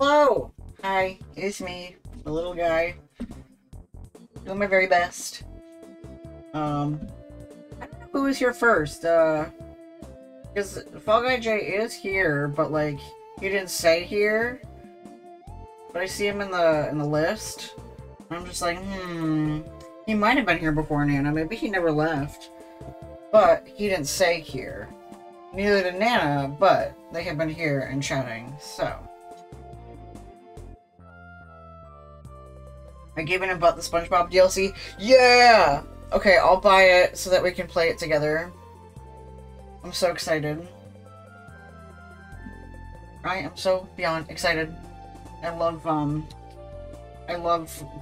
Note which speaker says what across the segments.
Speaker 1: Hello! Hi, it's me, the little guy. Doing my very best. I don't know who was here first, because Fall Guy J is here, but, like, he didn't say here. But I see him in the list. And I'm just like, he might have been here before Nana, maybe he never left. But he didn't say here. Neither did Nana, but they have been here and chatting, so. I gave in about the SpongeBob DLC. Yeah! Okay, I'll buy it so that we can play it together. I'm so excited. I am so beyond excited. I love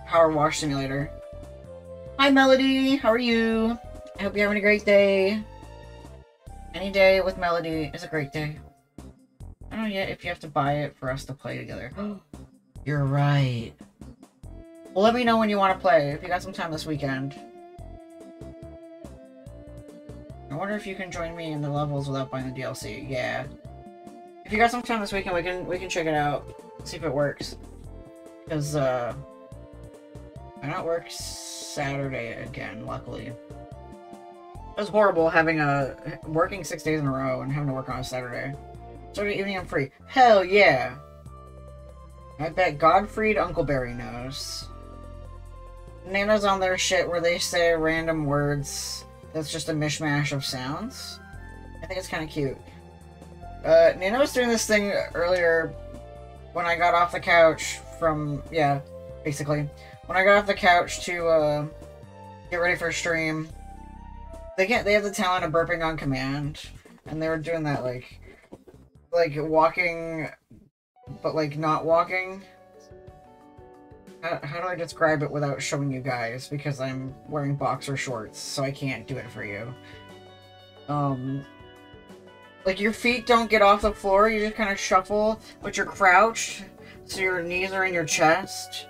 Speaker 1: Power Wash Simulator. Hi, Melody! How are you? I hope you're having a great day. Any day with Melody is a great day. I don't know yet if you have to buy it for us to play together. You're right. Well, let me know when you want to play, if you got some time this weekend. I wonder if you can join me in the levels without buying the DLC. Yeah. If you got some time this weekend, we can check it out. See if it works. Because, I not work Saturday again, luckily. It was horrible working 6 days in a row and having to work on a Saturday. Saturday evening I'm free. Hell yeah! I bet Godfried Uncleberry knows. Nana's on their shit where they say random words that's just a mishmash of sounds. I think it's kind of cute. Nana was doing this thing earlier when I got off the couch from, yeah, basically. When I got off the couch to get ready for a stream, they have the talent of burping on command, and they were doing that like walking, but like not walking. How do I describe it without showing you guys? Because I'm wearing boxer shorts, so I can't do it for you. Like your feet don't get off the floor, you just kind of shuffle, but you're crouched, so your knees are in your chest,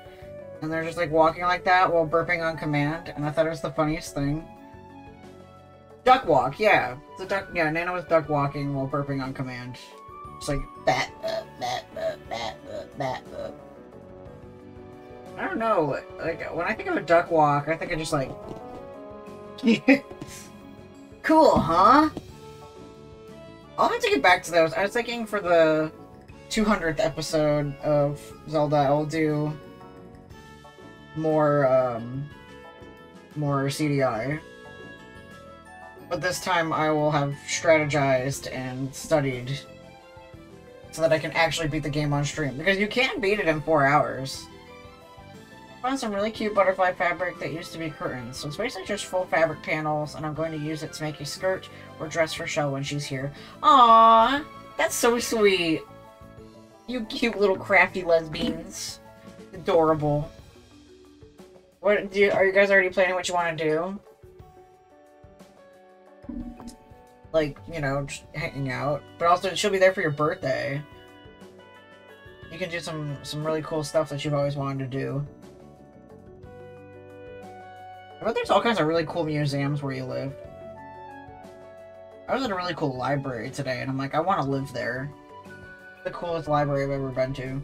Speaker 1: and they're just like walking like that while burping on command, and I thought it was the funniest thing. Duck walk, yeah. Yeah, Nana was duck walking while burping on command. It's like, bat, bat, bat, bat. I don't know, like, when I think of a duck walk, I think of just like... Cool, huh? I'll have to get back to those. I was thinking for the 200th episode of Zelda, I'll do more CDI. But this time I will have strategized and studied so that I can actually beat the game on stream. Because you can beat it in 4 hours. I found some really cute butterfly fabric that used to be curtains. So it's basically just full fabric panels, and I'm going to use it to make a skirt or dress for Shell when she's here. Aww! That's so sweet! You cute little crafty lesbians. Adorable. Are you guys already planning what you want to do? Like, you know, just hanging out. But also, she'll be there for your birthday. You can do some really cool stuff that you've always wanted to do. I bet there's all kinds of really cool museums where you live. I was at a really cool library today, and I'm like, I want to live there. The coolest library I've ever been to.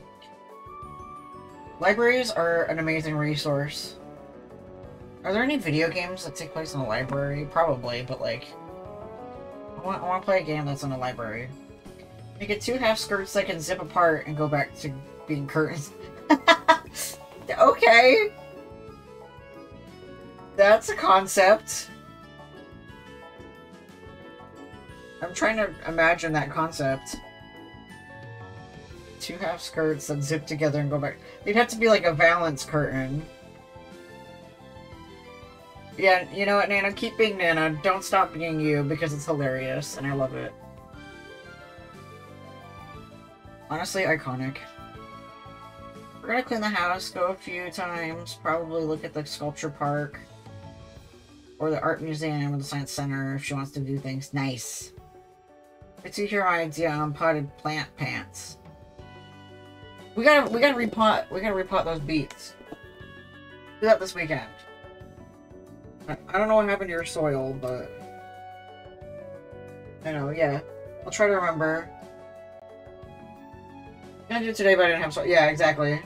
Speaker 1: Libraries are an amazing resource. Are there any video games that take place in a library? Probably, but like... I want to play a game that's in a library. Make it 2 half skirts that can zip apart and go back to being curtains. Okay! That's a concept. I'm trying to imagine that concept. 2 half skirts that zip together and go back. They'd have to be like a valance curtain. Yeah, you know what, Nana? Keep being Nana. Don't stop being you, because it's hilarious, and I love it. Honestly, iconic. We're gonna clean the house, go a few times, probably look at the sculpture park. Or the art museum or the science center if she wants to do things. Nice. Did you hear my idea on potted plant pants? We gotta repot those beets. Do that this weekend. I don't know what happened to your soil, but I know, yeah. I'll try to remember. Gonna do it today, but I didn't have so. Yeah, exactly.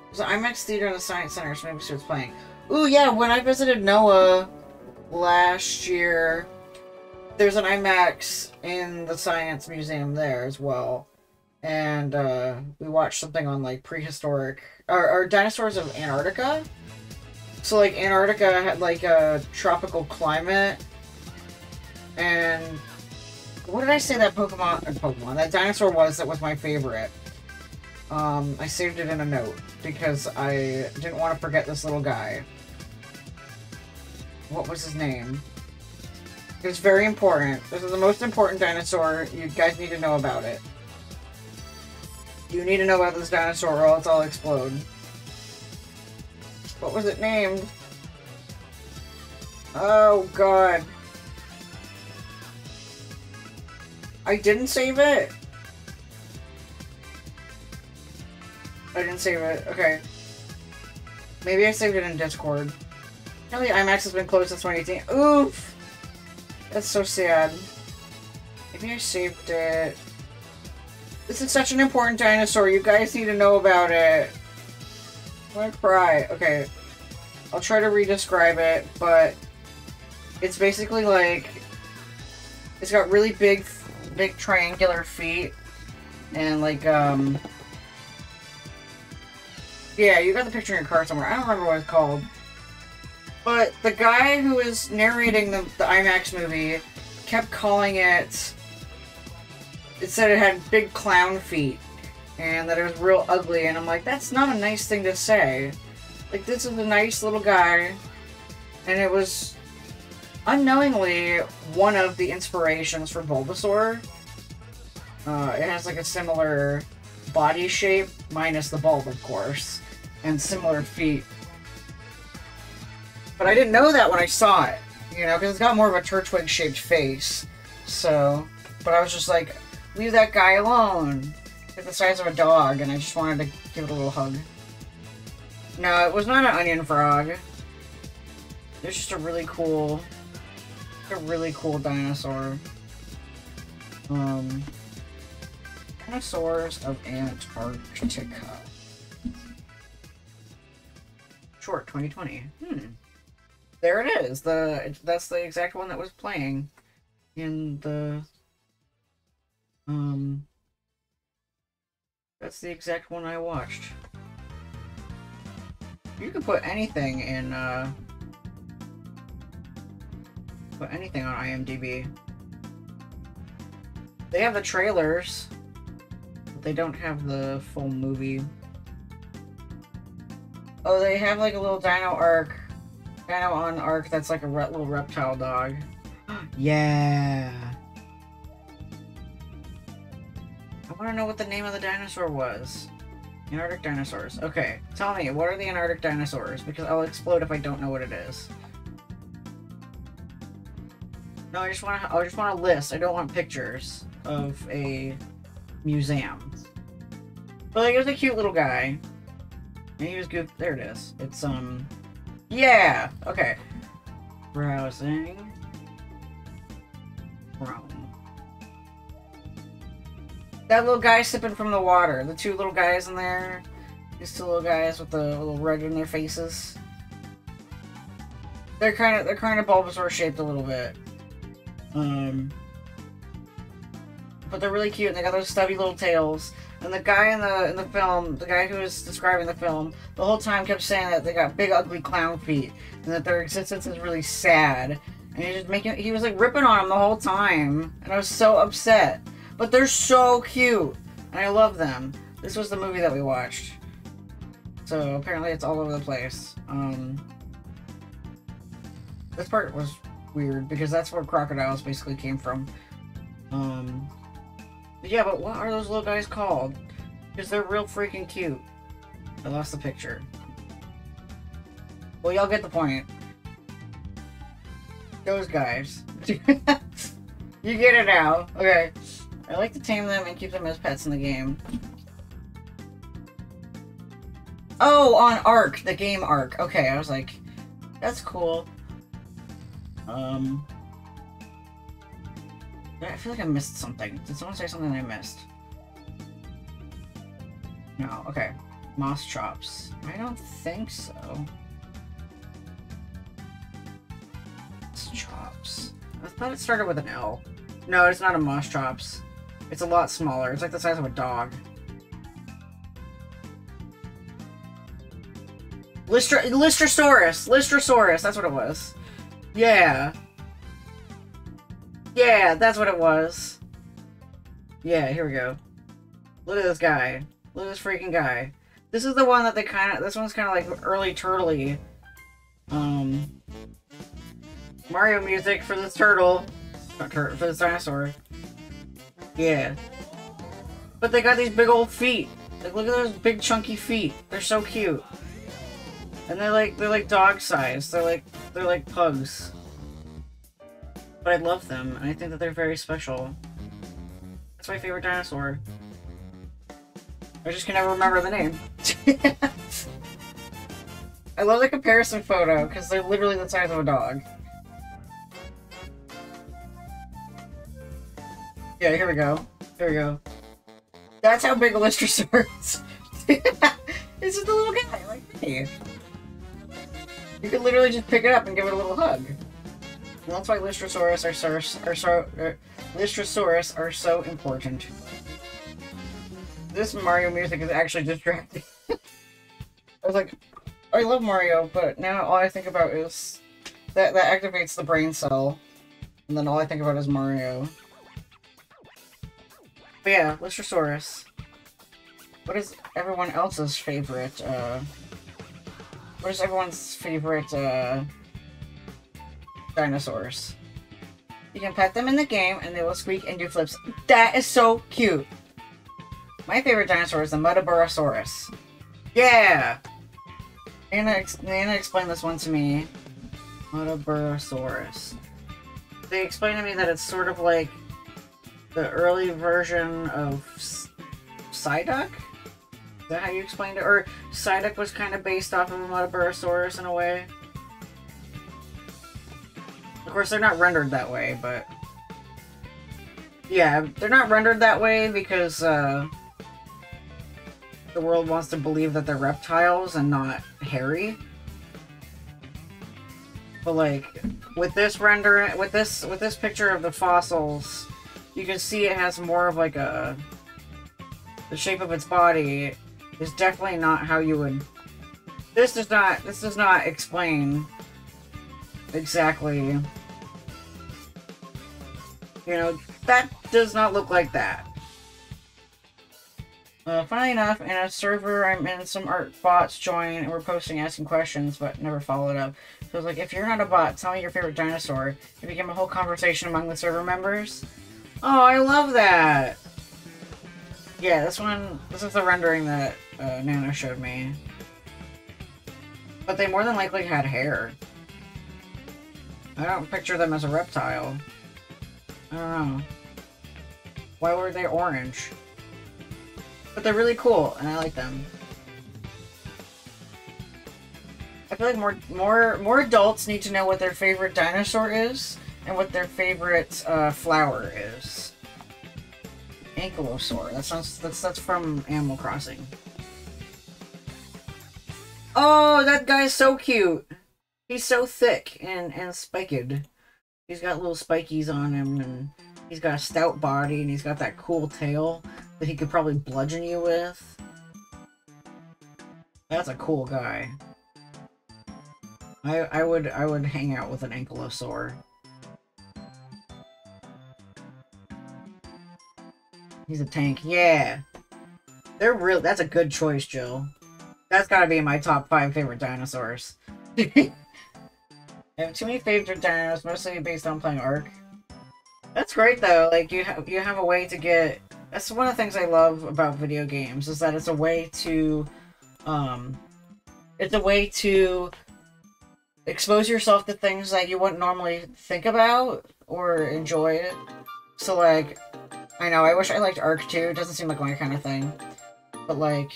Speaker 1: There's an IMAX theater in the Science Center, so maybe it's playing. Ooh, yeah, when I visited Noah last year, there's an IMAX in the Science Museum there as well. And we watched something on like prehistoric or dinosaurs of Antarctica. So like Antarctica had like a tropical climate, and what did I say that that dinosaur was that was my favorite? I saved it in a note because I didn't want to forget this little guy. What was his name? It's very important. This is the most important dinosaur. You guys need to know about it. You need to know about this dinosaur or else I'll explode. What was it named? Oh, God. I didn't save it. I didn't save it. Okay. Maybe I saved it in Discord. Apparently IMAX has been closed since 2018. Oof! That's so sad. Maybe I saved it. This is such an important dinosaur. You guys need to know about it. I'm gonna cry. Okay. I'll try to re-describe it, but it's basically like... It's got really big triangular feet. And like, yeah, you got the picture in your car somewhere. I don't remember what it's called. But the guy who was narrating the IMAX movie kept calling it... It said it had big clown feet. And that it was real ugly. And I'm like, that's not a nice thing to say. Like, this is a nice little guy. And it was... unknowingly one of the inspirations for Bulbasaur. It has like a similar body shape, minus the bulb, of course. And similar feet. But I didn't know that when I saw it, you know, because it's got more of a Turtwig-shaped face. So, but I was just like, leave that guy alone. It's the size of a dog, and I just wanted to give it a little hug. No, it was not an onion frog. It was just a really cool dinosaur. Dinosaurs of Antarctica. Short 2020. There it is. That's the exact one that was playing in the that's the exact one I watched. You could put anything in on IMDb. They have the trailers, but they don't have the full movie. Oh, they have like a little dino on Ark that's like a little reptile dog. Yeah. I want to know what the name of the dinosaur was. Antarctic dinosaurs. Okay, tell me, what are the Antarctic dinosaurs? Because I'll explode if I don't know what it is. No, I just want a list. I don't want pictures of a museum. But like, it was a cute little guy. And he was good. There it is. It's yeah. Okay. Browsing. Chrome. That little guy sipping from the water. The two little guys in there. These two little guys with the little red in their faces. They're kind of Bulbasaur shaped a little bit. But they're really cute, and they got those stubby little tails. And the guy in the film, the guy who was describing the film, the whole time kept saying that they got big, ugly clown feet, and that their existence is really sad. And he was like ripping on them the whole time, and I was so upset. But they're so cute, and I love them. This was the movie that we watched. So apparently it's all over the place. This part was weird, because that's where crocodiles basically came from. Yeah, but what are those little guys called? Because they're real freaking cute. I lost the picture. Well, y'all get the point. Those guys. You get it now. Okay. I like to tame them and keep them as pets in the game. Oh, on Ark. The game Ark. Okay, I was like, that's cool. I feel like I missed something. Did someone say something I missed? No, okay. Moss chops. I don't think so. Moss chops. I thought it started with an L. No, it's not a moss chops. It's a lot smaller. It's like the size of a dog. Lystrosaurus. Lystrosaurus. That's what it was. Yeah. Yeah, that's what it was. Yeah, here we go. Look at this guy. Look at this freaking guy. This is the one that they this one's kind of like early turtle-y. Mario music for this turtle. Not turtle, for this dinosaur. Yeah. But they got these big old feet. Like, look at those big chunky feet. They're so cute. And they're like dog size. They're like pugs. But I love them, and I think that they're very special. That's my favorite dinosaur. I just can never remember the name. I love the comparison photo, because they're literally the size of a dog. Yeah, here we go. Here we go. That's how big a Lystrosaurus is. It's just a little guy, like me. You could literally just pick it up and give it a little hug. And that's why Lystrosaurus are so important. This Mario music is actually distracting. I was like, I love Mario, but now all I think about is that activates the brain cell, and then all I think about is Mario. But yeah, Lystrosaurus. What is everyone else's favorite, what is everyone's favorite, dinosaurs? You can pet them in the game, and they will squeak and do flips. That is so cute! My favorite dinosaur is the Muttaburrasaurus. Yeah! Nana explained this one to me. Muttaburrasaurus. They explained to me that it's sort of like the early version of Psyduck? Is that how you explained it? Or Psyduck was kind of based off of a Muttaburrasaurus in a way? Of course, they're not rendered that way, but... yeah, they're not rendered that way because, the world wants to believe that they're reptiles and not hairy. But, like, with this render, with this picture of the fossils, you can see it has more of, like, the shape of its body is definitely not how you would... This does not explain exactly... You know, that does not look like that. Funnily enough, in a server I'm in, some art bots join and we're posting asking questions, but never followed up. So I was like, if you're not a bot, tell me your favorite dinosaur. It became a whole conversation among the server members. Oh, I love that! Yeah, this is the rendering that Nana showed me. But they more than likely had hair. I don't picture them as a reptile. I don't know. Why were they orange? But they're really cool, and I like them. I feel like more adults need to know what their favorite dinosaur is, and what their favorite flower is. Ankylosaur. That's from Animal Crossing. Oh, that guy's so cute! He's so thick and spiked. He's got little spikies on him, and he's got a stout body, and he's got that cool tail that he could probably bludgeon you with. That's a cool guy. I would hang out with an ankylosaur. He's a tank. Yeah. That's a good choice, Jill. That's gotta be in my top 5 favorite dinosaurs. I have too many favorite dinos, mostly based on playing Ark. That's great though, like you have a way to get... That's one of the things I love about video games, is that it's a way to expose yourself to things that you wouldn't normally think about or enjoy. So like, I know, I wish I liked Ark too, it doesn't seem like my kind of thing. But like,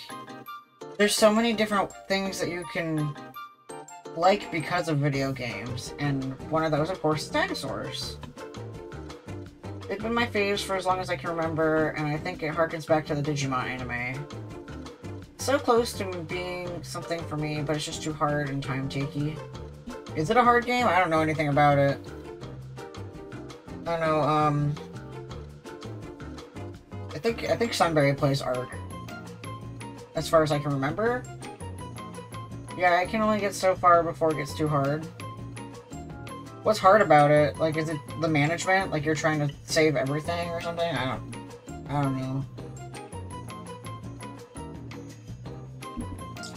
Speaker 1: there's so many different things that you can like because of video games, and one of those, of course, is dinosaurs. They've been my faves for as long as I can remember, and I think it harkens back to the Digimon anime. so close to being something for me, but it's just too hard and time-takey. Is it a hard game? I don't know anything about it. I don't know, I think Sunbury plays Ark. As far as I can remember. Yeah, I can only get so far before it gets too hard. What's hard about it? Like, is it the management? Like, you're trying to save everything or something? I don't know.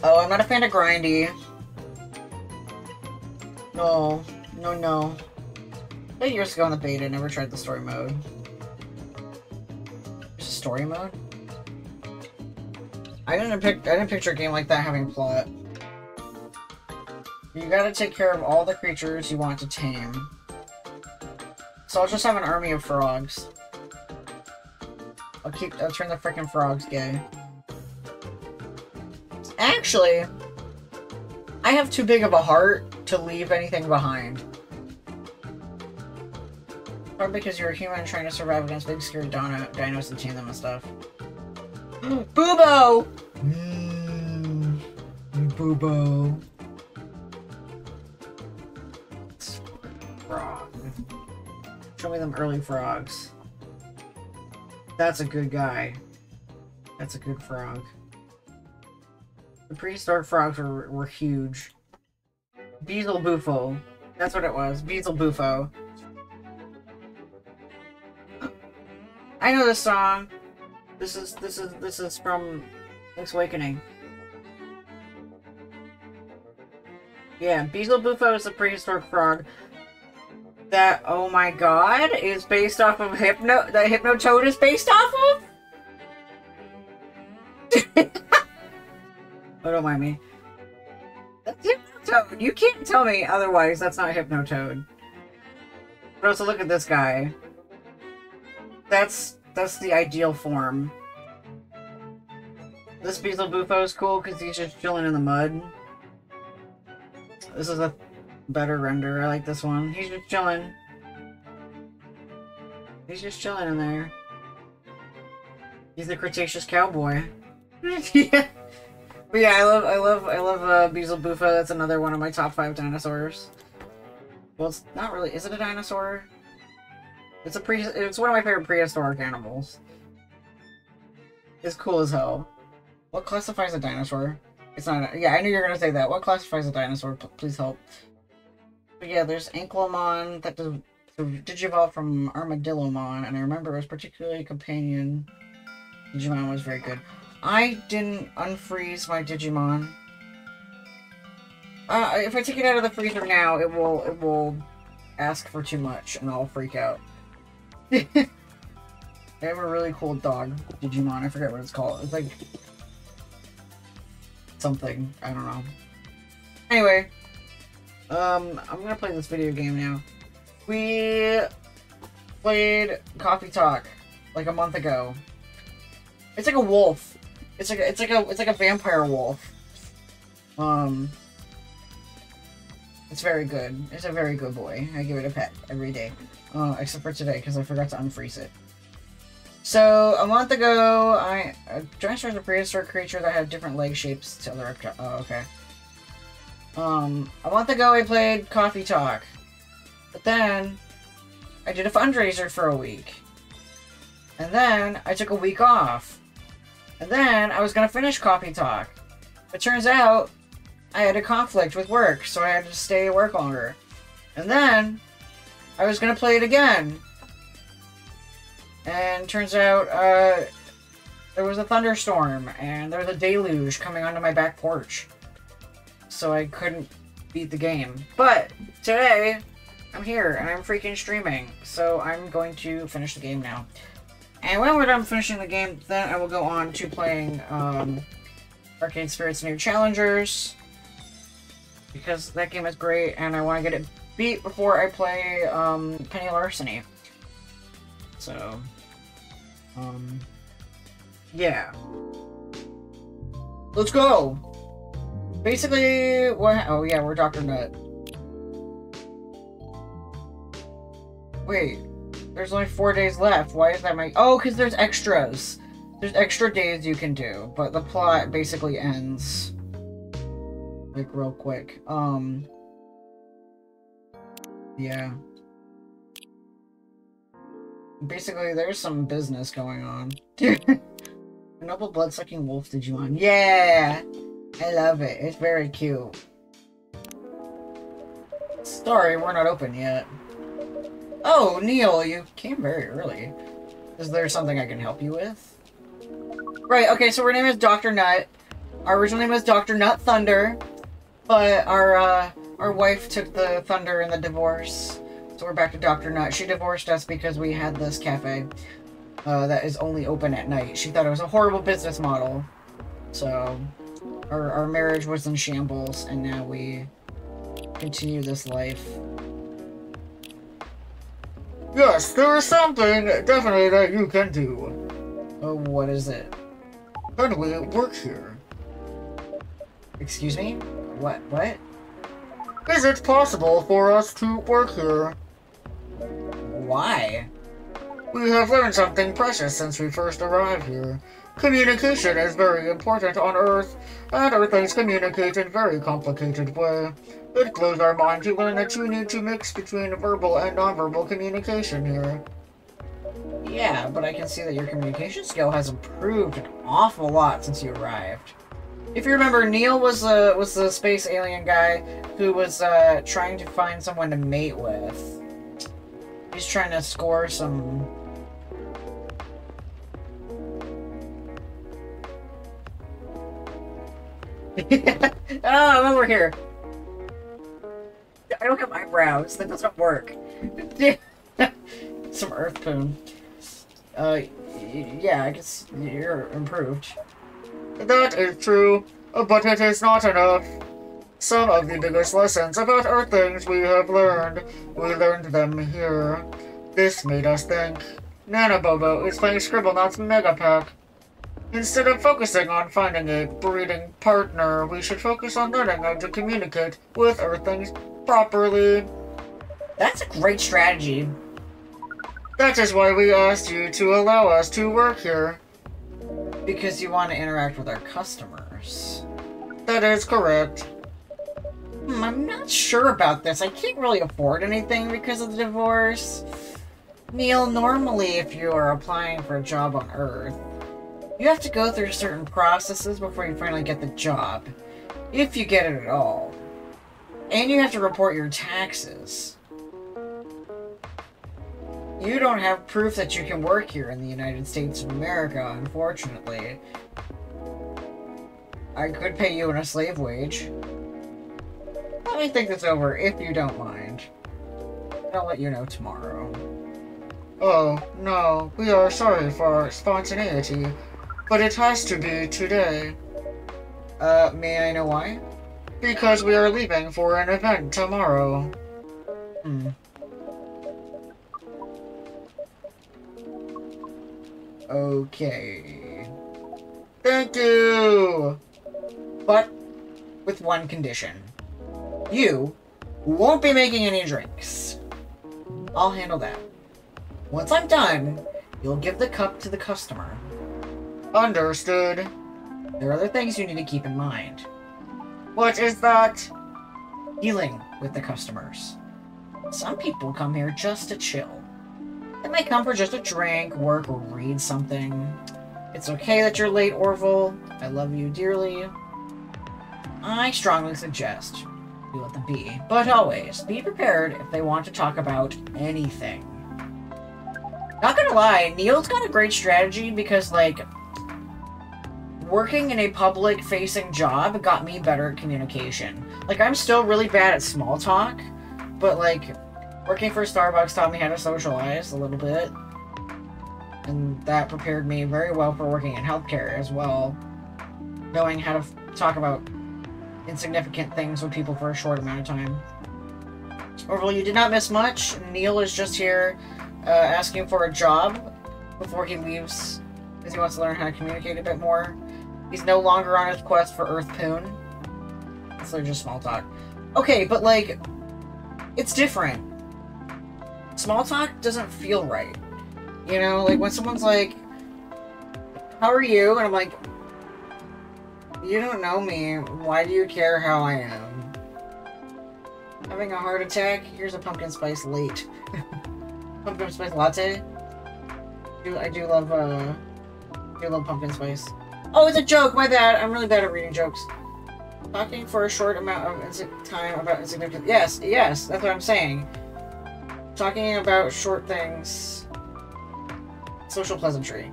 Speaker 1: Oh, I'm not a fan of grindy. No. No. 8 years ago on the beta, I never tried the story mode. There's a story mode? I didn't picture a game like that having plot. You gotta take care of all the creatures you want to tame. So I'll just have an army of frogs. I'll turn the frickin' frogs gay. Actually, I have too big of a heart to leave anything behind. Probably because you're a human trying to survive against big scary dinos and tame them and stuff. Boobo! Boobo. Frog. Show me them early frogs. That's a good guy. That's a good frog. The prehistoric frogs were huge. Beelzebufo. That's what it was. Beelzebufo. I know this song. This is from Link's Awakening. Yeah, Beelzebufo is the prehistoric frog that, oh my god, is based off of that Hypnotoad is based off of? Oh, don't mind me. That's Hypnotoad. You can't tell me otherwise that's not Hypnotoad. But also look at this guy. That's the ideal form. This Beelzebufo is cool because he's just chilling in the mud. This is a better render. I like this one. He's just chilling. He's just chilling in there. He's the Cretaceous cowboy. Yeah. But yeah, I love Beelzebufo. That's another one of my top 5 dinosaurs. Well, it's not really. Is it a dinosaur? It's one of my favorite prehistoric animals. It's cool as hell. What classifies a dinosaur? It's not. Yeah, I knew you were gonna say that. What classifies a dinosaur? Please help. But yeah, there's Ankylomon that digivolved from Armadillomon, and I remember it was particularly companion. Digimon was very good. I didn't unfreeze my Digimon. If I take it out of the freezer now, it will ask for too much, and I'll freak out. I have a really cool dog Digimon. I forget what it's called. It's like something. I don't know. Anyway, I'm gonna play this video game now. We played Coffee Talk like a month ago. It's like a wolf. It's like a vampire wolf. It's very good. It's a very good boy. I give it a pet every day. Except for today, because I forgot to unfreeze it. So, a month ago, dinosaurs are a prehistoric creature that have different leg shapes to other reptiles. Oh, okay. A month ago I played Coffee Talk. But then, I did a fundraiser for a week. And then, I took a week off. And then, I was gonna finish Coffee Talk. It turns out, I had a conflict with work, so I had to stay at work longer. And then, I was gonna play it again. And turns out, there was a thunderstorm, and there was a deluge coming onto my back porch. So I couldn't beat the game. But, today, I'm here, and I'm freaking streaming. So I'm going to finish the game now. And when we're done finishing the game, then I will go on to playing, Arcade Spirits New Challengers. Because that game is great, and I want to get it beat before I play, Penny Larceny. So, yeah. Let's go! Basically, oh yeah, we're Dr. Nut. Wait, there's only 4 days left. Why is that oh, because there's extras. There's extra days you can do, but the plot basically ends like real quick. Yeah. Basically, there's some business going on. A noble blood-sucking wolf Digimon. Yeah! I love it. It's very cute. Sorry, we're not open yet. Oh, Neil, you came very early. Is there something I can help you with? Right, okay, so her name is Dr. Nut. Our original name was Dr. Nut Thunder, but our wife took the Thunder in the divorce, so we're back to Dr. Nut. She divorced us because we had this cafe that is only open at night. She thought it was a horrible business model, so our marriage was in shambles, and now we continue this life. Yes, there is something definitely that you can do. Oh, what is it? Can we work here? Excuse me? What? Is it possible for us to work here? Why? We have learned something precious since we first arrived here. Communication is very important on Earth, and Earthlings communicate in a very complicated way. It blows our mind to learn that you need to mix between verbal and nonverbal communication here. Yeah, but I can see that your communication skill has improved an awful lot since you arrived. If you remember, Neil was the space alien guy who was trying to find someone to mate with. He's trying to score some... Oh, I'm over here. I don't have eyebrows. That doesn't work. Some earth poon. Yeah, I guess you're improved. That is true, but it is not enough. Some of the biggest lessons about Earthlings we learned them here. This made us think. Nanabobo is playing Scribblenauts Mega Pack. Instead of focusing on finding a breeding partner, we should focus on learning how to communicate with Earthlings properly. That's a great strategy. That is why we asked you to allow us to work here. Because you want to interact with our customers. That is correct. I'm not sure about this. I can't really afford anything because of the divorce. Neil, normally if you are applying for a job on Earth, you have to go through certain processes before you finally get the job. If you get it at all. And you have to report your taxes. You don't have proof that you can work here in the United States of America, unfortunately. I could pay you in a slave wage. Let me think this over, if you don't mind. I'll let you know tomorrow. Oh, no, we are sorry for our spontaneity, but it has to be today. May I know why? Because we are leaving for an event tomorrow. Okay. Thank you! But with one condition. You won't be making any drinks. I'll handle that. Once I'm done, you'll give the cup to the customer. Understood. There are other things you need to keep in mind. What is that? Dealing with the customers. Some people come here just to chill. They might come for just a drink, work, or read something. It's okay that you're late, Orville. I love you dearly. I strongly suggest you let them be, but always be prepared if they want to talk about anything. Not gonna lie, Neil's got a great strategy because, like, working in a public-facing job got me better at communication. Like, I'm still really bad at small talk, but, like, working for Starbucks taught me how to socialize a little bit. And that prepared me very well for working in healthcare as well. Knowing how to talk about insignificant things with people for a short amount of time. Overall, you did not miss much. Neil is just here asking for a job before he leaves because he wants to learn how to communicate a bit more. He's no longer on his quest for Earth Poon. It's like just small talk. Okay, but like, it's different. Small talk doesn't feel right. You know, like when someone's like, how are you? And I'm like, you don't know me. Why do you care how I am? Having a heart attack? Here's a pumpkin spice late. Pumpkin spice latte? I do love pumpkin spice. Oh, it's a joke! My bad! I'm really bad at reading jokes. Talking for a short amount of time about insignificant... Yes, yes, that's what I'm saying. Talking about short things. Social pleasantry.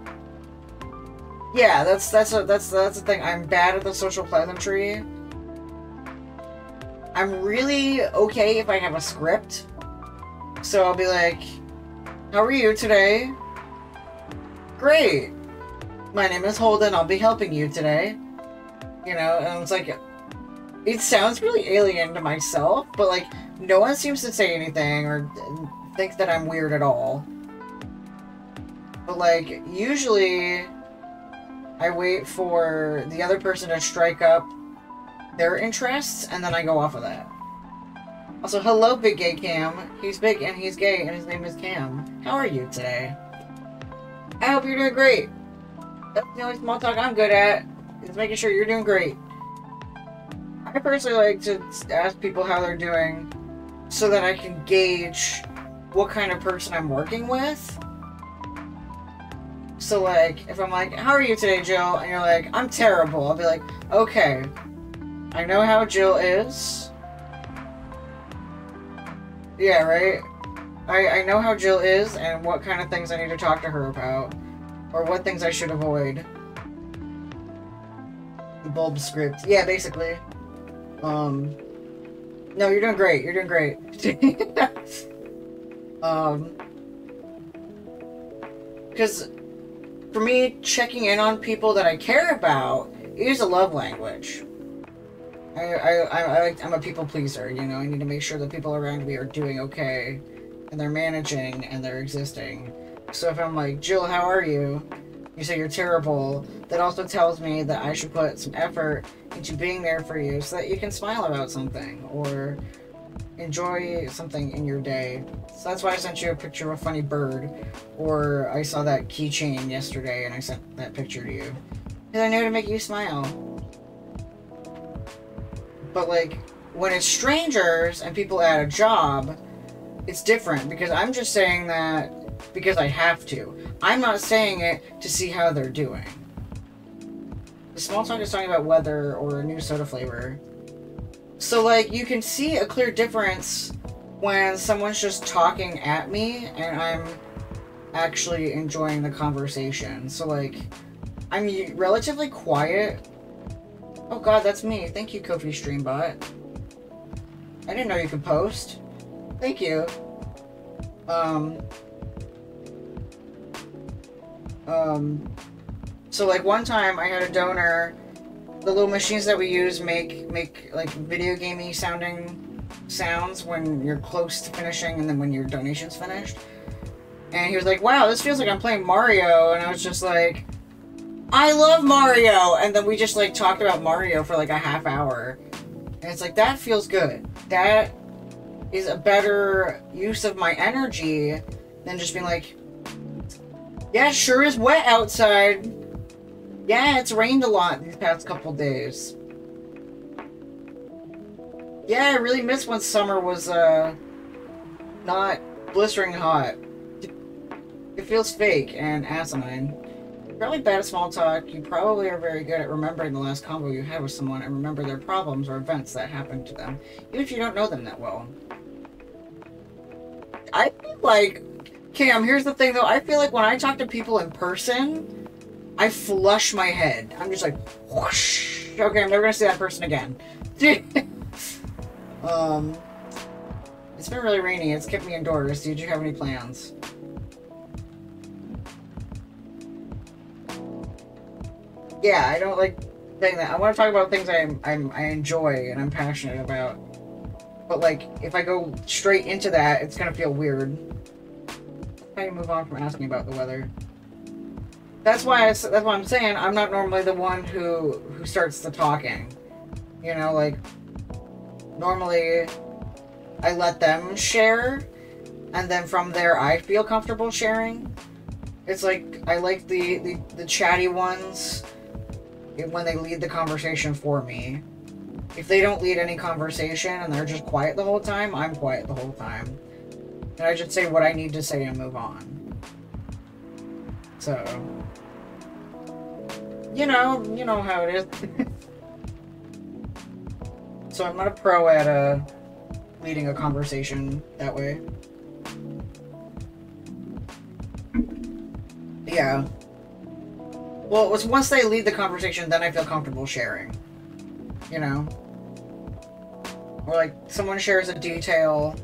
Speaker 1: Yeah, that's the thing. I'm bad at the social pleasantry. I'm really okay if I have a script. So I'll be like, how are you today? Great. My name is Holden. I'll be helping you today. You know, and it's like, it sounds really alien to myself, but like, no one seems to say anything or think that I'm weird at all. But like, usually, I wait for the other person to strike up their interests, and then I go off of that. Also, hello, Big Gay Cam. He's big and he's gay, and his name is Cam. How are you today? I hope you're doing great. That's the only small talk I'm good at, is making sure you're doing great. I personally like to ask people how they're doing, so that I can gauge what kind of person I'm working with. So, like, if I'm like, how are you today, Jill? And you're like, I'm terrible. I'll be like, okay. I know how Jill is. Yeah, right? I know how Jill is and what kind of things I need to talk to her about. Or what things I should avoid. Bulb script. Yeah, basically. No, you're doing great. You're doing great. Because for me, checking in on people that I care about is a love language. I'm a people pleaser, you know. I need to make sure that people around me are doing okay, and they're managing, and they're existing. So if I'm like, Jill, how are you? You say you're terrible. That also tells me that I should put some effort into being there for you so that you can smile about something, or enjoy something in your day. So that's why I sent you a picture of a funny bird, or I saw that keychain yesterday and I sent that picture to you. Because I know to make you smile. But like, when it's strangers and people at a job, it's different, because I'm just saying that because I have to. I'm not saying it to see how they're doing. The small talk is talking about weather or a new soda flavor. So like, you can see a clear difference when someone's just talking at me and I'm actually enjoying the conversation. So like, I'm relatively quiet. Oh god, that's me. Thank you, Kofi Streambot. I didn't know you could post. Thank you. So like one time I had a donor, the little machines that we use make like video gamey sounding sounds when you're close to finishing and then when your donation's finished. And he was like, wow, this feels like I'm playing Mario. And I was just like, I love Mario! And then we just like talked about Mario for like a half hour. And it's like, that feels good. That is a better use of my energy than just being like, yeah, it sure is wet outside. Yeah, it's rained a lot these past couple days. Yeah, I really miss when summer was, not blistering hot. It feels fake and asinine. You're probably bad at small talk. You probably are very good at remembering the last convo you had with someone and remember their problems or events that happened to them, even if you don't know them that well. I feel like... Cam, here's the thing though, I feel like when I talk to people in person, I flush my head. I'm just like, whoosh. Okay, I'm never gonna see that person again. It's been really rainy. It's kept me indoors. Did you have any plans? Yeah, I don't like saying that. I want to talk about things I enjoy and I'm passionate about. But like, if I go straight into that, it's gonna feel weird. How do you move on from asking about the weather? That's why I'm saying I'm not normally the one who starts the talking. You know, like, normally I let them share, and then from there I feel comfortable sharing. It's like, I like the chatty ones when they lead the conversation for me. If they don't lead any conversation and they're just quiet the whole time, I'm quiet the whole time. And I just say what I need to say and move on. So, you know how it is. So I'm not a pro at leading a conversation that way. Yeah. Well, once they lead the conversation, then I feel comfortable sharing. You know? Or like, someone shares a detail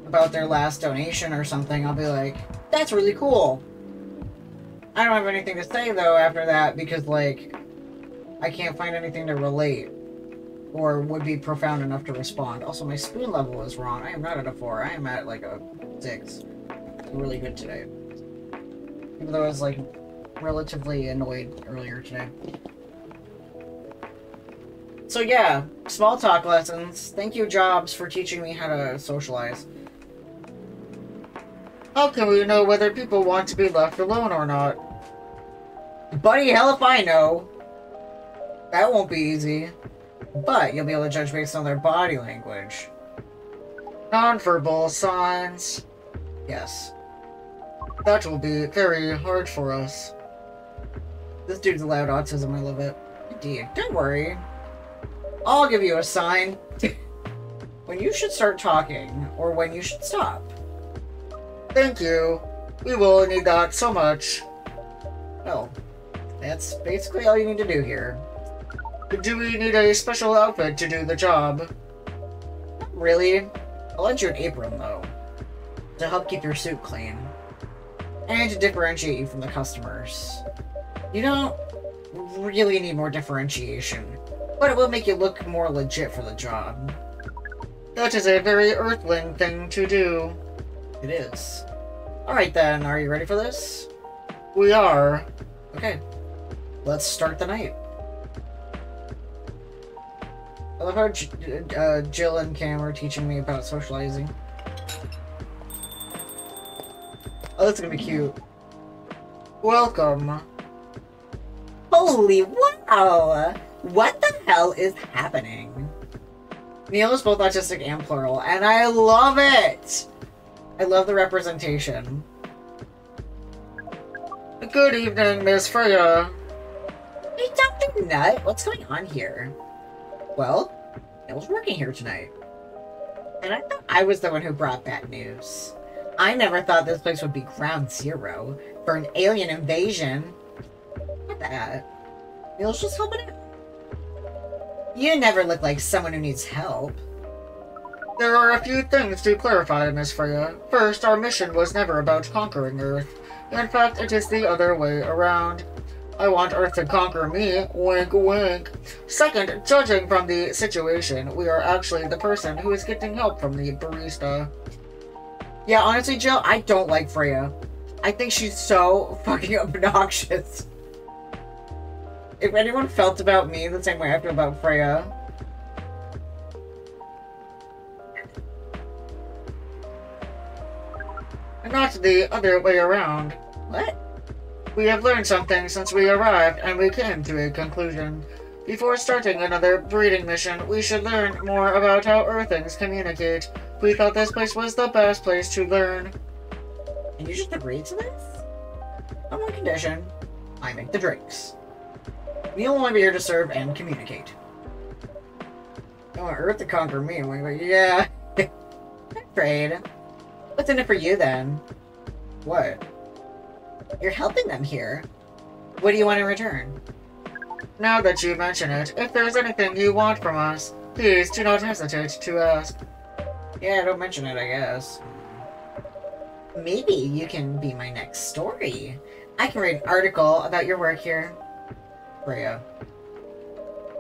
Speaker 1: about their last donation or something, I'll be like, that's really cool. I don't have anything to say, though, after that, because, like, I can't find anything to relate. Or would be profound enough to respond. Also, my spoon level is wrong. I am not at a 4. I am at, like, a 6. Really good today. Even though I was, like, relatively annoyed earlier today. So yeah, small talk lessons. Thank you, Jobs, for teaching me how to socialize. How can we know whether people want to be left alone or not? Buddy, hell if I know. That won't be easy. But you'll be able to judge based on their body language. Nonverbal signs. Yes. That will be very hard for us. This dude's allowed autism, I love it. Indeed. Don't worry. I'll give you a sign. When you should start talking, or when you should stop. Thank you. We will need that so much. Well, that's basically all you need to do here. Do we need a special outfit to do the job? Not really. I'll lend you an apron, though. To help keep your suit clean. And to differentiate you from the customers. You don't really need more differentiation. But it will make you look more legit for the job. That is a very Earthling thing to do. It is. Alright then, are you ready for this? We are. Okay. Let's start the night. I love how Jill and Cam are teaching me about socializing. Oh, that's gonna be cute. Welcome. Holy wow! What the hell is happening? Neil is both autistic and plural, and I love it! I love the representation. Good evening, Miss Freya. Hey, Dr. Nut, what's going on here? Well, I was working here tonight. And I thought I was the one who brought bad news. I never thought this place would be ground zero for an alien invasion. Not that. Neil's just helping out. You never look like someone who needs help. There are a few things to clarify, Miss Freya. First, our mission was never about conquering Earth. In fact, it is the other way around. I want Earth to conquer me, wink wink. Second, judging from the situation, we are actually the person who is getting help from the barista. Yeah, honestly, Jill, I don't like Freya. I think she's so fucking obnoxious. If anyone felt about me the same way I feel about Freya... Not the other way around. What? We have learned something since we arrived, and we came to a conclusion. Before starting another breeding mission, we should learn more about how Earthings communicate. We thought this place was the best place to learn. And you just agreed to this? On one condition. I make the drinks. We'll only be here to serve and communicate. I want Earth to conquer me. I'm like, yeah. I'm afraid. What's in it for you, then? What? You're helping them here. What do you want in return? Now that you mention it, if there's anything you want from us, please do not hesitate to ask. Yeah, don't mention it, I guess. Maybe you can be my next story. I can write an article about your work here. Freya.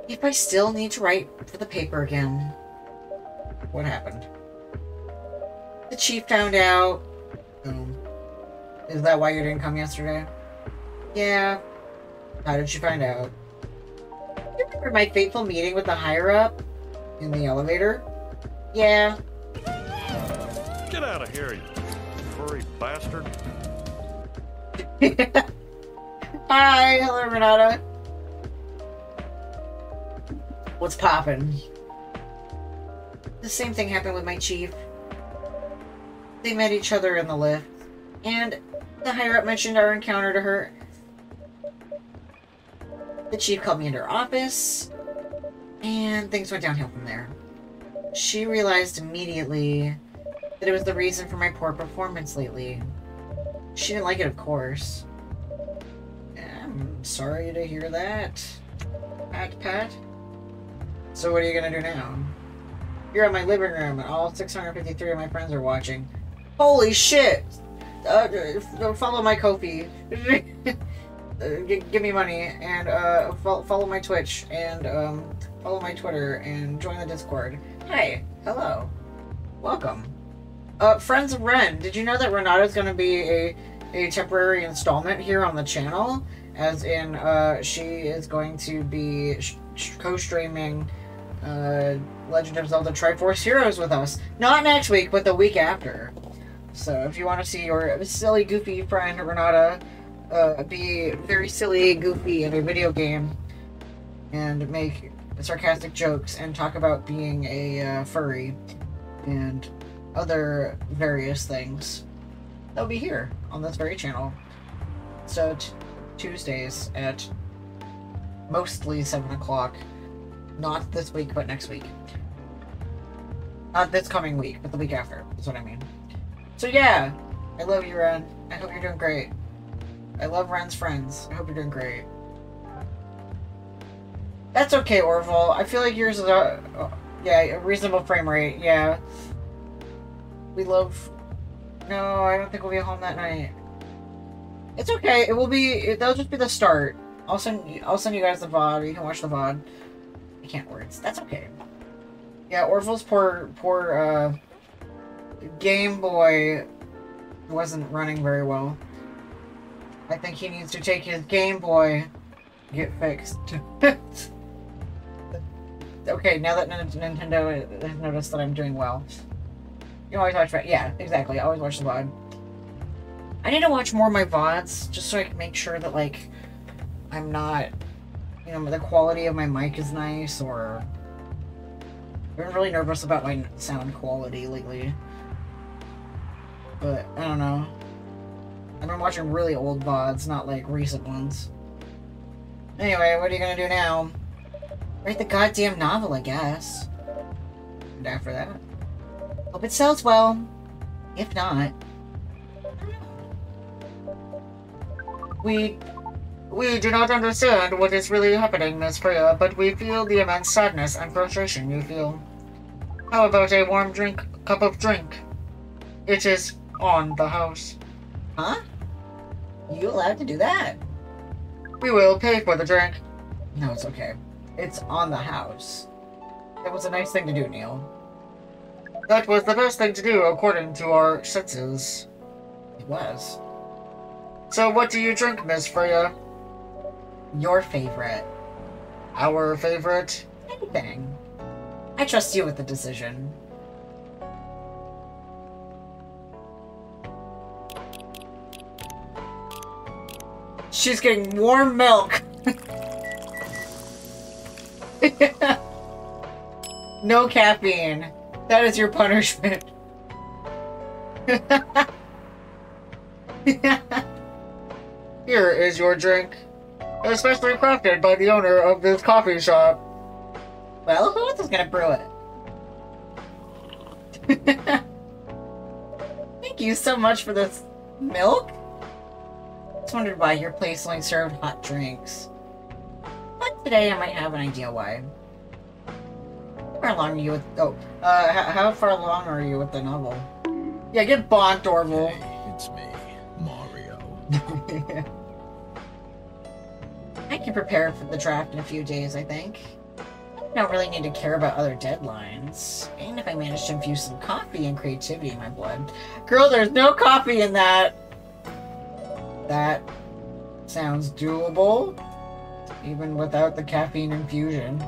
Speaker 1: If I still need to write for the paper again. What happened? The chief found out. Is that why you didn't come yesterday? Yeah. How did you find out? You remember my fateful meeting with the higher-up? In the elevator? Yeah.
Speaker 2: Get out of here, you furry bastard.
Speaker 1: Hi, hello Renata. What's poppin'? The same thing happened with my chief. They met each other in the lift, and the higher-up mentioned our encounter to her. The chief called me into her office, and things went downhill from there. She realized immediately that it was the reason for my poor performance lately. She didn't like it, of course. I'm sorry to hear that, Pat. So what are you gonna do now? You're in my living room, and all 653 of my friends are watching. Holy shit! Follow my Ko-fi. Give me money, and follow my Twitch, and follow my Twitter, and join the Discord. Hi, hello, welcome. Friends of Ren, did you know that Renata's gonna be a temporary installment here on the channel? As in, she is going to be co-streaming Legend of Zelda Triforce Heroes with us. Not next week, but the week after. So if you want to see your silly, goofy friend Renata be very silly, goofy in a video game and make sarcastic jokes and talk about being a furry and other various things, they'll be here on this very channel. So Tuesdays at mostly 7 o'clock. Not this week, but next week. Not this coming week, but the week after, is what I mean. So yeah, I love you, Ren. I hope you're doing great. I love Ren's friends. I hope you're doing great. That's okay, Orville. I feel like yours is yeah, a reasonable frame rate, yeah. We love... No, I don't think we'll be home that night. It's okay, it will be... That'll just be the start. I'll send you guys the VOD, you can watch the VOD. I can't words. That's okay. Yeah, Orville's poor Game Boy wasn't running very well. I think he needs to take his Game Boy, get fixed. Okay, now that Nintendo has noticed that I'm doing well. You always watch, yeah, exactly, I always watch the VOD. I need to watch more of my VODs, just so I can make sure that, like, I'm not, you know, the quality of my mic is nice, or... I've been really nervous about my sound quality lately. But, I don't know. I've been watching really old VODs, not, like, recent ones. Anyway, what are you gonna do now? Write the goddamn novel, I guess. And after that... Hope it sells well. If not... We do not understand what is really happening, Miss Freya, but we feel the immense sadness and frustration you feel. How about a warm cup of drink? It is on the house. Huh? You allowed to do that? We will pay for the drink. No, it's okay. It's on the house. That was a nice thing to do, Neil. That was the best thing to do, according to our senses. It was. So what do you drink, Miss Freya? Your favorite. Our favorite? Anything. I trust you with the decision. She's getting warm milk. No caffeine. That is your punishment. Here is your drink. Especially crafted by the owner of this coffee shop. Well, who else is gonna brew it? Thank you so much for this milk. I just wondered why your place only served hot drinks. But today I might have an idea why. How far along are you with... Oh, how far along are you with the novel? Yeah, get bonked, Orville.
Speaker 2: Hey, it's me, Mario.
Speaker 1: I can prepare for the draft in a few days, I think. I don't really need to care about other deadlines. And if I manage to infuse some coffee and creativity in my blood. Girl, there's no coffee in that! That sounds doable. Even without the caffeine infusion.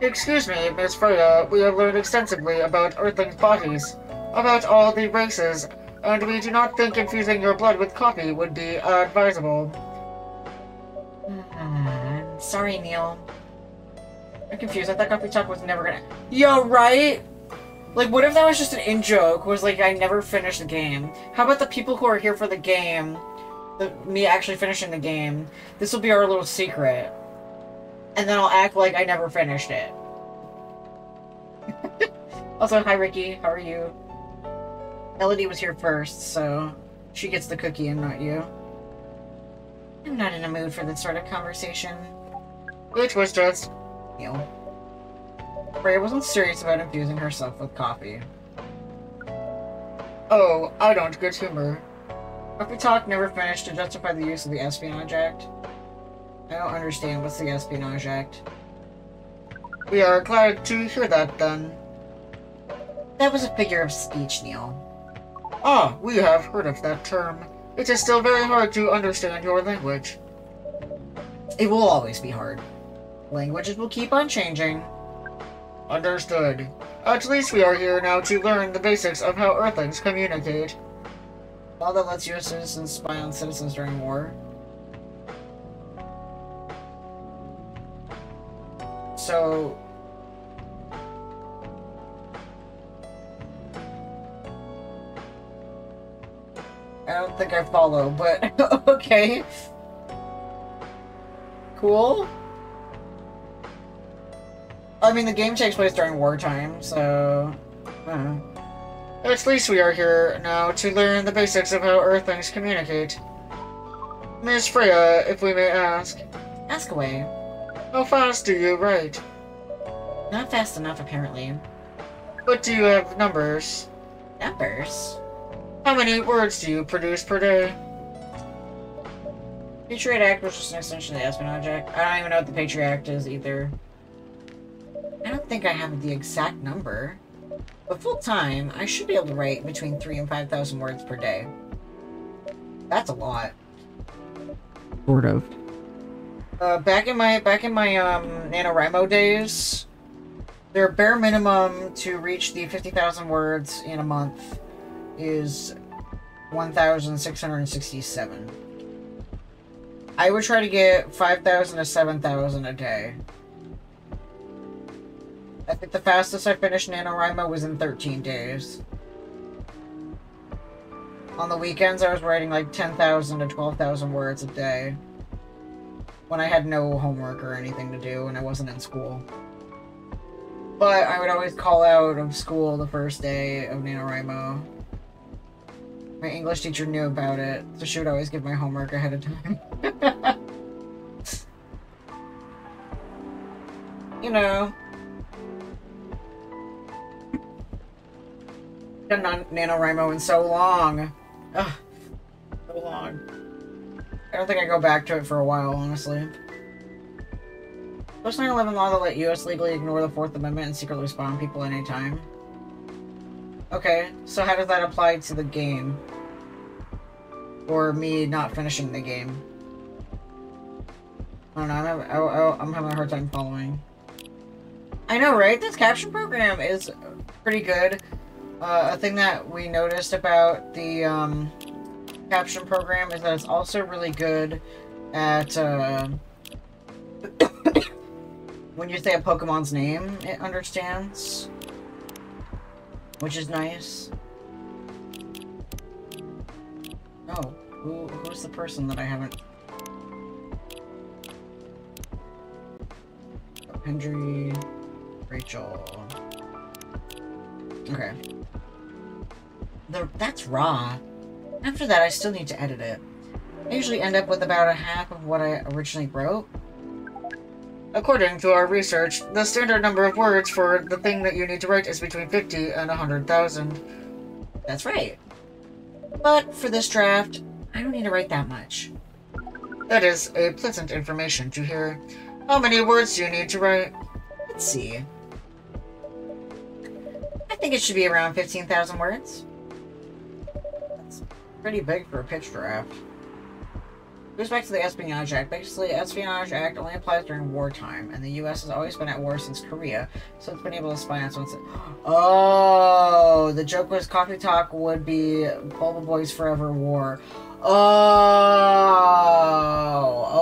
Speaker 1: Excuse me, Miss Freya. We have learned extensively about Earthlings' bodies. About all the races and we do not think infusing your blood with coffee would be advisable. Sorry, Neil. I'm confused. I thought Coffee Talk was never gonna... Yo, right? Like, what if that was just an in-joke? Was like, I never finished the game. How about the people who are here for the game? Me actually finishing the game. This will be our little secret. And then I'll act like I never finished it. Also, hi Ricky. How are you? Elodie was here first, so she gets the cookie and not you. I'm not in a mood for this sort of conversation. Which was just... Neil. Freya wasn't serious about infusing herself with coffee. Oh, I don't get humor. Coffee Talk never finished to justify the use of the Espionage Act. I don't understand. What's the Espionage Act? We are glad to hear that, then. That was a figure of speech, Neil. Ah, we have heard of that term. It is still very hard to understand your language. It will always be hard. Languages will keep on changing. Understood. At least we are here now to learn the basics of how Earthlings communicate. Law that lets U.S. citizens spy on citizens during war. So... I don't think I follow, but okay. Cool. I mean, the game takes place during wartime, so... At least we are here now to learn the basics of how Earthlings communicate. Miss Freya, if we may ask. Ask away. How fast do you write? Not fast enough, apparently. But do you have numbers? Numbers? How many words do you produce per day? Patriot Act was just an extension of the Espionage Act. I don't even know what the Patriot Act is, either. I don't think I have the exact number. But full-time, I should be able to write between 3,000 and 5,000 words per day. That's a lot.
Speaker 3: Sort of.
Speaker 1: Back in my NaNoWriMo days, their bare minimum to reach the 50,000 words in a month is 1,667. I would try to get 5,000 to 7,000 a day. I think the fastest I finished NaNoWriMo was in 13 days. On the weekends, I was writing like 10,000 to 12,000 words a day. When I had no homework or anything to do and I wasn't in school. But I would always call out of school the first day of NaNoWriMo. My English teacher knew about it, so she would always give my homework ahead of time. You know. I've done NaNoWriMo in so long. Ugh. So long. I don't think I go back to it for a while, honestly. Post 9/11 law that let US legally ignore the 4th Amendment and secretly spy on people anytime. Okay, so how does that apply to the game? Or me not finishing the game? I don't know, I'm having a hard time following. I know, right? This caption program is pretty good. A thing that we noticed about the caption program is that it's also really good at when you say a Pokemon's name, it understands, which is nice. Oh, who's the person that I haven't? Hendry, Rachel. Okay. That's raw. After that, I still need to edit it. I usually end up with about a half of what I originally wrote. According to our research, the standard number of words for the thing that you need to write is between 50 and 100,000. That's right. But for this draft, I don't need to write that much. That is a pleasant information to hear. How many words do you need to write? Let's see. I think it should be around 15,000 words. That's pretty big for a pitch draft. Goes back to the Espionage Act. Basically, Espionage Act only applies during wartime, and the U.S. has always been at war since Korea, so it's been able to spy on someone. Oh, the joke was Coffee Talk would be Bubble Boys Forever War. Oh,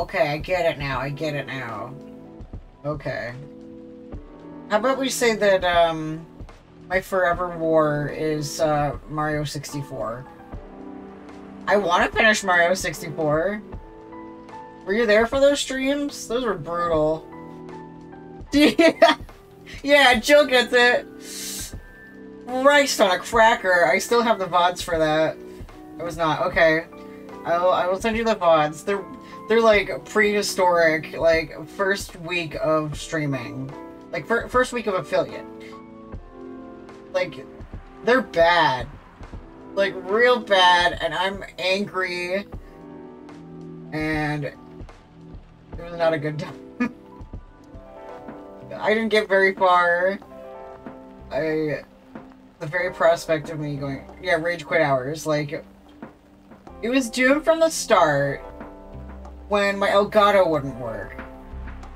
Speaker 1: okay, I get it now. I get it now. Okay. How about we say that my Forever War is Mario 64. I want to finish Mario 64. Were you there for those streams? Those were brutal. Yeah, Jill gets it. Christ on a cracker. I still have the VODs for that. I was not. Okay. I will send you the VODs. They're like prehistoric, like first week of streaming. Like first week of affiliate. Like, they're bad. Like, real bad, and I'm angry. And it was not a good time. I didn't get very far. The very prospect of me going, yeah, rage quit hours. Like, it was doomed from the start when my Elgato wouldn't work.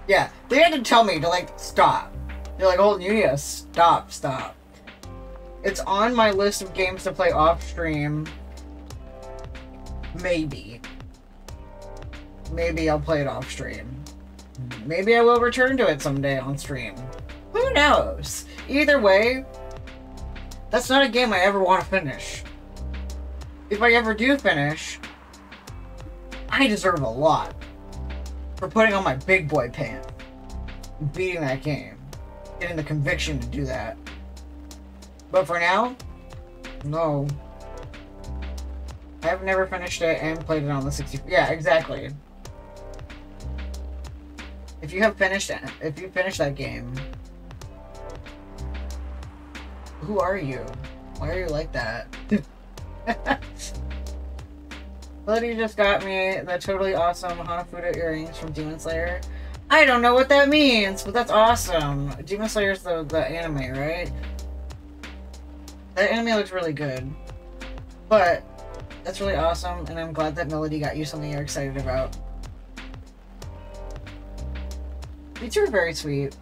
Speaker 1: Yeah, they had to tell me to, like, stop. They're like, oh, you need to stop. It's on my list of games to play off stream. Maybe. Maybe I'll play it off stream. Maybe I will return to it someday on stream. Who knows? Either way, that's not a game I ever want to finish. If I ever do finish, I deserve a lot for putting on my big boy pants and beating that game. Getting the conviction to do that. But for now, no. I've never finished it and played it on the 64. Yeah, exactly. If you finished that game, who are you? Why are you like that? Bloody just got me the totally awesome Hanafuda earrings from Demon Slayer. I don't know what that means, but that's awesome. Demon Slayer's the anime, right? That anime looks really good. But that's really awesome, and I'm glad that Melody got you something you're excited about. You two are very sweet.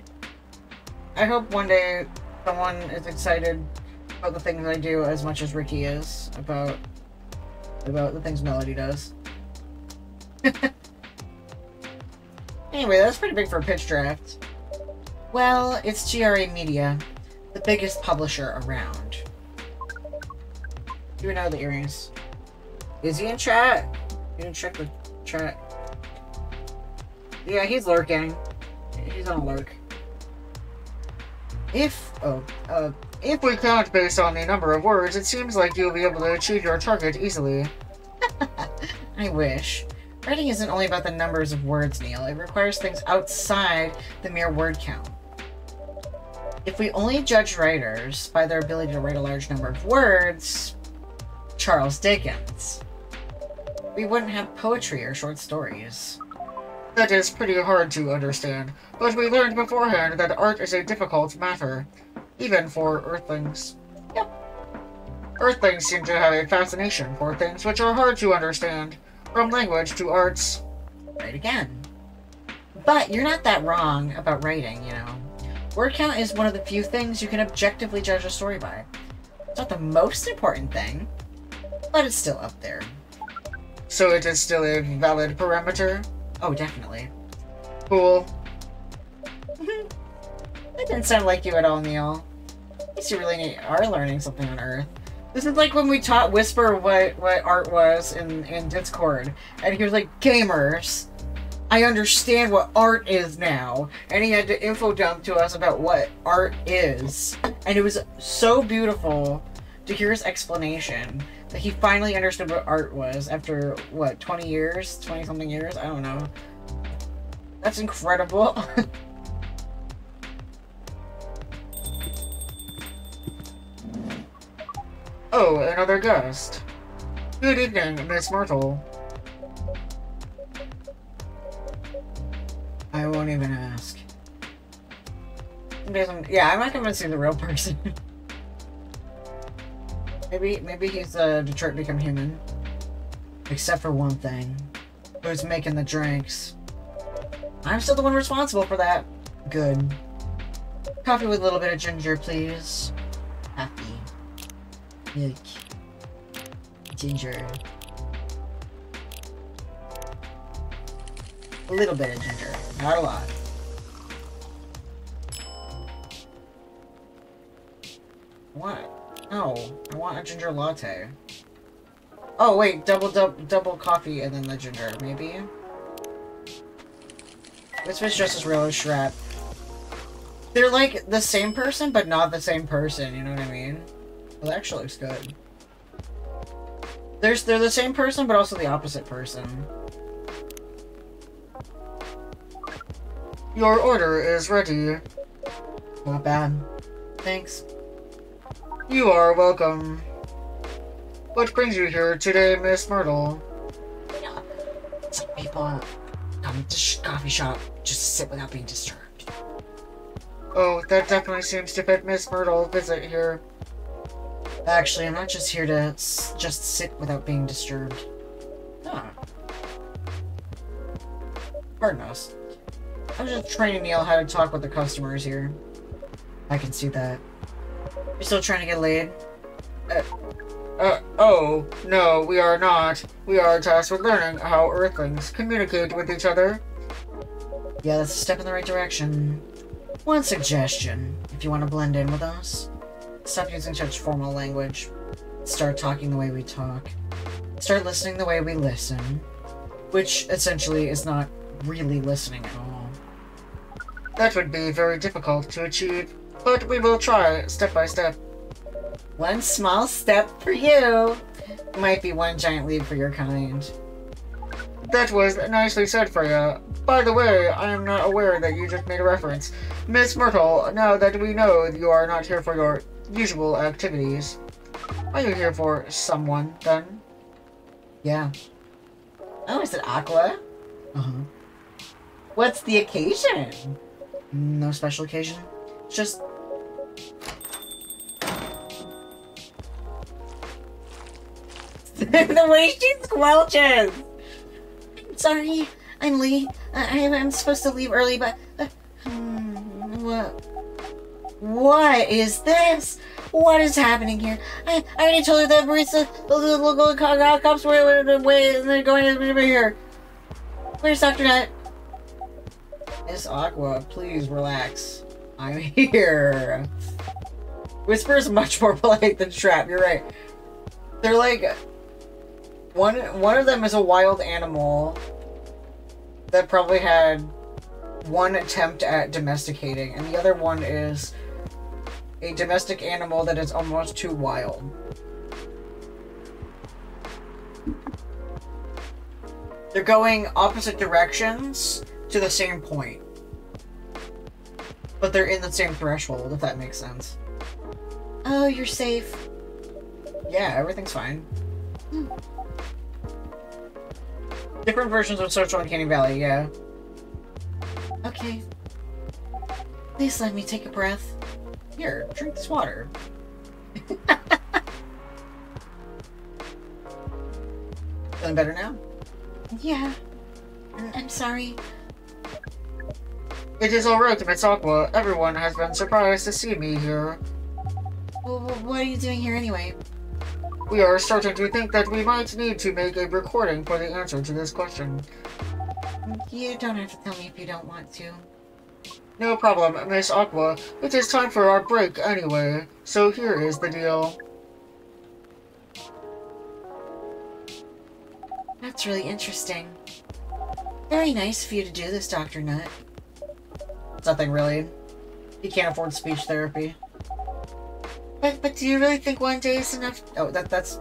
Speaker 1: I hope one day someone is excited about the things I do as much as Ricky is about the things Melody does. Anyway, that's pretty big for a pitch draft. Well, it's GRA Media, the biggest publisher around. You know the earrings. Is he in chat? You didn't check the chat. Yeah, he's lurking. He's on lurk. If we count based on the number of words, it seems like you'll be able to achieve your target easily. I wish. Writing isn't only about the numbers of words, Neil. It requires things outside the mere word count. If we only judge writers by their ability to write a large number of words, Charles Dickens, we wouldn't have poetry or short stories. That is pretty hard to understand, but we learned beforehand that art is a difficult matter, even for Earthlings. Yep. Earthlings seem to have a fascination for things which are hard to understand, from language to arts. Right again. But you're not that wrong about writing, you know. Word count is one of the few things you can objectively judge a story by. It's not the most important thing, but it's still up there. So it is still a valid parameter? Oh, definitely. Cool. That didn't sound like you at all, Neil. At least you really are learning something on Earth. This is like when we taught Whisper what art was in Discord, and he was like, gamers, I understand what art is now, and he had to info dump to us about what art is, and it was so beautiful to hear his explanation that he finally understood what art was after, what, 20 years? 20-something years? I don't know. That's incredible. Oh, another guest. Good evening, Miss Myrtle. I won't even ask. Yeah, I'm not gonna see the real person. Maybe he's Detroit Become Human. Except for one thing. Who's making the drinks? I'm still the one responsible for that. Good. Coffee with a little bit of ginger, please. Happy. Milk. Ginger. A little bit of ginger. Not a lot. What? No. I want a ginger latte. Oh, wait. Double coffee and then the ginger, maybe? This was just as real as Shrap. They're like the same person, but not the same person, you know what I mean? Well, that actually looks good. They're the same person, but also the opposite person. Your order is ready. Not bad. Thanks. You are welcome. What brings you here today, Miss Myrtle? Yeah. Some people come to the coffee shop just to sit without being disturbed. Oh, that definitely seems to fit Miss Myrtle's visit here. Actually, I'm not just here to just sit without being disturbed. Ah. Pardon us. I was just training Neil how to talk with the customers here. I can see that. You're still trying to get laid? Oh, no, we are not. We are tasked with learning how Earthlings communicate with each other. Yeah, that's a step in the right direction. One suggestion, if you want to blend in with us, stop using such formal language. Start talking the way we talk. Start listening the way we listen. Which, essentially, is not really listening at all. That would be very difficult to achieve, but we will try step by step. One small step for you. Might be one giant leap for your kind. That was nicely said for you. By the way, I am not aware that you just made a reference. Miss Myrtle, now that we know you are not here for your usual activities, are you here for someone, then? Yeah. Oh, is it Aqua? Uh-huh. What's the occasion? No special occasion. It's just... the way she squelches! Sorry, I'm late. I'm supposed to leave early, but... What is this? What is happening here? I already told her that barista, the local cops were away and they're going over here. Where's Dr. Nut? Miss Aqua, please relax. I'm here. Whisper is much more polite than Trap, you're right. They're like... One of them is a wild animal that probably had one attempt at domesticating, and the other one is a domestic animal that is almost too wild. They're going opposite directions to the same point. But they're in the same threshold, if that makes sense. Oh, you're safe. Yeah, everything's fine. Different versions of Social Uncanny Valley, yeah. Okay. Please let me take a breath. Here, drink this water. Feeling better now? Yeah. I'm sorry. It is alright, Miss Aqua. Everyone has been surprised to see me here. Well, what are you doing here anyway? We are starting to think that we might need to make a recording for the answer to this question. You don't have to tell me if you don't want to. No problem, Miss Aqua. It is time for our break anyway, so here is the deal. That's really interesting. Very nice of you to do this, Dr. Nut. It's nothing really. He can't afford speech therapy. But do you really think one day is enough? Oh, that's.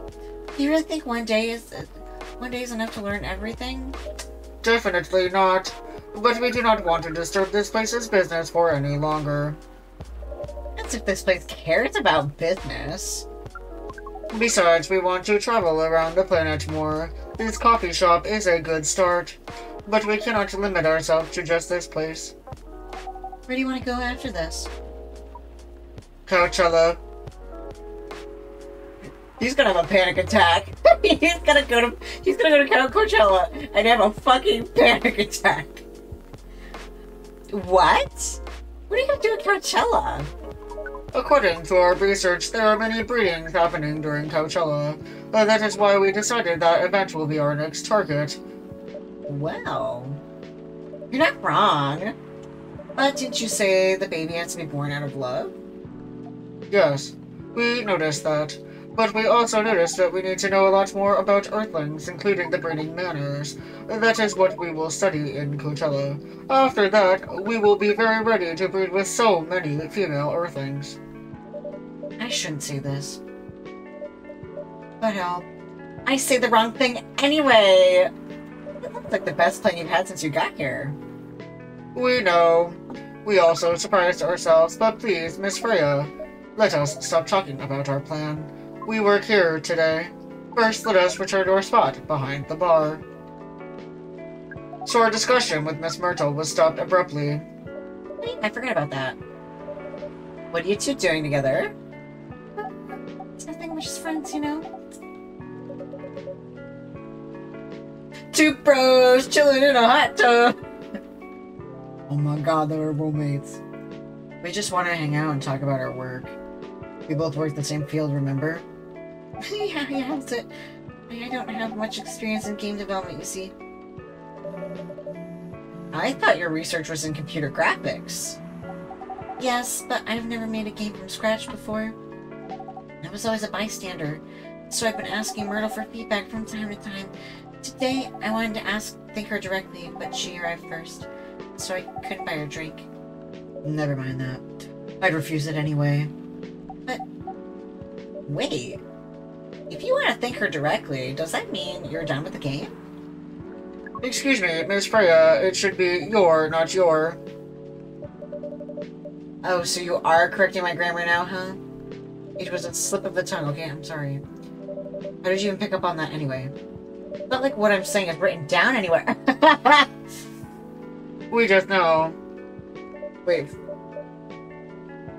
Speaker 1: Do you really think one day is enough to learn everything? Definitely not. But we do not want to disturb this place's business for any longer. That's if this place cares about business. Besides, we want to travel around the planet more. This coffee shop is a good start, but we cannot limit ourselves to just this place. Where do you want to go after this? Coachella. He's gonna have a panic attack. He's gonna go to Coachella and have a fucking panic attack. What? What are you gonna do at Coachella? According to our research, there are many breedings happening during Coachella. That is why we decided that event will be our next target. Well, you're not wrong. But didn't you say the baby has to be born out of love? Yes, we noticed that. But we also noticed that we need to know a lot more about Earthlings, including the breeding manners. That is what we will study in Coachella. After that, we will be very ready to breed with so many female Earthlings. I shouldn't say this. But I say the wrong thing anyway. It looks like the best plan you've had since you got here. We know. We also surprised ourselves, but please, Miss Freya, let us stop talking about our plan. We work here today. First, let us return to our spot behind the bar. So our discussion with Miss Myrtle was stopped abruptly. Wait, I forgot about that. What are you two doing together? It's nothing, we're just friends, you know? Two bros chilling in a hot tub. Oh my god, they were roommates. We just want to hang out and talk about our work. We both work the same field, remember? yeah, but I don't have much experience in game development, you see. I thought your research was in computer graphics. Yes, but I've never made a game from scratch before. I was always a bystander, so I've been asking Myrtle for feedback from time to time. Today, I wanted to thank her directly, but she arrived first, so I couldn't buy her a drink. Never mind that. I'd refuse it anyway. But, wait. If you want to thank her directly, does that mean you're done with the game? Excuse me, Miss Freya, it should be your, not your. Oh, so you are correcting my grammar now, huh? It was a slip of the tongue, okay? I'm sorry. How did you even pick up on that anyway? It's not like what I'm saying is written down anywhere. We just know. Wait.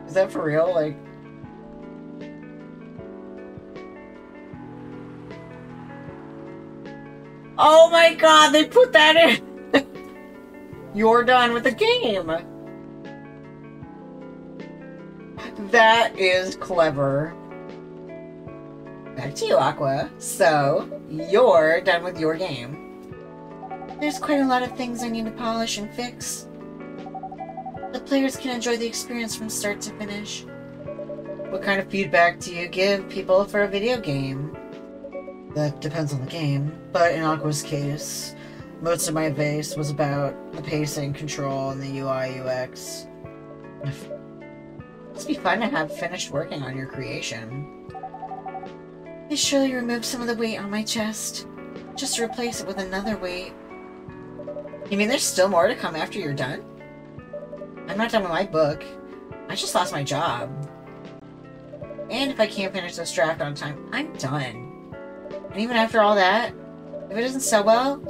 Speaker 1: Is that for real? Like... Oh my god, they put that in! You're done with the game! That is clever. Back to you, Aqua. So, you're done with your game. There's quite a lot of things I need to polish and fix. The players can enjoy the experience from start to finish. What kind of feedback do you give people for a video game? That depends on the game, but in Aqua's case, most of my advice was about the pacing, control, and the UI, UX. It must be fun to have finished working on your creation. They surely removed some of the weight on my chest, just to replace it with another weight. You mean there's still more to come after you're done? I'm not done with my book. I just lost my job. And if I can't finish this draft on time, I'm done. And even after all that, if it doesn't sell well,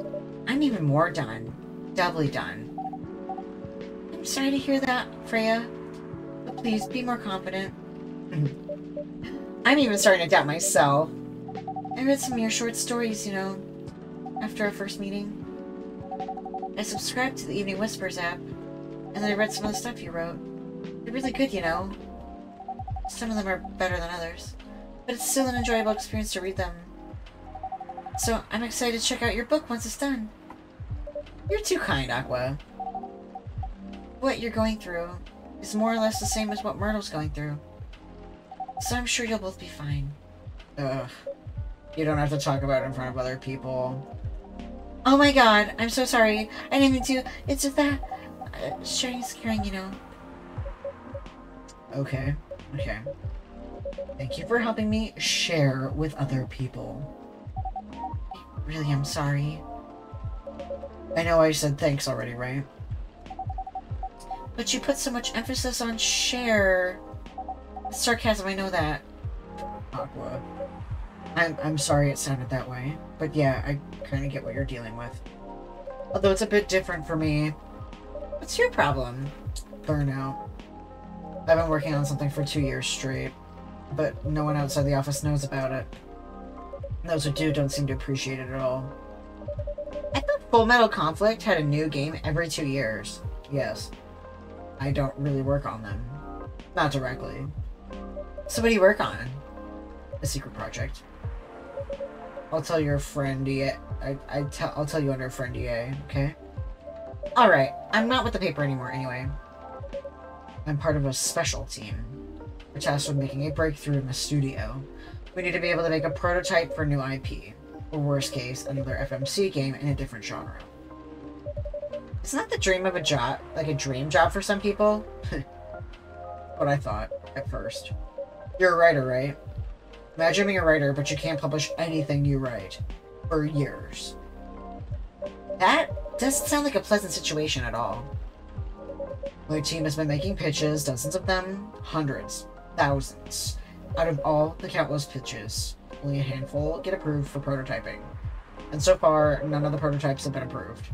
Speaker 1: I'm even more done. Doubly done. I'm sorry to hear that, Freya. But please, be more confident. I'm even starting to doubt myself. I read some of your short stories, you know, after our first meeting. I subscribed to the Evening Whispers app, and then I read some of the stuff you wrote. They're really good, you know. Some of them are better than others, but it's still an enjoyable experience to read them. So I'm excited to check out your book once it's done. You're too kind, Aqua. What you're going through is more or less the same as what Myrtle's going through. So I'm sure you'll both be fine. Ugh. You don't have to talk about it in front of other people. Oh my god, I'm so sorry. I didn't mean to. It's just that... sharing is caring, you know. Okay. Okay. Thank you for helping me share with other people. I really am sorry. I know I said thanks already, right? But you put so much emphasis on share. It's sarcasm, I know that. Aqua. I'm sorry it sounded that way. But yeah, I kind of get what you're dealing with. Although it's a bit different for me. What's your problem? Burnout. I've been working on something for 2 years straight, but no one outside the office knows about it. Those who do don't seem to appreciate it at all. I thought Full Metal Conflict had a new game every 2 years. Yes. I don't really work on them. Not directly. So what do you work on? A secret project. I'll tell your friend EA. I'll tell you under friend EA, okay? Alright, I'm not with the paper anymore anyway. I'm part of a special team. We're tasked with making a breakthrough in the studio. We need to be able to make a prototype for new IP. Or worst case, another FMC game in a different genre. Isn't that the dream of a job? Like a dream job for some people? What I thought, at first. You're a writer, right? Imagine being a writer, but you can't publish anything you write. For years. That doesn't sound like a pleasant situation at all. My team has been making pitches, dozens of them, hundreds, thousands. Out of all the countless pitches, only a handful get approved for prototyping. And so far, none of the prototypes have been approved.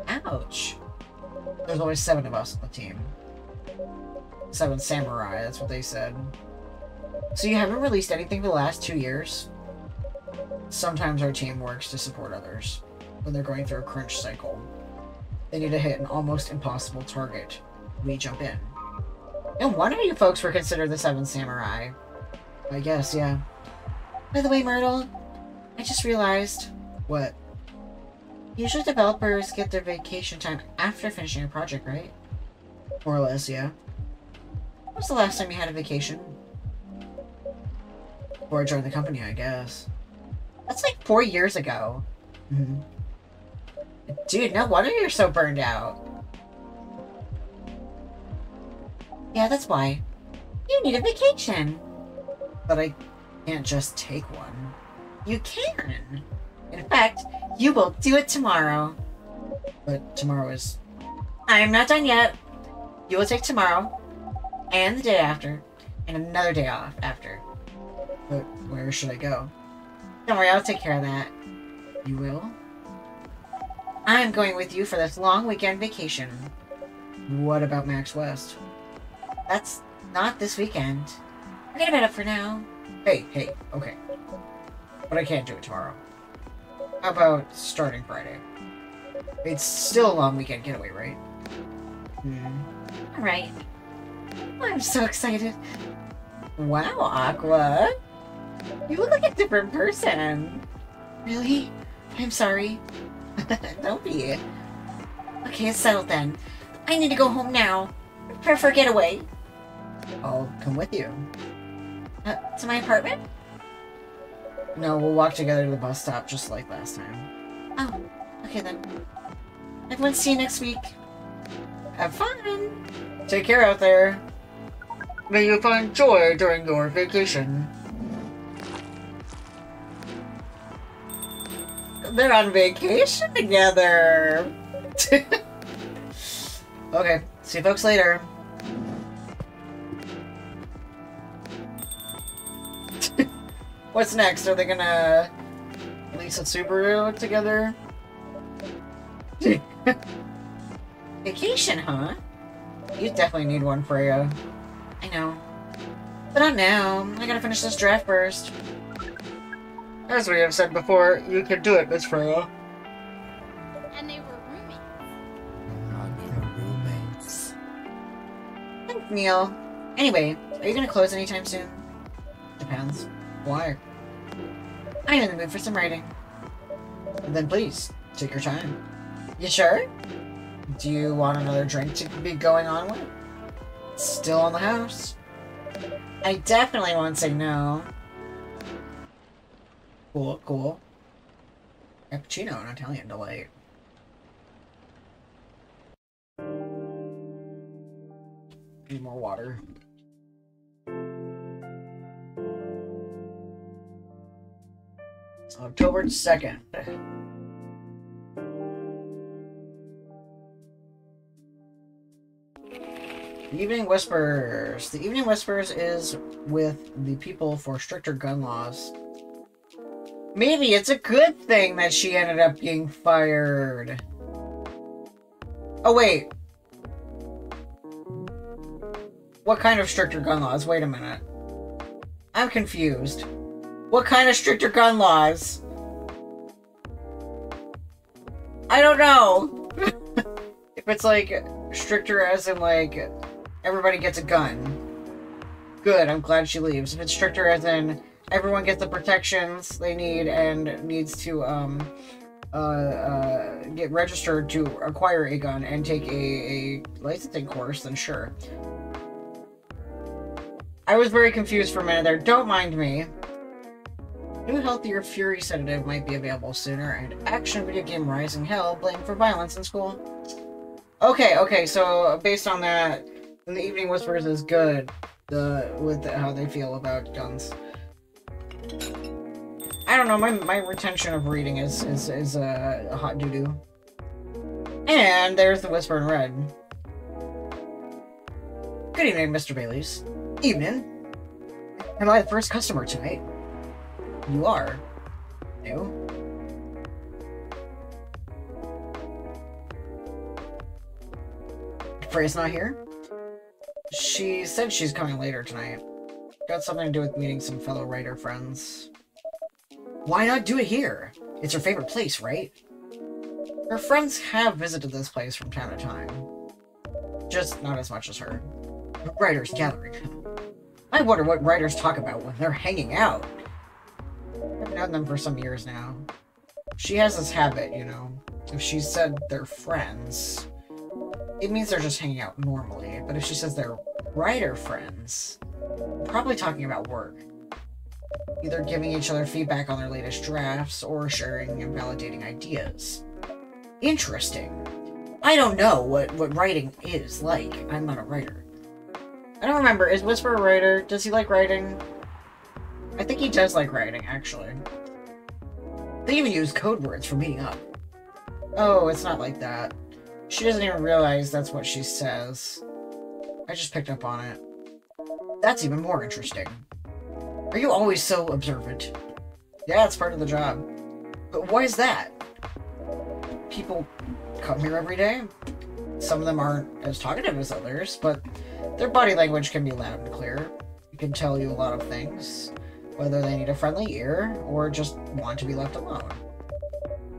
Speaker 1: Ouch. There's always 7 of us on the team. 7 samurai, that's what they said. So you haven't released anything for the last 2 years? Sometimes our team works to support others when they're going through a crunch cycle. They need to hit an almost impossible target. We jump in. No wonder you folks were considered the 7 samurai. I guess, yeah. By the way, Myrtle, I just realized... What? Usually developers get their vacation time after finishing a project, right? More or less, yeah. When was the last time you had a vacation? Before I joined the company, I guess. That's like 4 years ago. Mm-hmm. Dude, no wonder you're so burned out. Yeah, that's why. You need a vacation. But I can't just take one. You can. In fact, you will do it tomorrow. But tomorrow is... I am not done yet. You will take tomorrow, and the day after, and another day off after. But where should I go? Don't worry, I'll take care of that. You will? I'm going with you for this long weekend vacation. What about Max West? That's not this weekend. Forget about it for now. Hey, okay. But I can't do it tomorrow. How about starting Friday? It's still a long weekend getaway, right? Alright. I'm so excited. Wow, Aqua. You look like a different person. Really? I'm sorry. Don't be. Okay, it's settled then. I need to go home now. Prepare for a getaway. I'll come with you. To my apartment? No, we'll walk together to the bus stop just like last time. Oh, okay then. Everyone, see you next week. Have fun! Take care out there. May you find joy during your vacation. They're on vacation together! Okay, see you folks later. What's next? Are they gonna lease a Subaru together? Vacation, huh? You definitely need one, Freya. I know. But not now. I gotta finish this draft first. As we have said before, you can do it, Miss Freya.
Speaker 4: And they were roommates.
Speaker 2: Roommates.
Speaker 1: Thanks, Neil. Anyway, are you gonna close anytime soon? Depends. Why? I'm in the mood for some writing. Then please, take your time. You sure? Do you want another drink to be going on with? It's still on the house. I definitely won't say no. Cool, cool. Cappuccino, an Italian delight. Need more water. It's October 2nd. The Evening Whispers. The Evening Whispers is with the people for stricter gun laws. Maybe it's a good thing that she ended up being fired. Oh, wait. What kind of stricter gun laws? Wait a minute. I'm confused. What kind of stricter gun laws? I don't know. If it's like stricter as in like everybody gets a gun. Good, I'm glad she leaves. If it's stricter as in everyone gets the protections they need and needs to get registered to acquire a gun and take a licensing course, then sure. I was very confused for a minute there. Don't mind me. New healthier fury sedative might be available sooner, and action video game Rising Hell blamed for violence in school. Okay, so based on that, then the Evening Whispers is good with how they feel about guns. I don't know, my retention of reading is a hot doo-doo. And there's the Whisper in Red. Good evening, Mr. Bailey's. Evening. Am I the first customer tonight? You are. New. Frey's not here? She said she's coming later tonight. Got something to do with meeting some fellow writer friends. Why not do it here? It's her favorite place, right? Her friends have visited this place from time to time. Just not as much as her. Writers gathering. I wonder what writers talk about when they're hanging out. I've known them for some years now. She has this habit, you know. If she said they're friends, it means they're just hanging out normally. But if she says they're writer friends, probably talking about work. Either giving each other feedback on their latest drafts, or sharing and validating ideas. Interesting. I don't know what writing is like. I'm not a writer. I don't remember. Is Whisper a writer? Does he like writing? I think he does like writing, actually. They even use code words for meeting up. Oh, it's not like that. She doesn't even realize that's what she says. I just picked up on it. That's even more interesting. Are you always so observant? Yeah, it's part of the job. But why is that? People come here every day. Some of them aren't as talkative as others, but their body language can be loud and clear. It can tell you a lot of things, whether they need a friendly ear or just want to be left alone.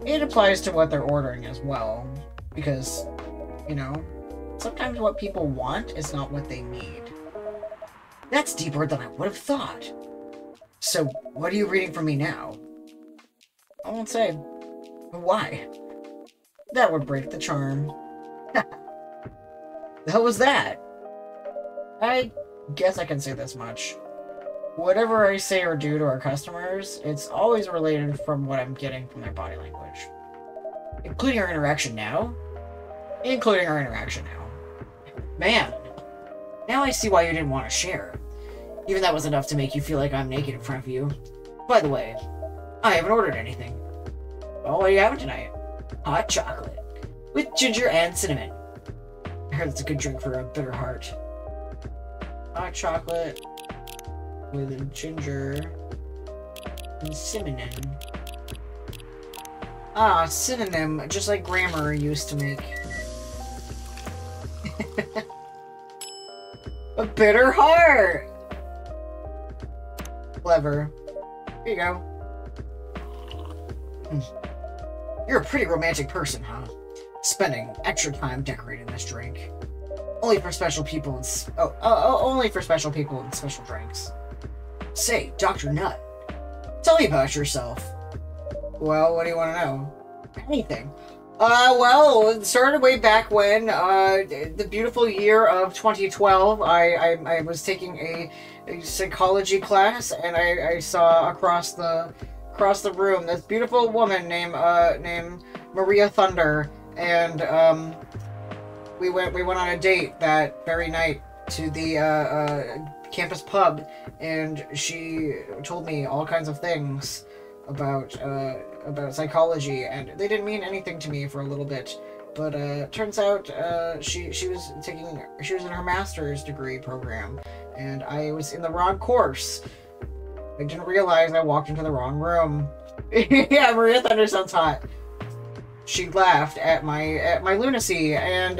Speaker 1: It applies to what they're ordering as well, because, you know, sometimes what people want is not what they need. That's deeper than I would have thought. So, what are you reading from me now? I won't say. Why? That would break the charm. The hell was that? I guess I can say this much. Whatever I say or do to our customers, it's always related from what I'm getting from their body language. Including our interaction now? Including our interaction now. Man, now I see why you didn't want to share. Even that was enough to make you feel like I'm naked in front of you. By the way, I haven't ordered anything. Oh, what are you having tonight? Hot chocolate. With ginger and cinnamon. I heard it's a good drink for a bitter heart. Hot chocolate with ginger and cinnamon. Ah, synonym, just like grammar used to make. A bitter heart! Clever. Here you go. You're a pretty romantic person, huh? Spending extra time decorating this drink. Only for special people and only for special people and special drinks. Say, Dr. Nutt, tell me about yourself. Well, what do you want to know? Anything. Well, it started way back when, the beautiful year of 2012, I was taking a psychology class, and I saw across the room this beautiful woman named Maria Thunder, and we went on a date that very night to the campus pub, and she told me all kinds of things about psychology, and they didn't mean anything to me for a little bit, but turns out she was in her master's degree program, and I was in the wrong course. I didn't realize I walked into the wrong room. Yeah, Maria Thunder sounds hot. She laughed at my lunacy, and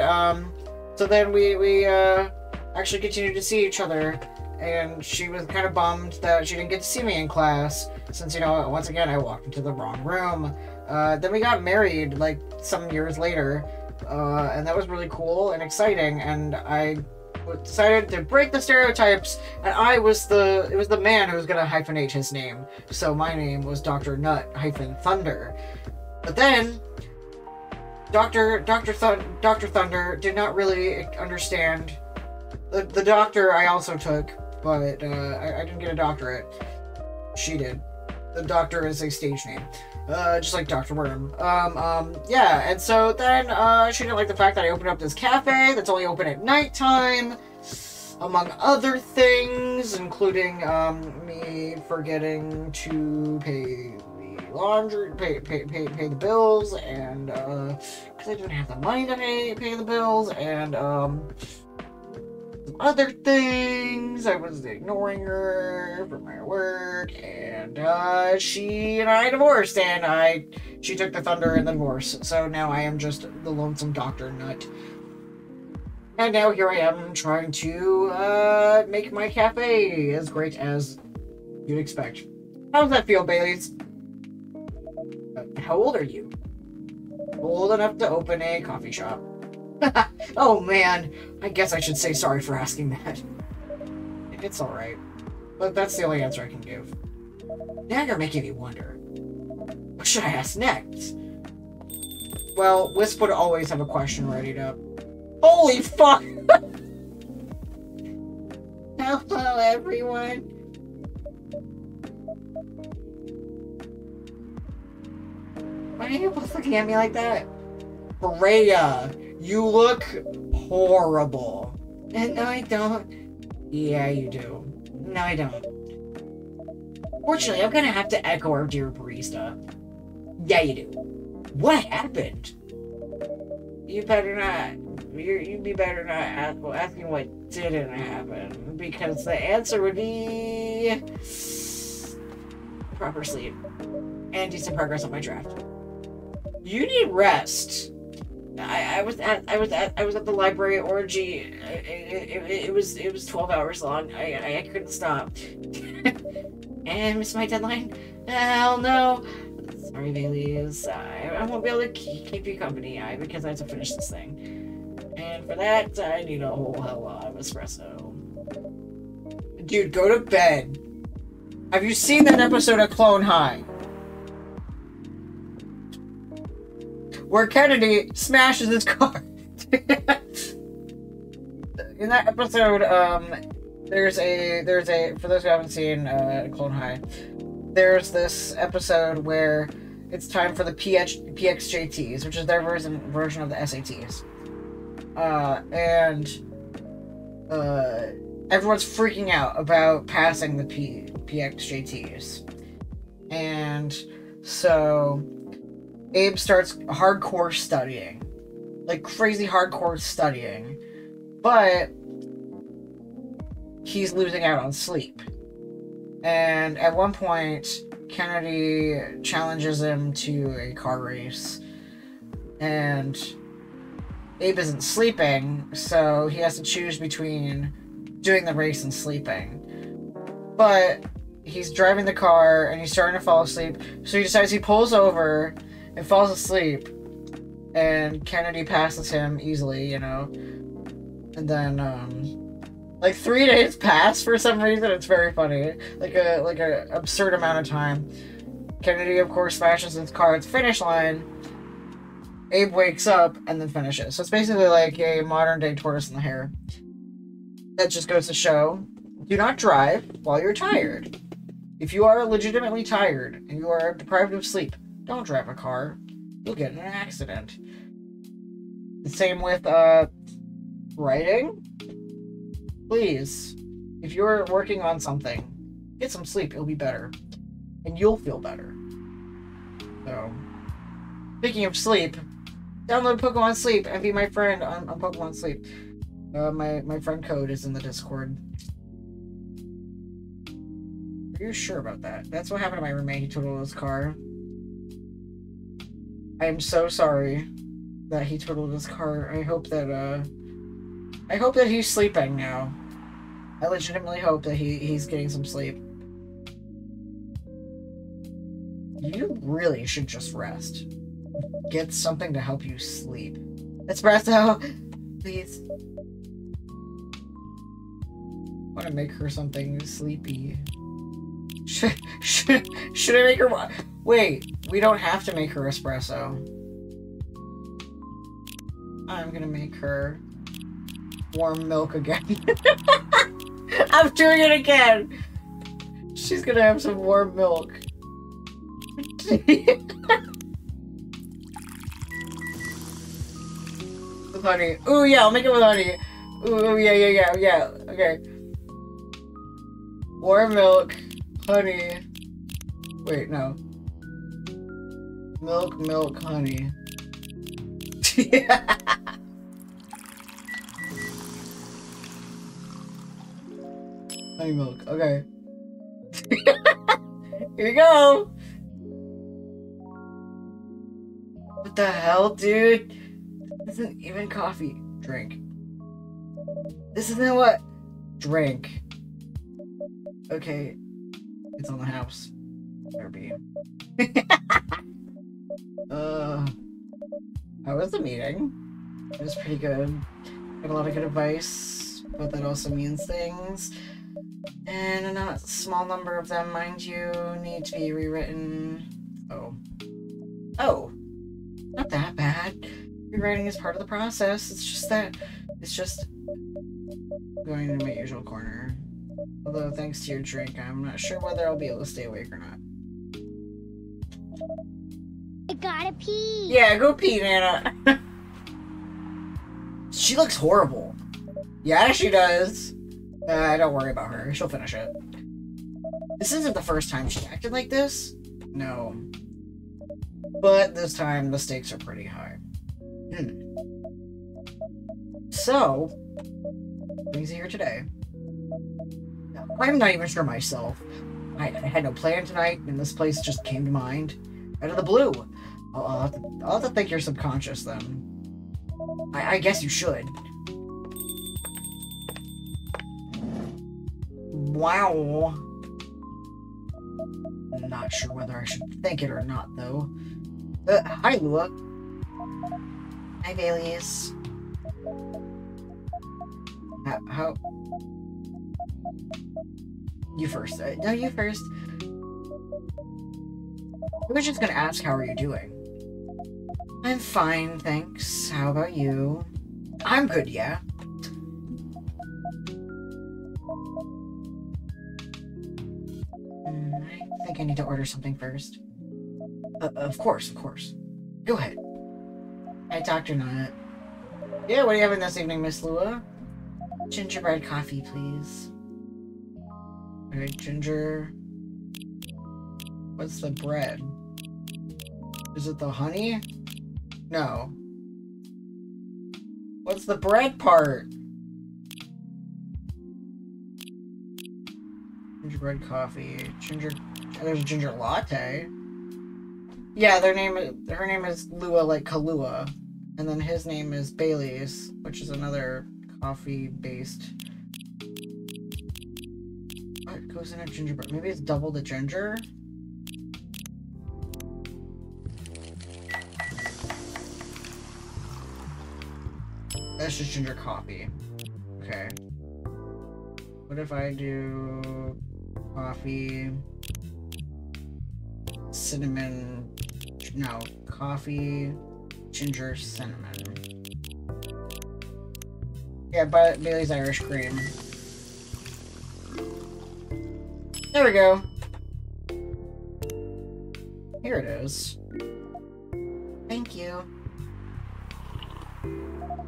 Speaker 1: so then we actually continued to see each other, and she was kind of bummed that she didn't get to see me in class, since, you know, once again, I walked into the wrong room. Then we got married, like, some years later, and that was really cool and exciting, and I decided to break the stereotypes, and it was the man who was gonna hyphenate his name, so my name was Dr. Nut-Thunder. But then, Dr. Thunder did not really understand. The doctor I also took, but I didn't get a doctorate. She did. The doctor is a stage name. Just like Dr. Worm. Yeah, and so then, she didn't like the fact that I opened up this cafe that's only open at nighttime, among other things, including, me forgetting to pay the laundry, pay the bills, and, because I didn't have the money to pay the bills, and, other things. I was ignoring her for my work, and she and I divorced, and she took the thunder in the divorce. So now I am just the lonesome Dr. Nut. And now here I am trying to make my cafe as great as you'd expect. How does that feel, Baileys? How old are you? Old enough to open a coffee shop. Oh man, I guess I should say sorry for asking that. It's alright. But that's the only answer I can give. Now you're making me wonder. What should I ask next? Well, Wisp would always have a question readied up. Holy fuck! Hello, everyone. Why are you both looking at me like that? Freya, you look horrible. And no, I don't. Yeah, you do. No, I don't. Fortunately, I'm gonna have to echo our dear barista. Yeah, you do. What happened? You better not. You'd be better not asking what didn't happen, because the answer would be proper sleep and decent progress on my draft. You need rest. I was at the library orgy. It was 12 hours long. I couldn't stop. And missed my deadline. Hell no. Sorry, Baileys. I won't be able to keep you company, because I have to finish this thing. And for that, I need a whole hell lot of espresso. Dude, go to bed. Have you seen that episode of Clone High? Where Kennedy smashes his car. In that episode, there's a for those who haven't seen Clone High, there's this episode where it's time for the PXJTs, which is their version of the SATs. And everyone's freaking out about passing the PXJTs. And so Abe starts hardcore studying. Like crazy hardcore studying. But he's losing out on sleep. And at one point, Kennedy challenges him to a car race. And Abe isn't sleeping, so he has to choose between doing the race and sleeping. But he's driving the car and he's starting to fall asleep, so he decides he pulls over and falls asleep, and Kennedy passes him easily, you know. And then like 3 days pass for some reason. It's very funny, like a absurd amount of time. Kennedy, of course, smashes his car at the finish line. Abe wakes up and then finishes. So it's basically like a modern day tortoise in the hare. That just goes to show, do not drive while you're tired. If you are legitimately tired and you are deprived of sleep, don't drive a car. You'll get in an accident. The same with writing. Please, if you're working on something, get some sleep. It'll be better. And you'll feel better. So, speaking of sleep, download Pokemon Sleep and be my friend on Pokemon Sleep. My friend code is in the Discord. Are you sure about that? That's what happened to my roommate. He totaled his car. I am so sorry that he totaled his car. I hope that he's sleeping now. I legitimately hope that he's getting some sleep. You really should just rest. Get something to help you sleep. Espresso! Please. I want to make her something sleepy. Should I make her... Wait, we don't have to make her espresso. I'm gonna make her warm milk again. I'm doing it again! She's gonna have some warm milk. With honey. Ooh, yeah, I'll make it with honey. Ooh, yeah. Okay. Warm milk, honey. Wait, no. Milk, honey. Honey milk, okay. Here you go! What the hell, dude? This isn't even coffee. Drink. This isn't what? Drink. Okay. It's on the house. Better be. How was the meeting? It was pretty good. Got a lot of good advice, but that also means things. And a not small number of them, mind you, need to be rewritten. Oh. Not that bad. Rewriting is part of the process. It's just going into my usual corner. Although, thanks to your drink, I'm not sure whether I'll be able to stay awake or not.
Speaker 4: I gotta pee.
Speaker 1: Yeah, go pee, Nana. She looks horrible. Yeah, she does. Don't worry about her. She'll finish it. This isn't the first time she acted like this. No. But this time, the stakes are pretty high. So, what brings you here today? I'm not even sure myself. I had no plan tonight, and this place just came to mind. Out of the blue. I'll have to thank your subconscious, then. I guess you should. Wow. I'm not sure whether I should thank it or not, though. Hi, Lua. Hi, Baileys. How? You first. No, you first. I was just gonna ask, how are you doing? I'm fine, thanks. How about you? I'm good, yeah. I think I need to order something first. Of course. Go ahead. Hi, Dr. Nut. Yeah, what are you having this evening, Miss Lua? Gingerbread coffee, please. Alright, ginger. What's the bread? Is it the honey? No. What's the bread part? Gingerbread coffee. There's a ginger latte. Yeah, her name is Lua, like Kahlua. And then his name is Bailey's, which is another coffee-based. What goes in a gingerbread? Maybe it's double the ginger? That's just ginger coffee. Okay. What if I do coffee, cinnamon, no, coffee, ginger, cinnamon. Yeah, but Bailey's Irish Cream. There we go. Here it is. Thank you.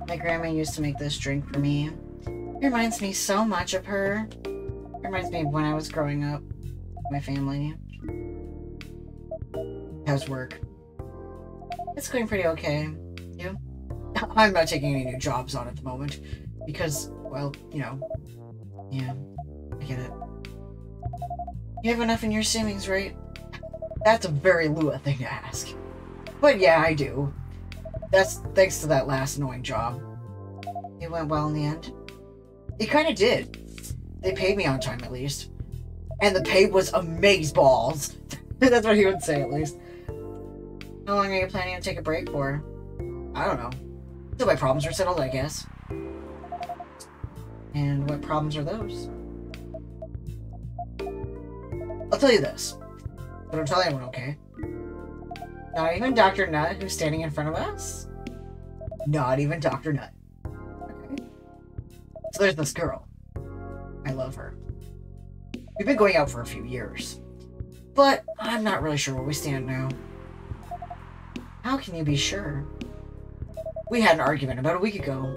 Speaker 1: My grandma used to make this drink for me. It reminds me so much of her. It reminds me of when I was growing up with my family. How's work? It's going pretty okay. You? I'm not taking any new jobs on at the moment. Because, well, you know. Yeah, I get it. You have enough in your savings, right? That's a very Lua thing to ask. But yeah, I do. That's thanks to that last annoying job. It went well in the end. It kinda did. They paid me on time, at least. And the pay was amazeballs. That's what he would say, at least. How long are you planning to take a break for? I don't know. Till my problems are settled, I guess. And what problems are those? I'll tell you this. But don't tell anyone, okay? Not even Dr. Nut, who's standing in front of us? Not even Dr. Nut. Okay. So there's this girl. I love her. We've been going out for a few years. But I'm not really sure where we stand now. How can you be sure? We had an argument about a week ago.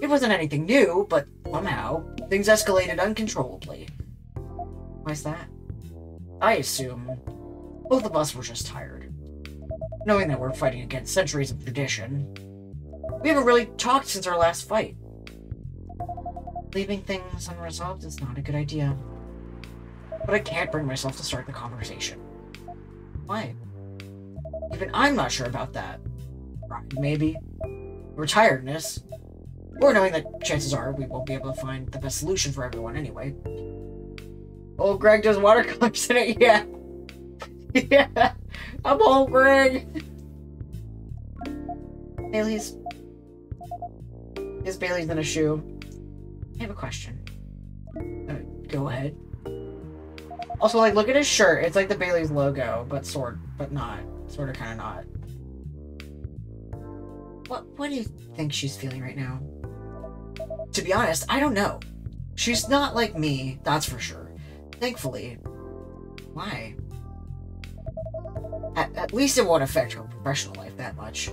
Speaker 1: It wasn't anything new, but somehow, things escalated uncontrollably. Why's that? I assume both of us were just tired. Knowing that we're fighting against centuries of tradition. We haven't really talked since our last fight. Leaving things unresolved is not a good idea. But I can't bring myself to start the conversation. Why? Even I'm not sure about that. Maybe. Or tiredness. Or knowing that chances are we won't be able to find the best solution for everyone anyway. Oh, Greg does watercolors in it, yeah. Yeah, I'm all Greg. Bailey's. Is Bailey's in a shoe? I have a question. Go ahead. Also, like, look at his shirt. It's like the Bailey's logo, but not. Sort of, kind of not. What do you think she's feeling right now? To be honest, I don't know. She's not like me, that's for sure. Thankfully. Why? At least it won't affect her professional life that much.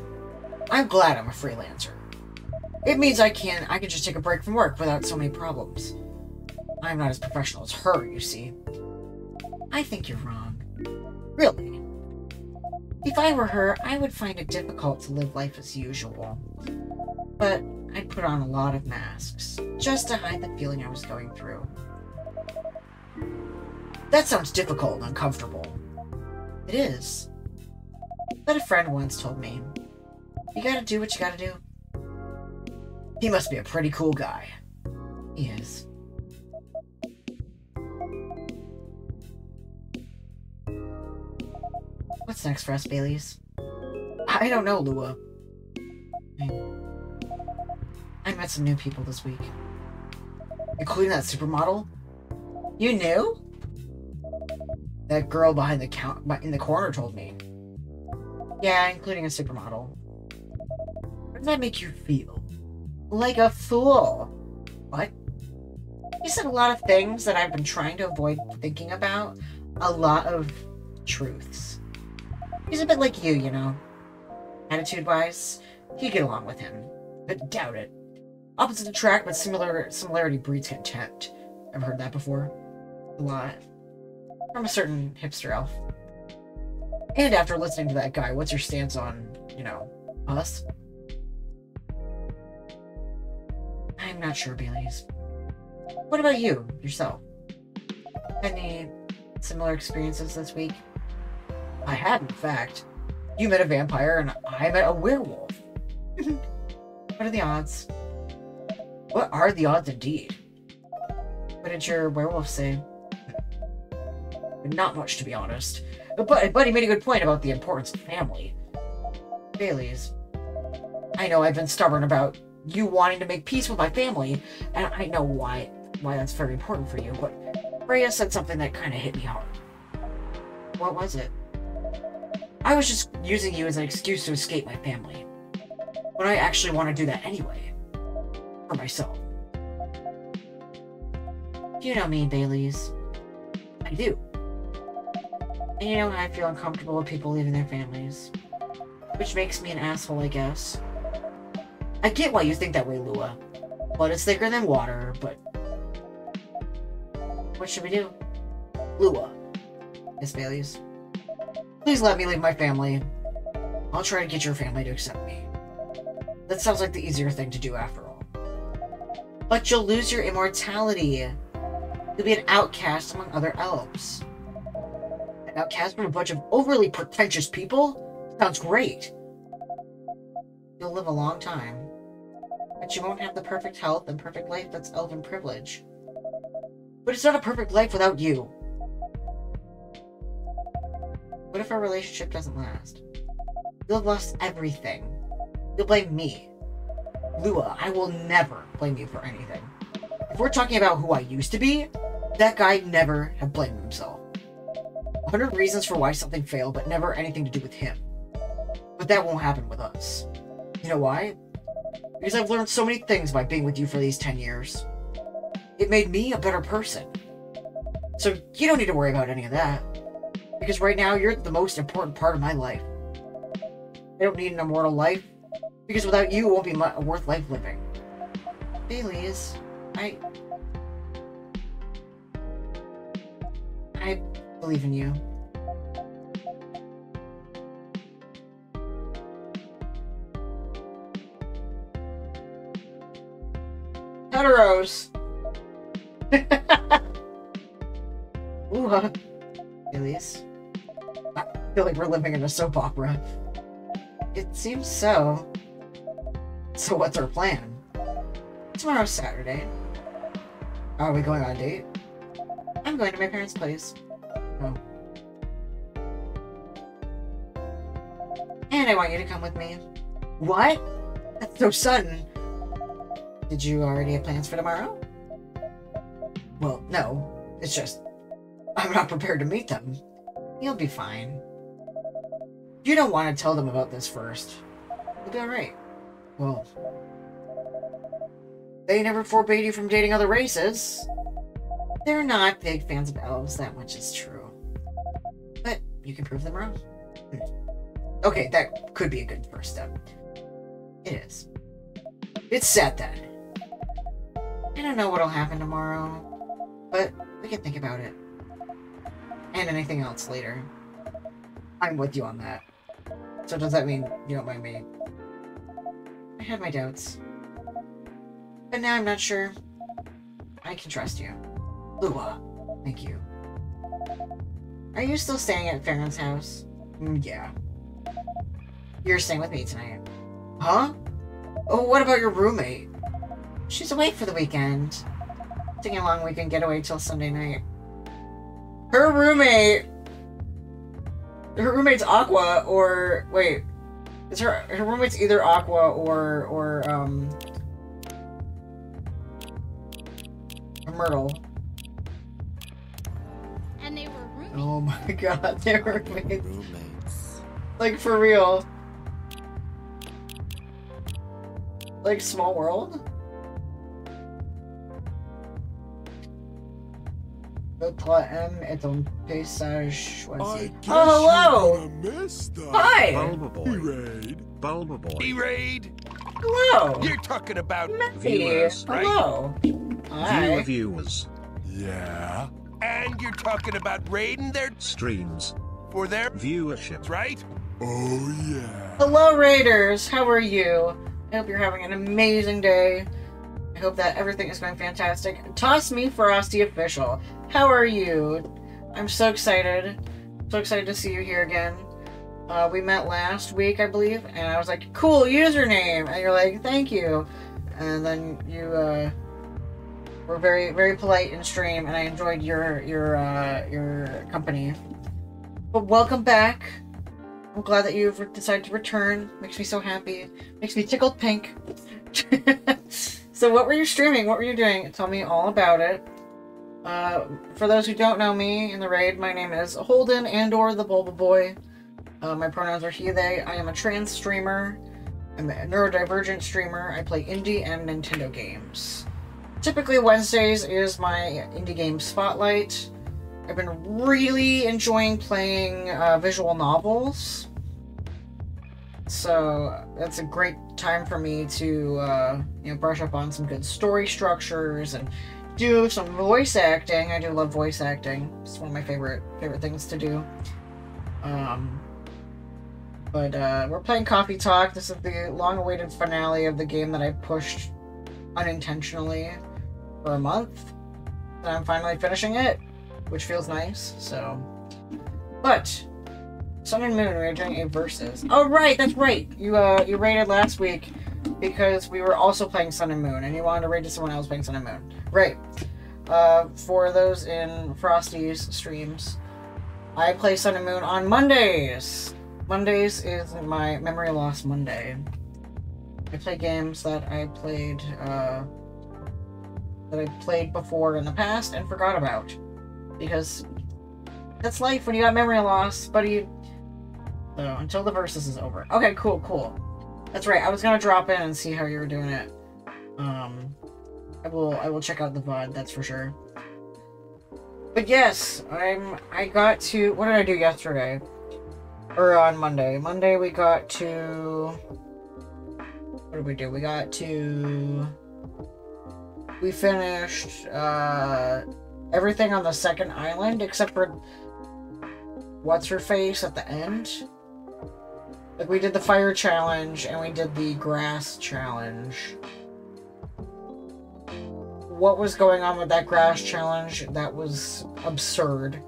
Speaker 1: I'm glad I'm a freelancer. It means I can just take a break from work without so many problems. I'm not as professional as her, you see. I think you're wrong. Really. If I were her, I would find it difficult to live life as usual. But I'd put on a lot of masks, just to hide the feeling I was going through. That sounds difficult and uncomfortable. It is. But a friend once told me, you gotta do what you gotta do. He must be a pretty cool guy. He is. What's next for us, Baileys? I don't know, Lua. I met some new people this week. Including that supermodel? You knew? That girl behind the in the corner told me. Yeah, including a supermodel. How does that make you feel? Like a fool. What? You said a lot of things that I've been trying to avoid thinking about. A lot of truths. He's a bit like you, you know. Attitude-wise, you get along with him. But doubt it. Opposite attract, but similarity breeds contempt. Ever heard that before? A lot. From a certain hipster elf. And after listening to that guy, what's your stance on, you know, us? I'm not sure, Baileys. What about you, yourself? Any similar experiences this week? I had, in fact. You met a vampire, and I met a werewolf. What are the odds? What are the odds, indeed? What did your werewolf say? Not much, to be honest. But he made a good point about the importance of family. Baileys. I know I've been stubborn about you wanting to make peace with my family, and I know why that's very important for you, but Freya said something that kind of hit me hard. What was it? I was just using you as an excuse to escape my family. When I actually want to do that anyway. For myself. You know me, Baileys. I do. And you know when I feel uncomfortable with people leaving their families. Which makes me an asshole, I guess. I get why you think that way, Lua. Blood is thicker than water, but... What should we do? Lua. Yes, Baileys. Please let me leave my family. I'll try to get your family to accept me. That sounds like the easier thing to do after all. But you'll lose your immortality. You'll be an outcast among other elves. An outcast from a bunch of overly pretentious people? Sounds great. You'll live a long time. But you won't have the perfect health and perfect life that's elven privilege. But it's not a perfect life without you. What if our relationship doesn't last? You'll have lost everything. You'll blame me. Lua, I will never blame you for anything. If we're talking about who I used to be, that guy never had blamed himself. 100 reasons for why something failed, but never anything to do with him. But that won't happen with us. You know why? Because I've learned so many things by being with you for these 10 years. It made me a better person. So you don't need to worry about any of that. Because right now, you're the most important part of my life. I don't need an immortal life. Because without you, it won't be worth life living. Baileys, I believe in you. Heteros. Ooh, Baileys. I feel like we're living in a soap opera. It seems so. So what's our plan? Tomorrow's Saturday. Are we going on a date? I'm going to my parents' place. Oh. And I want you to come with me. What? That's so sudden. Did you already have plans for tomorrow? Well, no. It's just, I'm not prepared to meet them. You'll be fine. You don't want to tell them about this first. You'll be alright. Well, they never forbade you from dating other races. They're not big fans of elves, that much is true. But you can prove them wrong. Okay, that could be a good first step. It is. It's set then. I don't know what'll happen tomorrow, but we can think about it. And anything else later. I'm with you on that. So does that mean you don't mind me? I had my doubts. But now I'm not sure. I can trust you. Lua, thank you. Are you still staying at Farron's house? Yeah. You're staying with me tonight. Huh? Oh, what about your roommate? She's away for the weekend. Taking a long weekend getaway till Sunday night. Her roommate's Aqua, or wait, is her roommate's either Aqua or Myrtle.
Speaker 4: And they were roommates.
Speaker 1: Oh my god, they were roommates. Like, for real. Like, Small World? M est un paysage choisi. Oh, hello! Hi!
Speaker 2: Bulba Boy.
Speaker 5: E-Raid!
Speaker 1: Hello!
Speaker 5: You're talking about
Speaker 2: viewers,
Speaker 5: right?
Speaker 1: Hello! Hi.
Speaker 2: Viewers.
Speaker 5: Yeah. And you're talking about raiding their
Speaker 2: Streams.
Speaker 5: for their
Speaker 2: Viewership.
Speaker 5: right?
Speaker 2: Oh, yeah.
Speaker 1: Hello, Raiders! How are you? I hope you're having an amazing day. I hope that everything is going fantastic. Toss me Frosty Official. How are you? I'm so excited. So excited to see you here again. We met last week, I believe, and I was like, cool username! And you're like, thank you. And then you, were very, very polite in stream, and I enjoyed your company. But welcome back. I'm glad that you've decided to return. Makes me so happy. Makes me tickled pink. So what were you streaming? What were you doing? Tell me all about it. For those who don't know me in the raid, my name is Holden and/or the Bulba Boy. My pronouns are he, they. I am a trans streamer. I'm a neurodivergent streamer. I play indie and Nintendo games. Typically Wednesdays is my indie game spotlight. I've been really enjoying playing visual novels. So that's a great time for me to brush up on some good story structures and do some voice acting. I do love voice acting. It's one of my favorite things to do. But we're playing Coffee Talk. This is the long-awaited finale of the game that I pushed unintentionally for a month. And I'm finally finishing it, which feels nice. So, but Sun and Moon, we are doing a versus. Oh right, that's right. You raided last week because we were also playing Sun and Moon, and you wanted to raid to someone else playing Sun and Moon. Right. for those in Frosty's streams, I play Sun and Moon on Mondays. Mondays is my Memory Loss Monday. I play games that I played before in the past and forgot about. Because that's life when you got memory loss, buddy. So, until the versus is over. Okay, cool, cool. That's right, I was gonna drop in and see how you were doing it. I will check out the VOD, that's for sure. But yes, I got to, what did I do yesterday? Or on Monday. Monday we got to, what did we do? We finished, everything on the second island, except for what's-her-face at the end. Like, we did the fire challenge, and we did the grass challenge. What was going on with that grass challenge? That was absurd.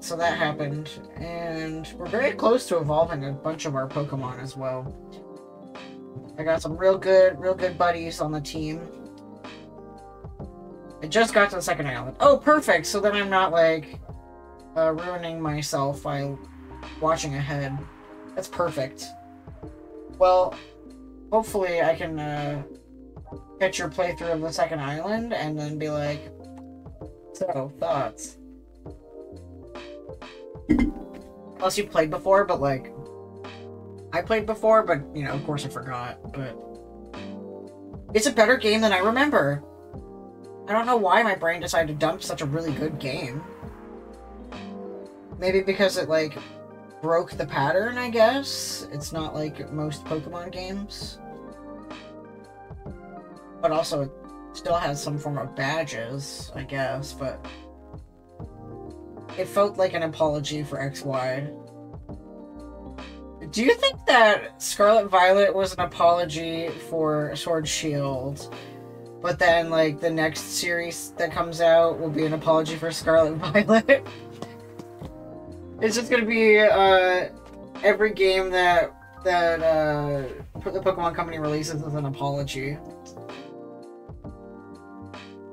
Speaker 1: So that happened, and we're very close to evolving a bunch of our Pokemon as well. I got some real good buddies on the team. I just got to the second island. Oh, perfect! So then I'm not, like, ruining myself by watching ahead. That's perfect. Well, hopefully I can, get your playthrough of the second island and then be like, so, thoughts? Unless you played before, but, like, I played before, but, you know, of course I forgot, but it's a better game than I remember. I don't know why my brain decided to dump such a really good game. Maybe because it, like, broke the pattern, I guess? It's not like most Pokemon games. But also, it still has some form of badges, I guess, but it felt like an apology for XY. Do you think that Scarlet Violet was an apology for Sword Shield? But then, like, the next series that comes out will be an apology for Scarlet Violet. It's just gonna be, every game that the Pokemon Company releases as an apology.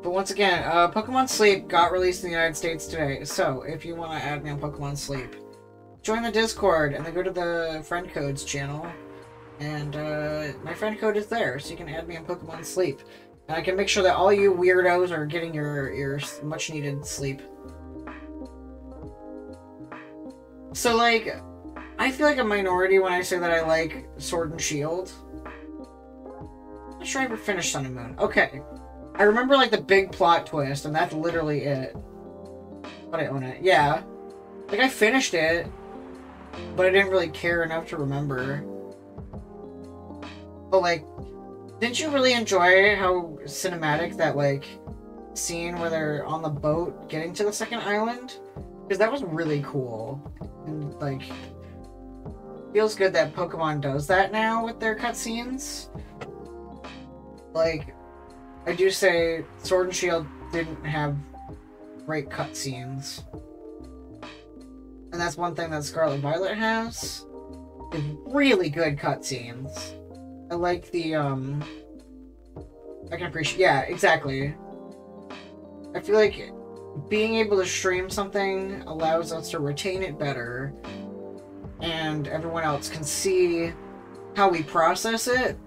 Speaker 1: But once again, Pokemon Sleep got released in the United States today, so if you want to add me on Pokemon Sleep, join the Discord, and then go to the friend codes channel, and, my friend code is there, so you can add me on Pokemon Sleep. And I can make sure that all you weirdos are getting your much-needed sleep. So, like, I feel like a minority when I say that I like Sword and Shield. I'm not sure I ever finished Sun and Moon. Okay. I remember, like, the big plot twist, and that's literally it. But I own it. Yeah. Like, I finished it, but I didn't really care enough to remember. But, like, didn't you really enjoy how cinematic that, like, scene where they're on the boat getting to the second island? Because that was really cool. And, like, feels good that Pokemon does that now with their cutscenes. Like, I do say Sword and Shield didn't have great cutscenes. And that's one thing that Scarlet Violet has. Is really good cutscenes. I like the, I can appreciate, yeah, exactly. I feel like being able to stream something allows us to retain it better, and everyone else can see how we process it,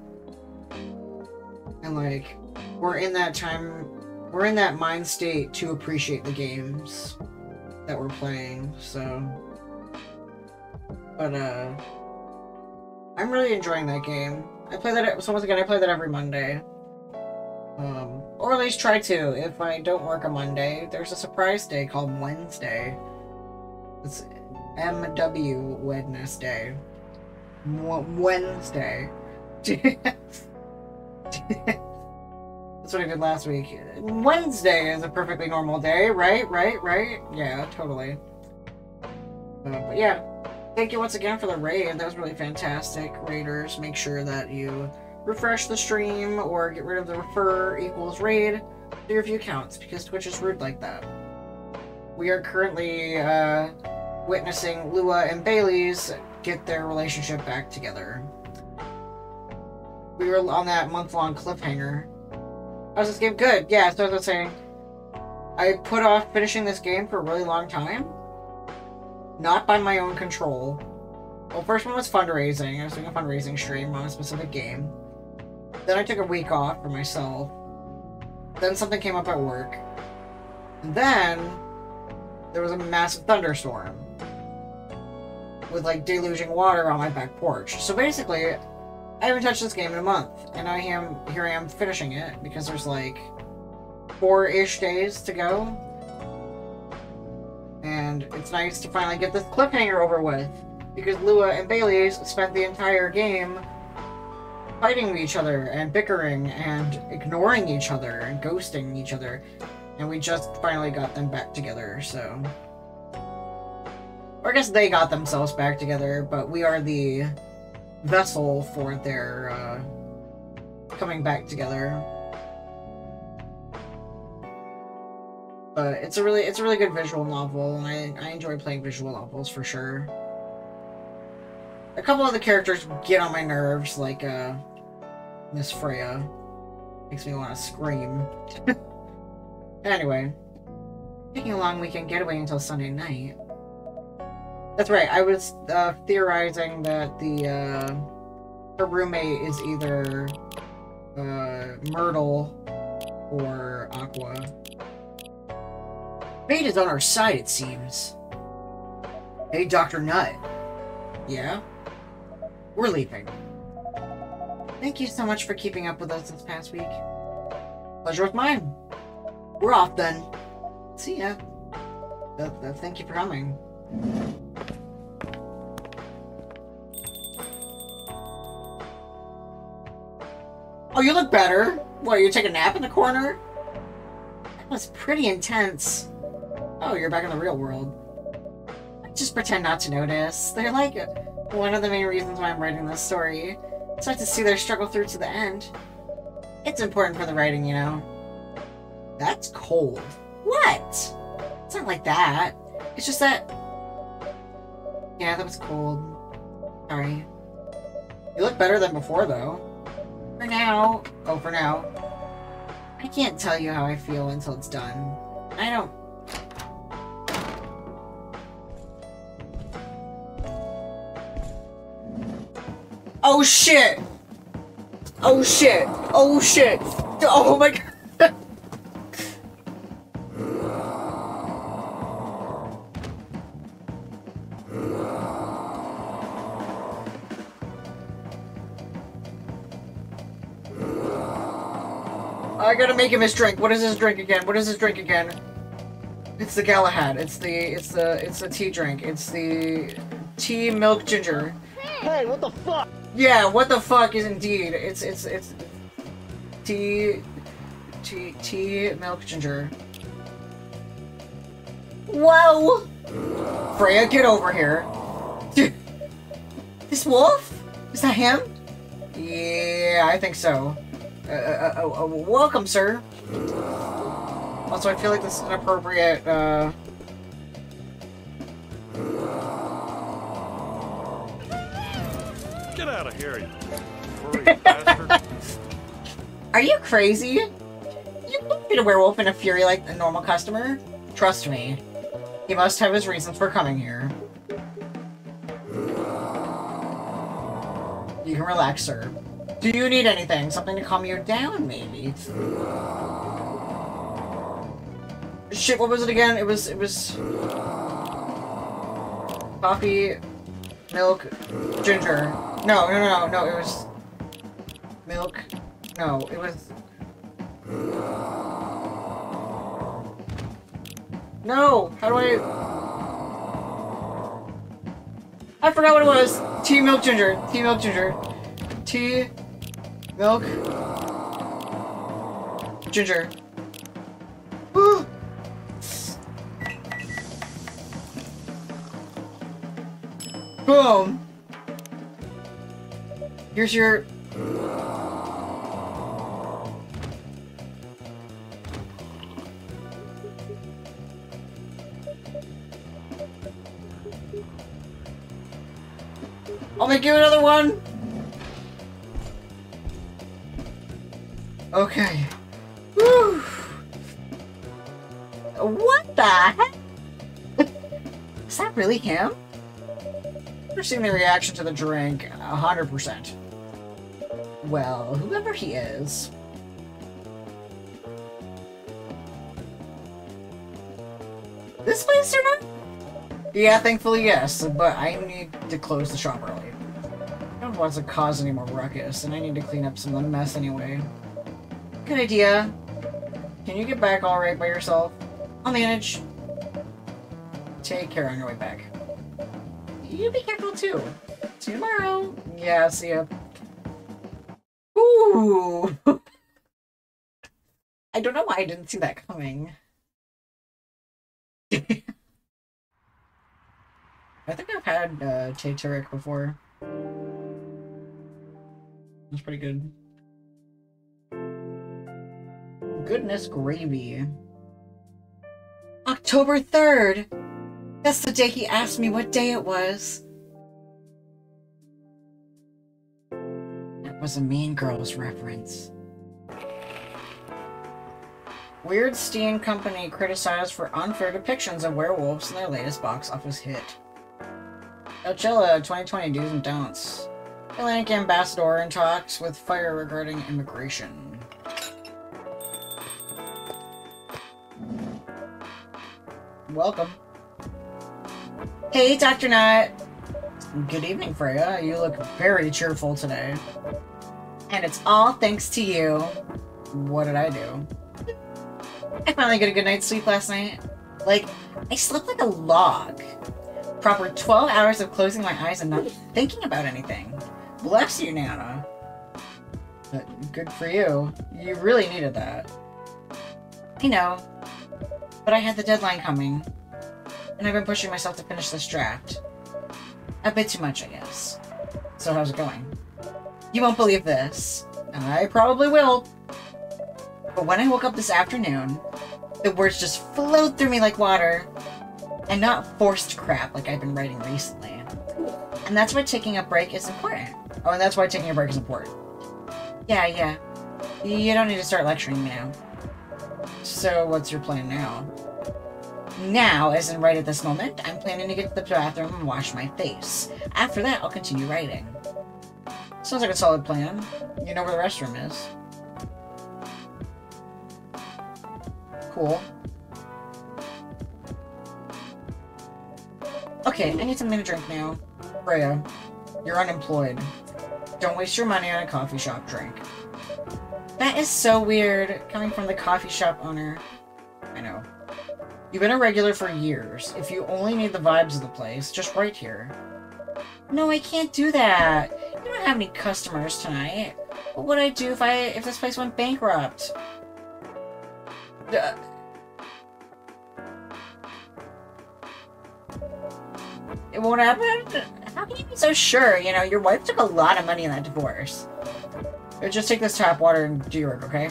Speaker 1: and, like, we're in that mind state to appreciate the games that we're playing, so, but, I'm really enjoying that game. I play that, so once again, I play that every Monday. Or at least try to. If I don't work a Monday, there's a surprise day called Wednesday. It's MW Wednesday. Wednesday. That's what I did last week. Wednesday is a perfectly normal day, right? Yeah, totally. But yeah. Thank you once again for the raid. That was really fantastic. Raiders, make sure that you refresh the stream or get rid of the refer equals raid to your view counts, because Twitch is rude like that. We are currently witnessing Lua and Bailey's get their relationship back together. We were on that month-long cliffhanger. How's this game? Good. Yeah, so as I was saying, I put off finishing this game for a really long time. Not by my own control. Well, first one was fundraising. I was doing a fundraising stream on a specific game. Then I took a week off for myself. Then something came up at work. And then there was a massive thunderstorm with like deluging water on my back porch. So basically, I haven't touched this game in a month, and here I am finishing it because there's like 4-ish days to go. And it's nice to finally get this cliffhanger over with, because Lua and Bailey spent the entire game fighting with each other and bickering and ignoring each other and ghosting each other, and we just finally got them back together, so... Or I guess they got themselves back together, but we are the vessel for their coming back together. But it's a really good visual novel, and I enjoy playing visual novels for sure. A couple of the characters get on my nerves, like Miss Freya. Makes me want to scream. Anyway, taking a long weekend getaway until Sunday night. That's right, I was theorizing that her roommate is either Myrtle or Aqua. Fate is on our side, it seems. Hey, Dr. Nutt. Yeah? We're leaving. Thank you so much for keeping up with us this past week. Pleasure was mine. We're off then. See ya. Thank you for coming. Oh, you look better. What, you take a nap in the corner? That was pretty intense. Oh, you're back in the real world. Just pretend not to notice. They're like one of the main reasons why I'm writing this story. So I have to see their struggle through to the end. It's important for the writing, you know. That's cold. What? It's not like that. It's just that... Yeah, that was cold. Sorry. You look better than before, though. For now. Oh, for now. I can't tell you how I feel until it's done. I don't... Oh shit! Oh shit! Oh shit! Oh my god! I gotta make him his drink. What is his drink again? What is his drink again? It's the Galahad. It's the tea drink. It's the tea milk ginger.
Speaker 6: Hey, what the fuck?
Speaker 1: Yeah, what the fuck is indeed. It's tea milk ginger. Whoa! Freya, get over here. Dude, this wolf? Is that him? Yeah, I think so. Welcome, sir. Also, I feel like this is inappropriate,
Speaker 6: Get out of here, you furry bastard.
Speaker 1: Are you crazy? You wouldn't be a werewolf in a fury like a normal customer. Trust me. He must have his reasons for coming here. You can relax, sir. Do you need anything? Something to calm you down, maybe? Shit, what was it again? It was... Coffee, milk, ginger. No, it was... Milk. No, it was... No! How do I forgot what it was! Tea, milk, ginger. Tea, milk, ginger. Tea, milk, ginger. Boom! Here's your... I'll make you another one! Okay. the heck? Is that really him? I've seen the reaction to the drink, 100%. Well, whoever he is. This place or not? Yeah, thankfully yes, but I need to close the shop early. I don't want to cause any more ruckus, and I need to clean up some of the mess anyway. Good idea. Can you get back alright by yourself? I'll manage. Take care on your way back. You be careful too. See you tomorrow. Yeah, see ya. Ooh! I don't know why I didn't see that coming. I think I've had Tateric before. That's pretty good. Goodness gravy. October 3rd! That's the day he asked me what day it was. That was a Mean Girls reference. Weird Steen Company criticized for unfair depictions of werewolves in their latest box office hit. Coachella 2020 do's and don'ts. Atlantic ambassador in talks with fire regarding immigration. Welcome. Hey, Dr. Nut. Good evening, Freya. You look very cheerful today. And it's all thanks to you. What did I do? I finally got a good night's sleep last night. Like, I slept like a log. Proper 12 hours of closing my eyes and not thinking about anything. Bless you, Nana. But good for you. You really needed that. I know. But I had the deadline coming. And I've been pushing myself to finish this draft. A bit too much, I guess. So how's it going? You won't believe this. I probably will. But when I woke up this afternoon, the words just flowed through me like water. And not forced crap like I've been writing recently. And that's why taking a break is important. Oh, and that's why taking a break is important. Yeah. You don't need to start lecturing me now. So what's your plan now? Now, as in right at this moment, I'm planning to get to the bathroom and wash my face. After that, I'll continue writing. Sounds like a solid plan. You know where the restroom is. Cool. Okay, I need something to drink now. Freya, you're unemployed. Don't waste your money on a coffee shop drink. That is so weird, coming from the coffee shop owner. I know. You've been a regular for years. If you only need the vibes of the place, just write here. No, I can't do that. You don't have any customers tonight. What would I do if this place went bankrupt? It won't happen? How can you be so sure? You know, your wife took a lot of money in that divorce. Just take this tap water and do your work, okay?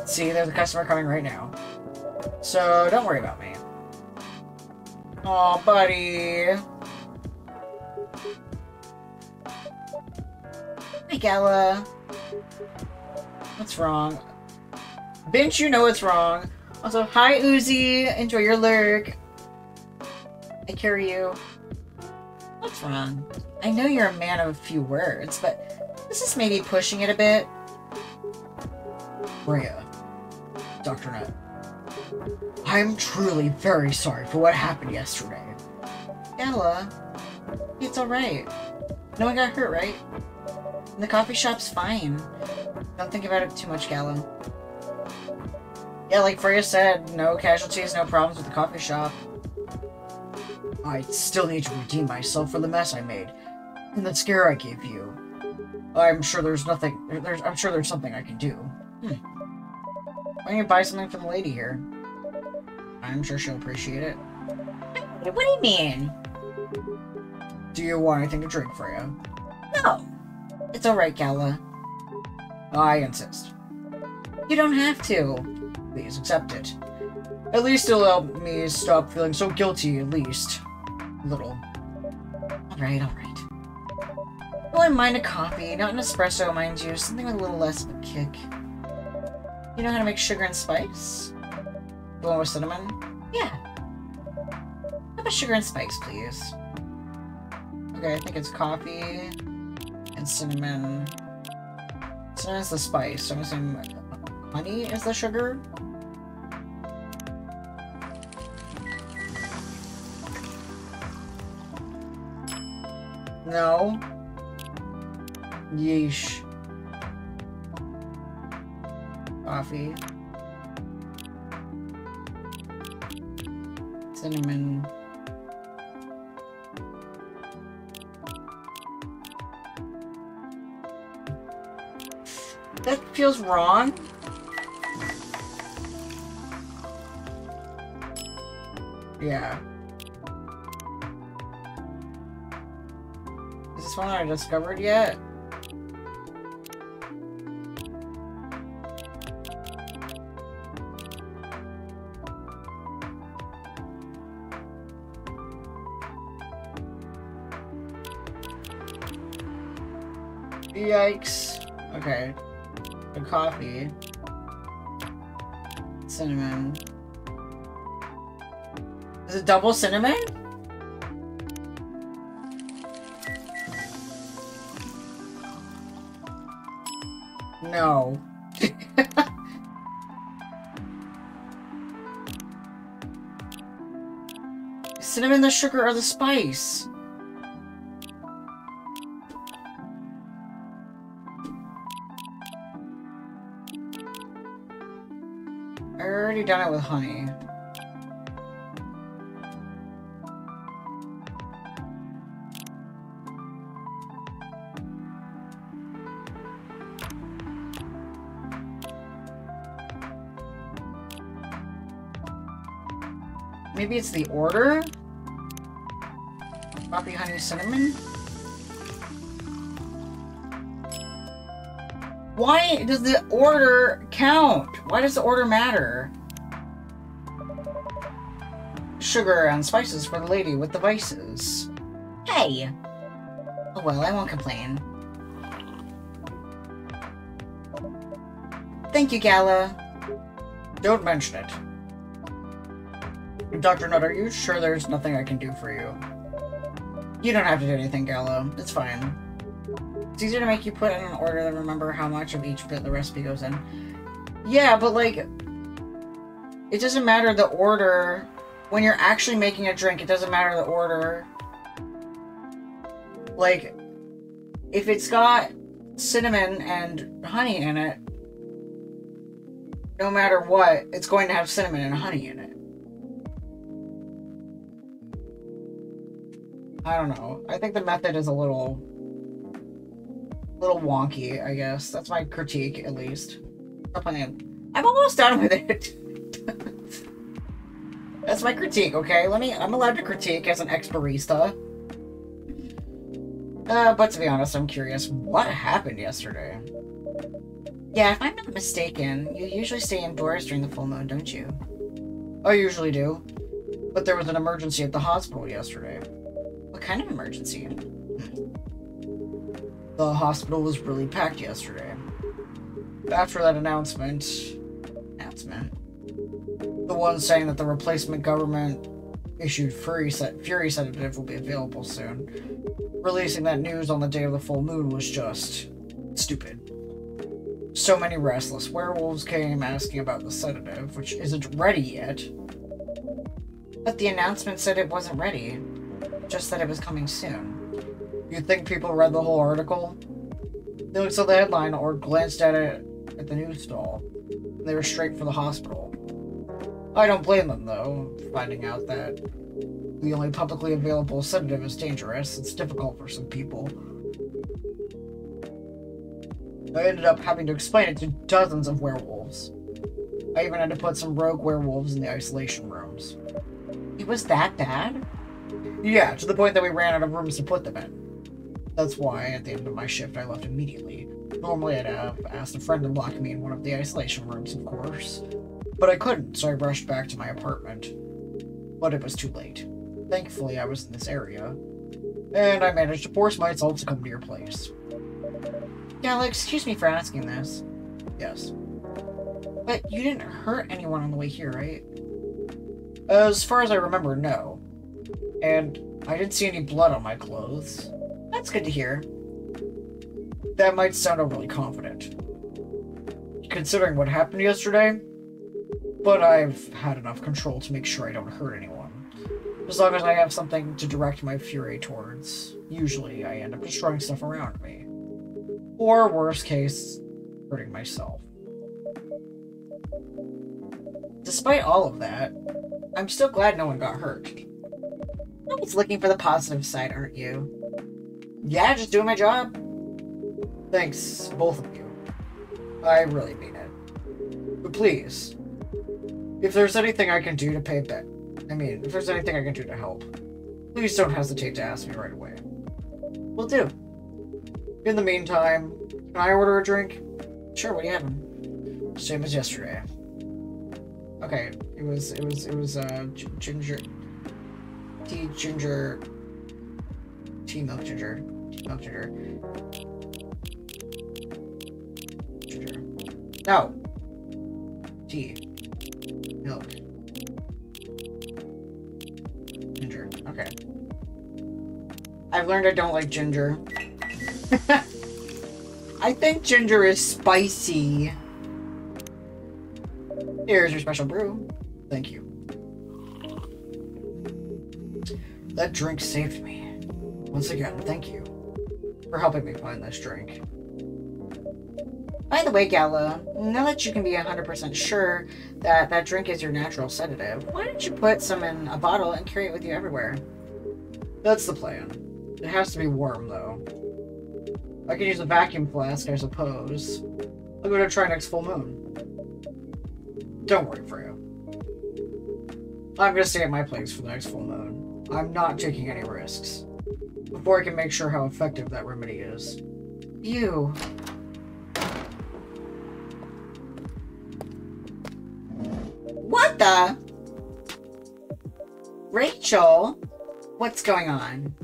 Speaker 1: See, there's a customer coming right now. So, don't worry about me. Aw, buddy. Hi, Gala. What's wrong? Bitch, you know what's wrong. Also, hi, Uzi. Enjoy your lurk. I carry you. What's wrong? I know you're a man of a few words, but this is maybe pushing it a bit. Freya. Dr. Nut. I'm truly very sorry for what happened yesterday. Gala. It's alright. No one got hurt, right? And the coffee shop's fine. Don't think about it too much, Gala. Yeah, like Freya said, no casualties, no problems with the coffee shop. I still need to redeem myself for the mess I made. And that scare I gave you. I'm sure there's something I can do. Why don't you buy something for the lady here? I'm sure she'll appreciate it. What do you mean? Do you want anything to drink, Freya? No. It's alright, Gala. I insist. You don't have to. Please accept it. At least it'll help me stop feeling so guilty, at least. A little. Alright. I wouldn't mind a coffee, not an espresso, mind you. Something with a little less of a kick. You know how to make sugar and spice? The one with cinnamon? Yeah. How about sugar and spice, please? Okay, I think it's coffee and cinnamon. Cinnamon's the spice, so I'm assuming honey is the sugar? No. Yeesh. Coffee. Cinnamon. That feels wrong. Yeah. Is this one I discovered yet? Yikes. Okay. The coffee. Cinnamon. Is it double cinnamon? No. Cinnamon, the sugar, or the spice? I already done it with honey. Maybe it's the order? Coffee, honey, cinnamon? Why does the order count? Why does the order matter? Sugar and spices for the lady with the vices. Hey! Oh well, I won't complain. Thank you, Gala. Don't mention it. Dr. Nutt, are you sure there's nothing I can do for you? You don't have to do anything, Gallo. It's fine. It's easier to make you put in an order than remember how much of each bit the recipe goes in. Yeah, but like, it doesn't matter the order. When you're actually making a drink, it doesn't matter the order. Like, if it's got cinnamon and honey in it, no matter what, it's going to have cinnamon and honey in it. I don't know. I think the method is a little wonky, I guess. That's my critique, at least. I'm almost done with it. That's my critique, okay? I'm allowed to critique as an ex-barista. But to be honest, I'm curious. What happened yesterday? Yeah, if I'm not mistaken, you usually stay indoors during the full moon, don't you? I usually do. But there was an emergency at the hospital yesterday. What kind of emergency? The hospital was really packed yesterday. After that announcement, the one saying that the replacement government issued Fury sedative will be available soon. Releasing that news on the day of the full moon was just stupid. So many restless werewolves came asking about the sedative, which isn't ready yet. But the announcement said it wasn't ready. Just that it was coming soon. You'd think people read the whole article? They looked at the headline or glanced at it at the news stall. They were straight for the hospital. I don't blame them, though, finding out that the only publicly available sedative is dangerous. It's difficult for some people. I ended up having to explain it to dozens of werewolves. I even had to put some rogue werewolves in the isolation rooms. It was that bad? Yeah, to the point that we ran out of rooms to put them in. That's why, at the end of my shift, I left immediately. Normally I'd have asked a friend to lock me in one of the isolation rooms, of course. But I couldn't, so I rushed back to my apartment. But it was too late. Thankfully, I was in this area. And I managed to force myself to come to your place. Yeah, excuse me for asking this. Yes. But you didn't hurt anyone on the way here, right? As far as I remember, no. And I didn't see any blood on my clothes. That's good to hear. That might sound overly confident, considering what happened yesterday, but I've had enough control to make sure I don't hurt anyone. As long as I have something to direct my fury towards, usually I end up destroying stuff around me. Or, worst case, hurting myself. Despite all of that, I'm still glad no one got hurt. Always looking for the positive side, aren't you? Yeah, just doing my job. Thanks, both of you. I really mean it. But please, if there's anything I can do to pay back, if there's anything I can do to help, please don't hesitate to ask me right away. Will do. In the meantime, can I order a drink? Sure, what do you having? Same as yesterday. Okay, it was ginger tea milk ginger. No. Tea. Milk. Ginger. Okay. I've learned I don't like ginger. I think ginger is spicy. Here's your special brew. Thank you. That drink saved me. Once again, thank you for helping me find this drink. By the way, Gala, now that you can be 100% sure that that drink is your natural sedative, why don't you put some in a bottle and carry it with you everywhere? That's the plan. It has to be warm, though. I could use a vacuum flask, I suppose. I'll go to try next full moon. Don't worry, Freya. I'm gonna stay at my place for the next full moon. I'm not taking any risks. Before I can make sure how effective that remedy is. You... What the? Rachel? What's going on?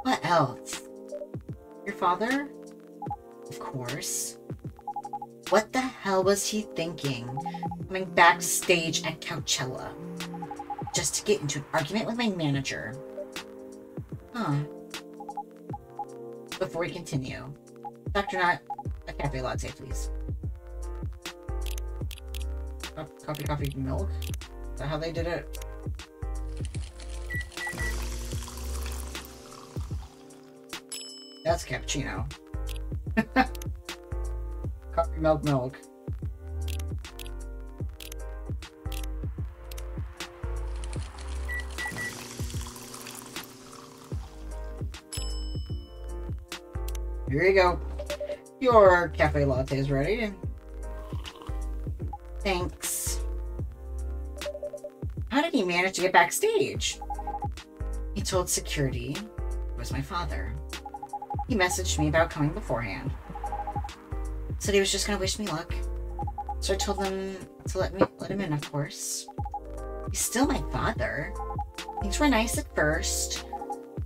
Speaker 1: What else? Your father? Of course. What the hell was he thinking? Coming backstage at Coachella. Just to get into an argument with my manager. Huh. Before we continue, Dr. Knott, a cafe latte, please. Coffee, milk? Is that how they did it? That's cappuccino. Coffee, milk. Here you go. Your cafe latte is ready. Thanks. How did he manage to get backstage? He told security it was my father. He messaged me about coming beforehand. Said he was just gonna wish me luck. So I told him to let him in, of course. He's still my father. Things were nice at first.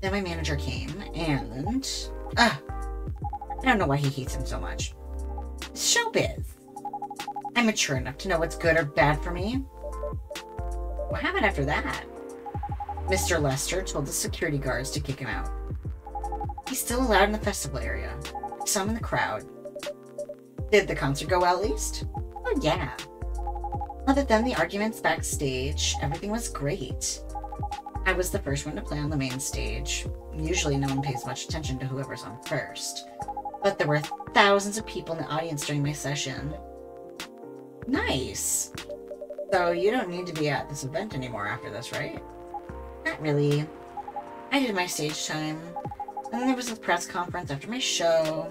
Speaker 1: Then my manager came and... I don't know why he hates him so much. It's showbiz. I'm mature enough to know what's good or bad for me. What happened after that? Mr. Lester told the security guards to kick him out. He's still allowed in the festival area. Some in the crowd. Did the concert go well, at least? Oh, yeah. Other than the arguments backstage, everything was great. I was the first one to play on the main stage. Usually no one pays much attention to whoever's on first. But there were thousands of people in the audience during my session. Nice! So you don't need to be at this event anymore after this, right? Not really. I did my stage time. And then there was a press conference after my show.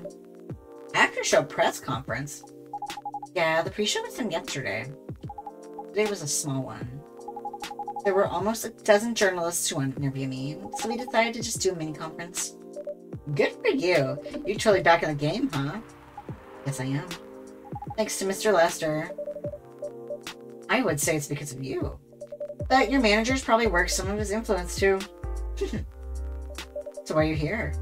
Speaker 1: After-show press conference? Yeah, the pre-show was done yesterday. Today was a small one. There were almost a dozen journalists who wanted to interview me, so we decided to just do a mini-conference. Good for you. You're totally back in the game, huh? Yes, I am. Thanks to Mr. Lester. I would say it's because of you. But your manager's probably worked some of his influence, too. So why are you here?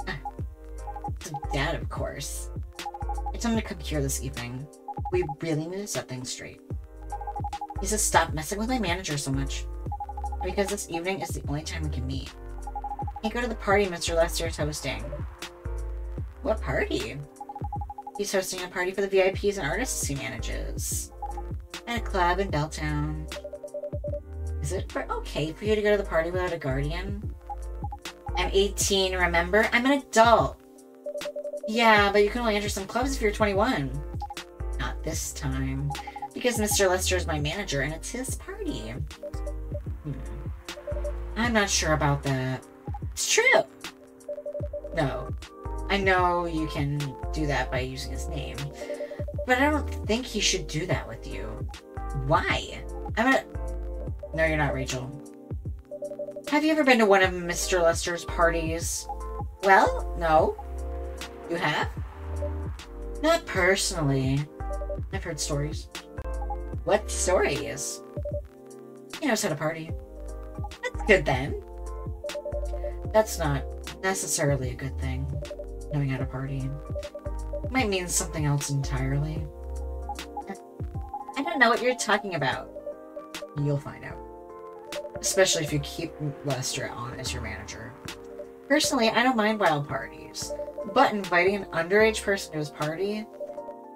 Speaker 1: To Dad, of course. I told him to come here this evening. We really need to set things straight. He says stop messing with my manager so much. Because this evening is the only time we can meet. Can't go to the party Mr. Lester is hosting. What party? He's hosting a party for the VIPs and artists he manages. At a club in Belltown. Is it okay for you to go to the party without a guardian? I'm 18, remember? I'm an adult. Yeah, but you can only enter some clubs if you're 21. Not this time. Because Mr. Lester is my manager and it's his party. I'm not sure about that. It's true. No. I know you can do that by using his name. But I don't think he should do that with you. Why? No, you're not, Rachel. Have you ever been to one of Mr. Lester's parties? Well, no. You have? Not personally. I've heard stories. What stories? He knows how to party. That's good then. That's not necessarily a good thing. Knowing how to party. Might mean something else entirely. I don't know what you're talking about. You'll find out. Especially if you keep Lester on as your manager. Personally, I don't mind wild parties. But inviting an underage person to his party?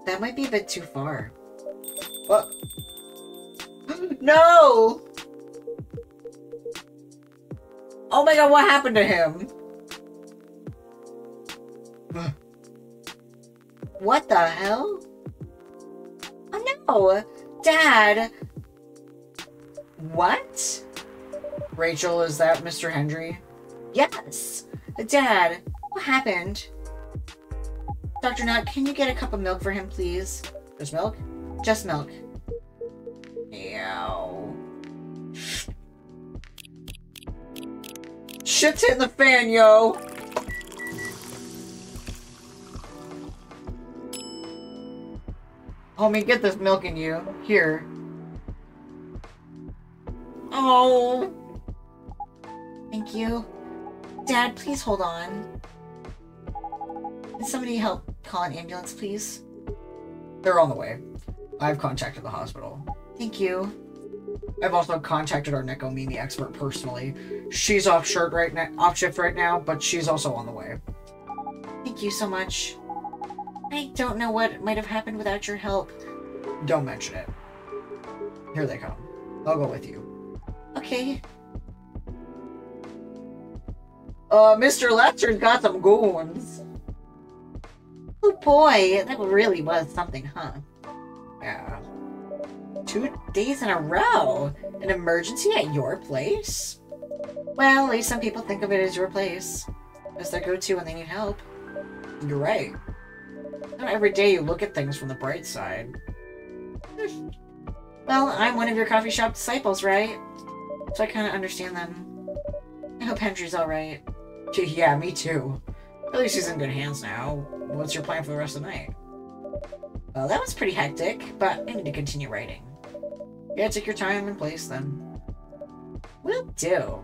Speaker 1: That might be a bit too far. What? No! Oh my god, what happened to him? What the hell? Oh no! Dad! What? Rachel, is that Mr. Hendry? Yes! Dad, what happened? Dr. Nutt, can you get a cup of milk for him, please? Just milk? Just milk. Ew. Shit's hitting the fan, yo! Homie, get this milk in you. Here. Oh. Thank you. Dad, please hold on. Can somebody help call an ambulance, please? They're on the way. I've contacted the hospital. Thank you. I've also contacted our Necomini expert personally. She's off shift right now, but she's also on the way. Thank you so much. I don't know what might have happened without your help. Don't mention it. Here they come. I'll go with you. Okay. Mr. Lester's got some goons. Oh boy, that really was something, huh? Yeah. 2 days in a row? An emergency at your place? Well, at least some people think of it as your place. As their go-to when they need help. You're right. Not every day you look at things from the bright side. Well, I'm one of your coffee shop disciples, right? So I kind of understand them. I hope Hendry's alright. Yeah, me too. At least he's in good hands now. What's your plan for the rest of the night? Well, that was pretty hectic, but I need to continue writing. Yeah, take your time and place then. Will do.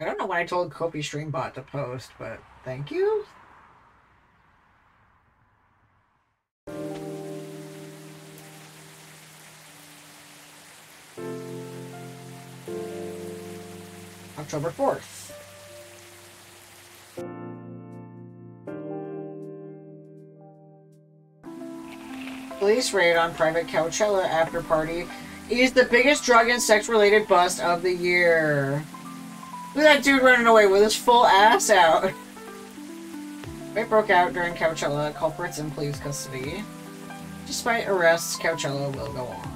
Speaker 1: I don't know when I told Kopi Streambot to post, but thank you? October 4th. Police raid on private Coachella after party is the biggest drug and sex related bust of the year. Look at that dude running away with his full ass out. Fight broke out during Coachella, culprits in police custody. Despite arrests, Coachella will go on.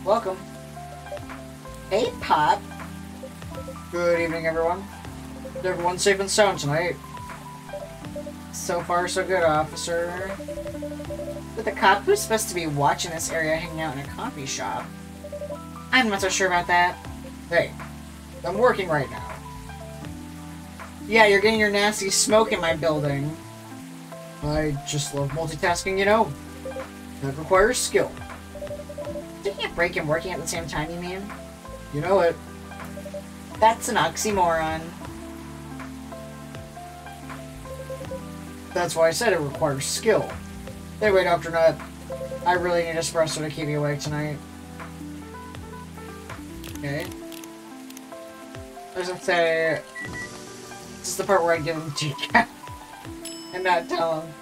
Speaker 1: Welcome. Hey, Pop. Good evening, everyone. Is everyone safe and sound tonight? So far, so good, officer. With a cop who's supposed to be watching this area hanging out in a coffee shop. I'm not so sure about that. Hey, I'm working right now. Yeah, you're getting your nasty smoke in my building. I just love multitasking, you know. That requires skill. Taking a break and working at the same time, you mean? You know it. That's an oxymoron. That's why I said it requires skill. Anyway, Dr. Nut, I really need espresso to keep you awake tonight. Okay. I was gonna say, this is the part where I give him decaf and not tell him.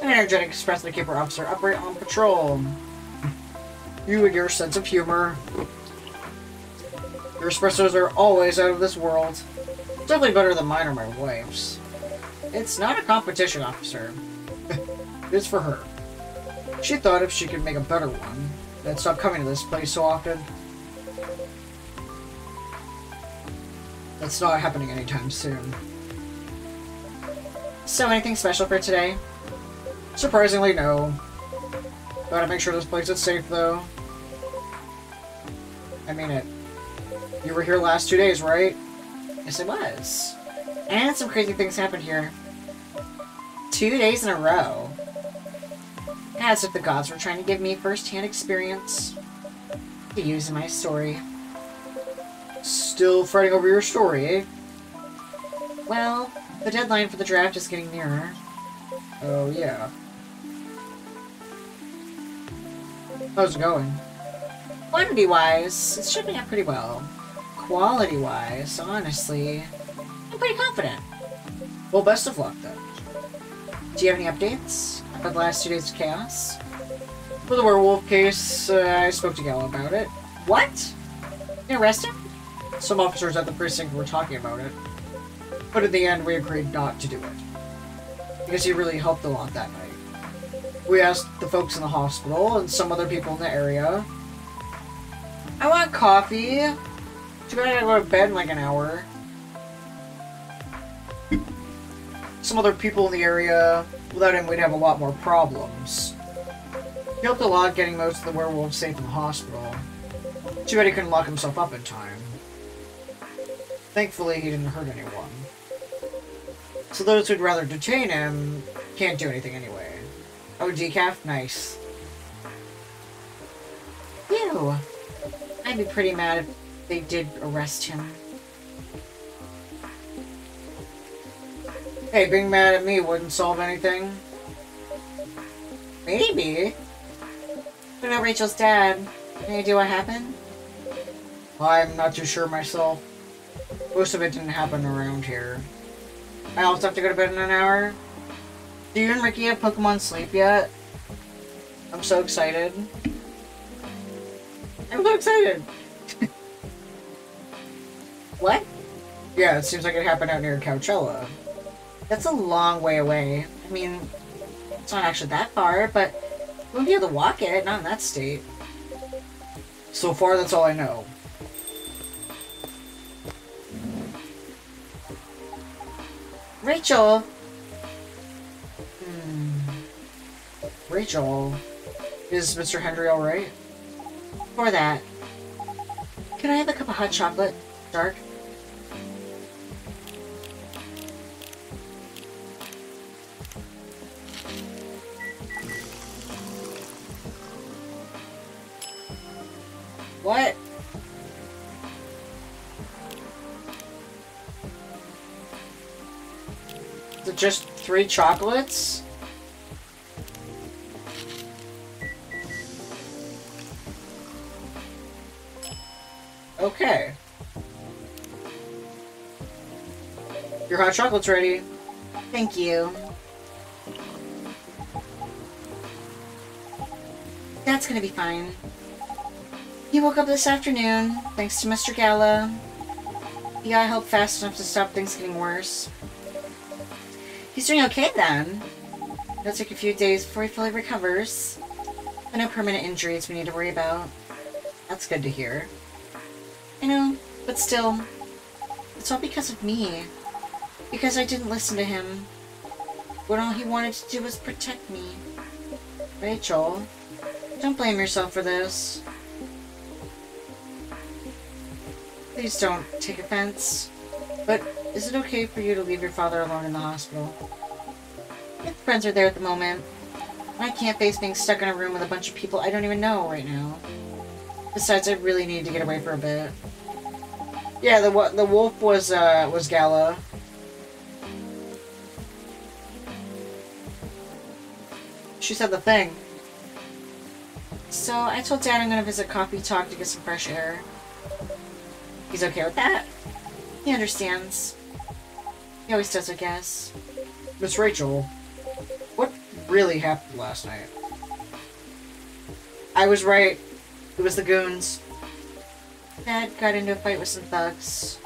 Speaker 1: An energetic espresso keeper officer, operate on patrol. You and your sense of humor. Your espressos are always out of this world. Definitely better than mine or my wife's. It's not a competition, officer. It's for her. She thought if she could make a better one, that'd stop coming to this place so often. That's not happening anytime soon. So, anything special for today? Surprisingly, no. Gotta make sure this place is safe, though. I mean it. You were here last 2 days, right? Yes, I was. And some crazy things happened here. 2 days in a row. As if the gods were trying to give me first-hand experience to use in my story. Still fretting over your story, eh? Well, the deadline for the draft is getting nearer. Oh, yeah. How's it going? Quantity-wise, it's shaping up pretty well. Quality-wise, honestly, I'm pretty confident. Well, best of luck, then. Do you have any updates about the last 2 days of chaos? For the werewolf case, I spoke to Gala about it. What? You arrest him? Some officers at the precinct were talking about it. But in the end, we agreed not to do it. Because he really helped a lot that night. We asked the folks in the hospital and some other people in the area. I want coffee. Too bad I gotta go to bed in like an hour. Some other people in the area. Without him, we'd have a lot more problems. He helped a lot getting most of the werewolves safe in the hospital. Too bad he couldn't lock himself up in time. Thankfully, he didn't hurt anyone. So those who'd rather detain him can't do anything anyway. Oh, decaf? Nice. Ew. I'd be pretty mad if they did arrest him. Hey, being mad at me wouldn't solve anything. Maybe. But not Rachel's dad. Any idea what happened? I'm not too sure myself. Most of it didn't happen around here. I also have to go to bed in an hour. Do you and Ricky have Pokemon Sleep yet? I'm so excited. I'm so excited! What? Yeah, it seems like it happened out near Coachella. That's a long way away. I mean, it's not actually that far, but we'll be able to walk it, not in that state. So far, that's all I know. Rachel! Rachel, is Mr. Henry alright? For that, can I have a cup of hot chocolate? Dark? What? Is it just 3 chocolates? Okay. Your hot chocolate's ready. Thank you. That's gonna be fine. He woke up this afternoon, thanks to Mr. Gala. He got help fast enough to stop things getting worse. He's doing okay then. It'll take a few days before he fully recovers. But no permanent injuries we need to worry about. That's good to hear. I know, but still, it's all because of me. Because I didn't listen to him. When all he wanted to do was protect me. Rachel, don't blame yourself for this. Please don't take offense. But is it okay for you to leave your father alone in the hospital? My friends are there at the moment. I can't face being stuck in a room with a bunch of people I don't even know right now. Besides, I really need to get away for a bit. Yeah, the wolf was Gala. She said the thing. So I told Dad I'm gonna visit Coffee Talk to get some fresh air. He's okay with that? He understands. He always does, I guess. Miss Rachel, what really happened last night? I was right. It was the goons. Dad got into a fight with some thugs.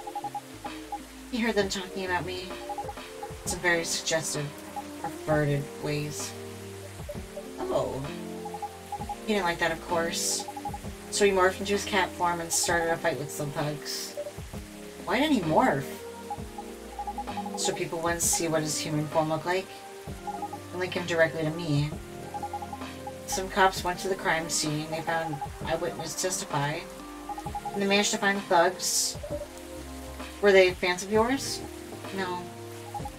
Speaker 1: He heard them talking about me. Some very suggestive, perverted ways. Oh. He didn't like that, of course. So he morphed into his cat form and started a fight with some thugs. Why didn't he morph? So people wouldn't see what his human form looked like? And link him directly to me. Some cops went to the crime scene. They found eyewitnesses testify. And they managed to find the thugs. Were they fans of yours? No.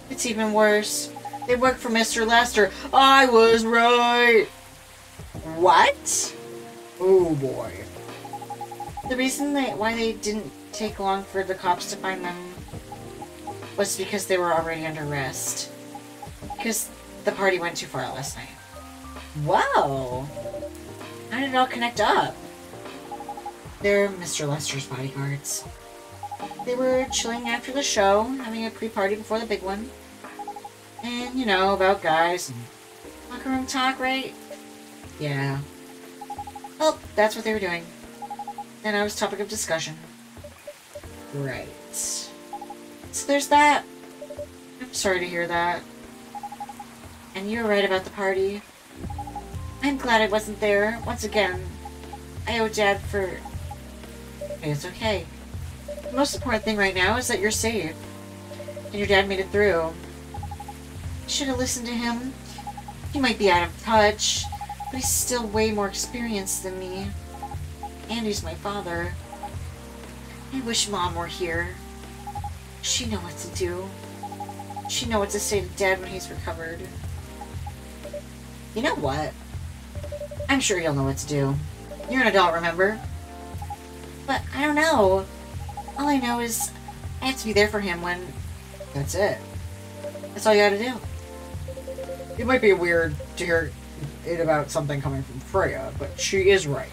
Speaker 1: It's even worse. They worked for Mr. Lester. I was right! What? Oh boy. The reason why they didn't take long for the cops to find them was because they were already under arrest. Because the party went too far last night. Wow! How did it all connect up? They're Mr. Lester's bodyguards. They were chilling after the show, having a pre-party before the big one. And, you know, about guys and locker room talk, right? Yeah. Well, that's what they were doing. And I was topic of discussion. Right. So there's that. I'm sorry to hear that. And you were right about the party. I'm glad I wasn't there. Once again, I owe Dad for... Hey, it's okay. The most important thing right now is that you're safe. And your dad made it through. I should have listened to him. He might be out of touch, but he's still way more experienced than me. And he's my father. I wish Mom were here. She'd know what to do. She'd know what to say to Dad when he's recovered. You know what? I'm sure you'll know what to do. You're an adult, remember? But I don't know. All I know is I have to be there for him when... That's it. That's all you gotta do. It might be weird to hear it about something coming from Freya, but she is right.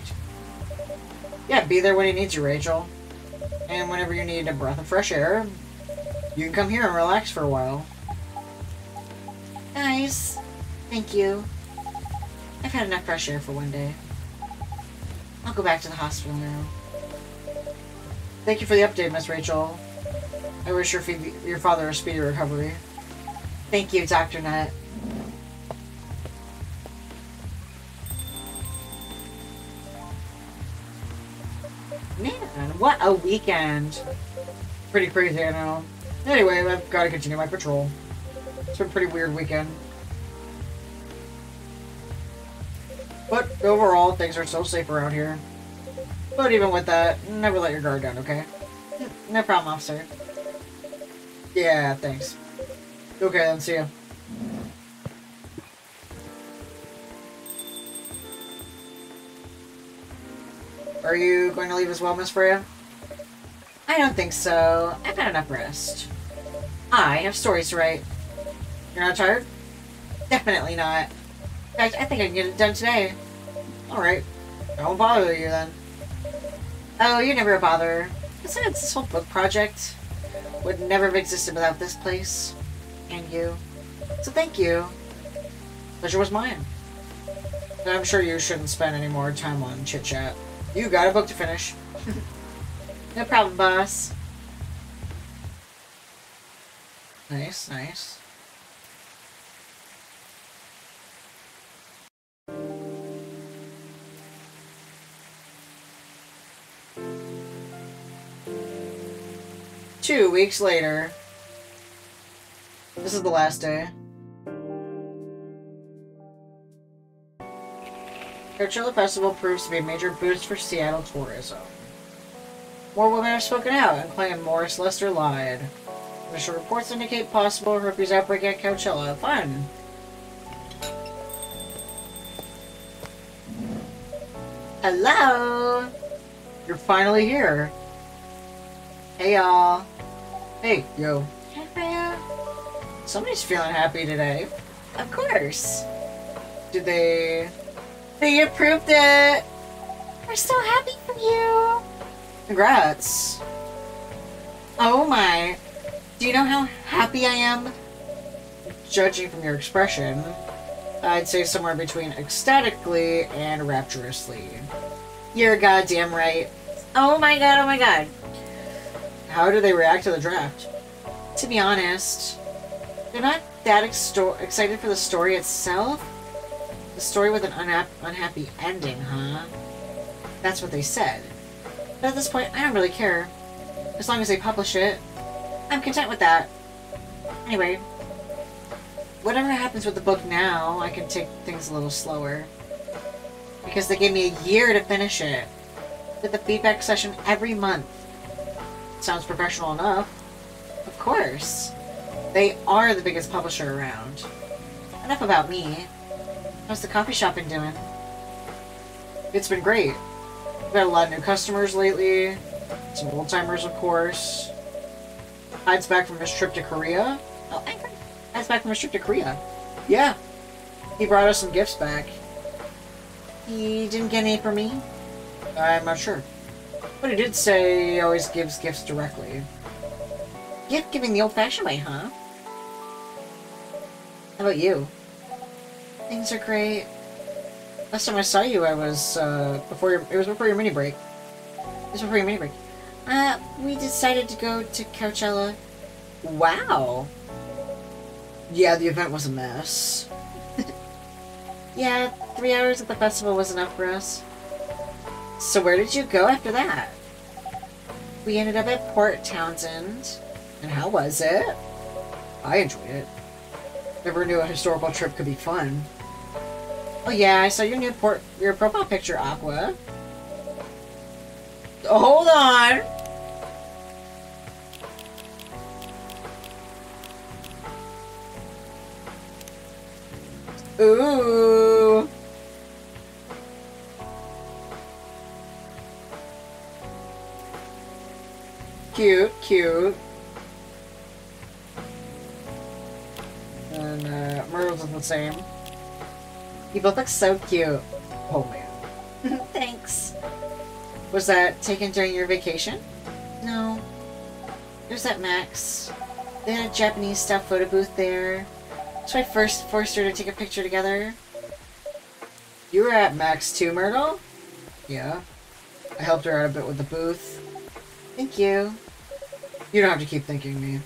Speaker 1: Yeah, be there when he needs you, Rachel. And whenever you need a breath of fresh air, you can come here and relax for a while. Nice. Thank you. I've had enough fresh air for one day. I'll go back to the hospital now. Thank you for the update, Miss Rachel. I wish your father a speedy recovery. Thank you, Dr. Nutt. Man, what a weekend. Pretty crazy, I know. Anyway, I've got to continue my patrol. It's been a pretty weird weekend. But overall, things are so safe around here. But even with that, never let your guard down, okay? No problem, officer. Yeah, thanks. Okay, then, see ya. Are you going to leave as well, Miss Freya? I don't think so. I've had enough rest. I have stories to write. You're not tired? Definitely not. In fact, I think I can get it done today. Alright. I won't bother you then. Oh, you're never a bother. Besides, this whole book project would never have existed without this place. And you. So thank you. Pleasure was mine. And I'm sure you shouldn't spend any more time on chit-chat. You got a book to finish. No problem, boss. Nice, nice. Two weeks later. This is the last day. Coachella Festival proves to be a major boost for Seattle tourism. More women have spoken out and claimed Morris Lester lied. Official reports indicate possible herpes outbreak at Coachella. Fun! Hello! You're finally here. Hey y'all. Hey, yo. Hey, Freya. Somebody's feeling happy today. Of course. Did they... They approved it! We're so happy for you! Congrats. Oh my. Do you know how happy I am? Judging from your expression, I'd say somewhere between ecstatically and rapturously. You're goddamn right. Oh my god, oh my god. How do they react to the draft? To be honest, they're not that excited for the story itself. The story with an unhappy ending, huh? That's what they said. But at this point, I don't really care. As long as they publish it, I'm content with that. Anyway, whatever happens with the book now, I can take things a little slower. Because they gave me a year to finish it. With a feedback session every month. Sounds professional enough. Of course. They are the biggest publisher around. Enough about me. How's the coffee shop been doing? It's been great. We've got a lot of new customers lately. Some old-timers, of course. Hyde's back from his trip to Korea. Oh, Hyde's back from his trip to Korea. Yeah. He brought us some gifts back. He didn't get any for me? I'm not sure. But he did say he always gives gifts directly. Gift giving the old-fashioned way, huh? How about you? Things are great. Last time I saw you, I was, it was before your mini break. It was before your mini break. We decided to go to Coachella. Wow. Yeah, the event was a mess. Yeah, 3 hours at the festival was enough for us. So where did you go after that? We ended up at Port Townsend. And how was it? I enjoyed it. Never knew a historical trip could be fun. Oh yeah, I saw your profile picture, Aqua. Oh, hold on! Ooh! Cute, cute. And, Myrtle's the same. You both look so cute. Oh, man. Thanks. Was that taken during your vacation? No. There's that Max. They had a Japanese style photo booth there. So I first forced her to take a picture together. You were at Max too, Myrtle? Yeah. I helped her out a bit with the booth. Thank you. You don't have to keep thanking me.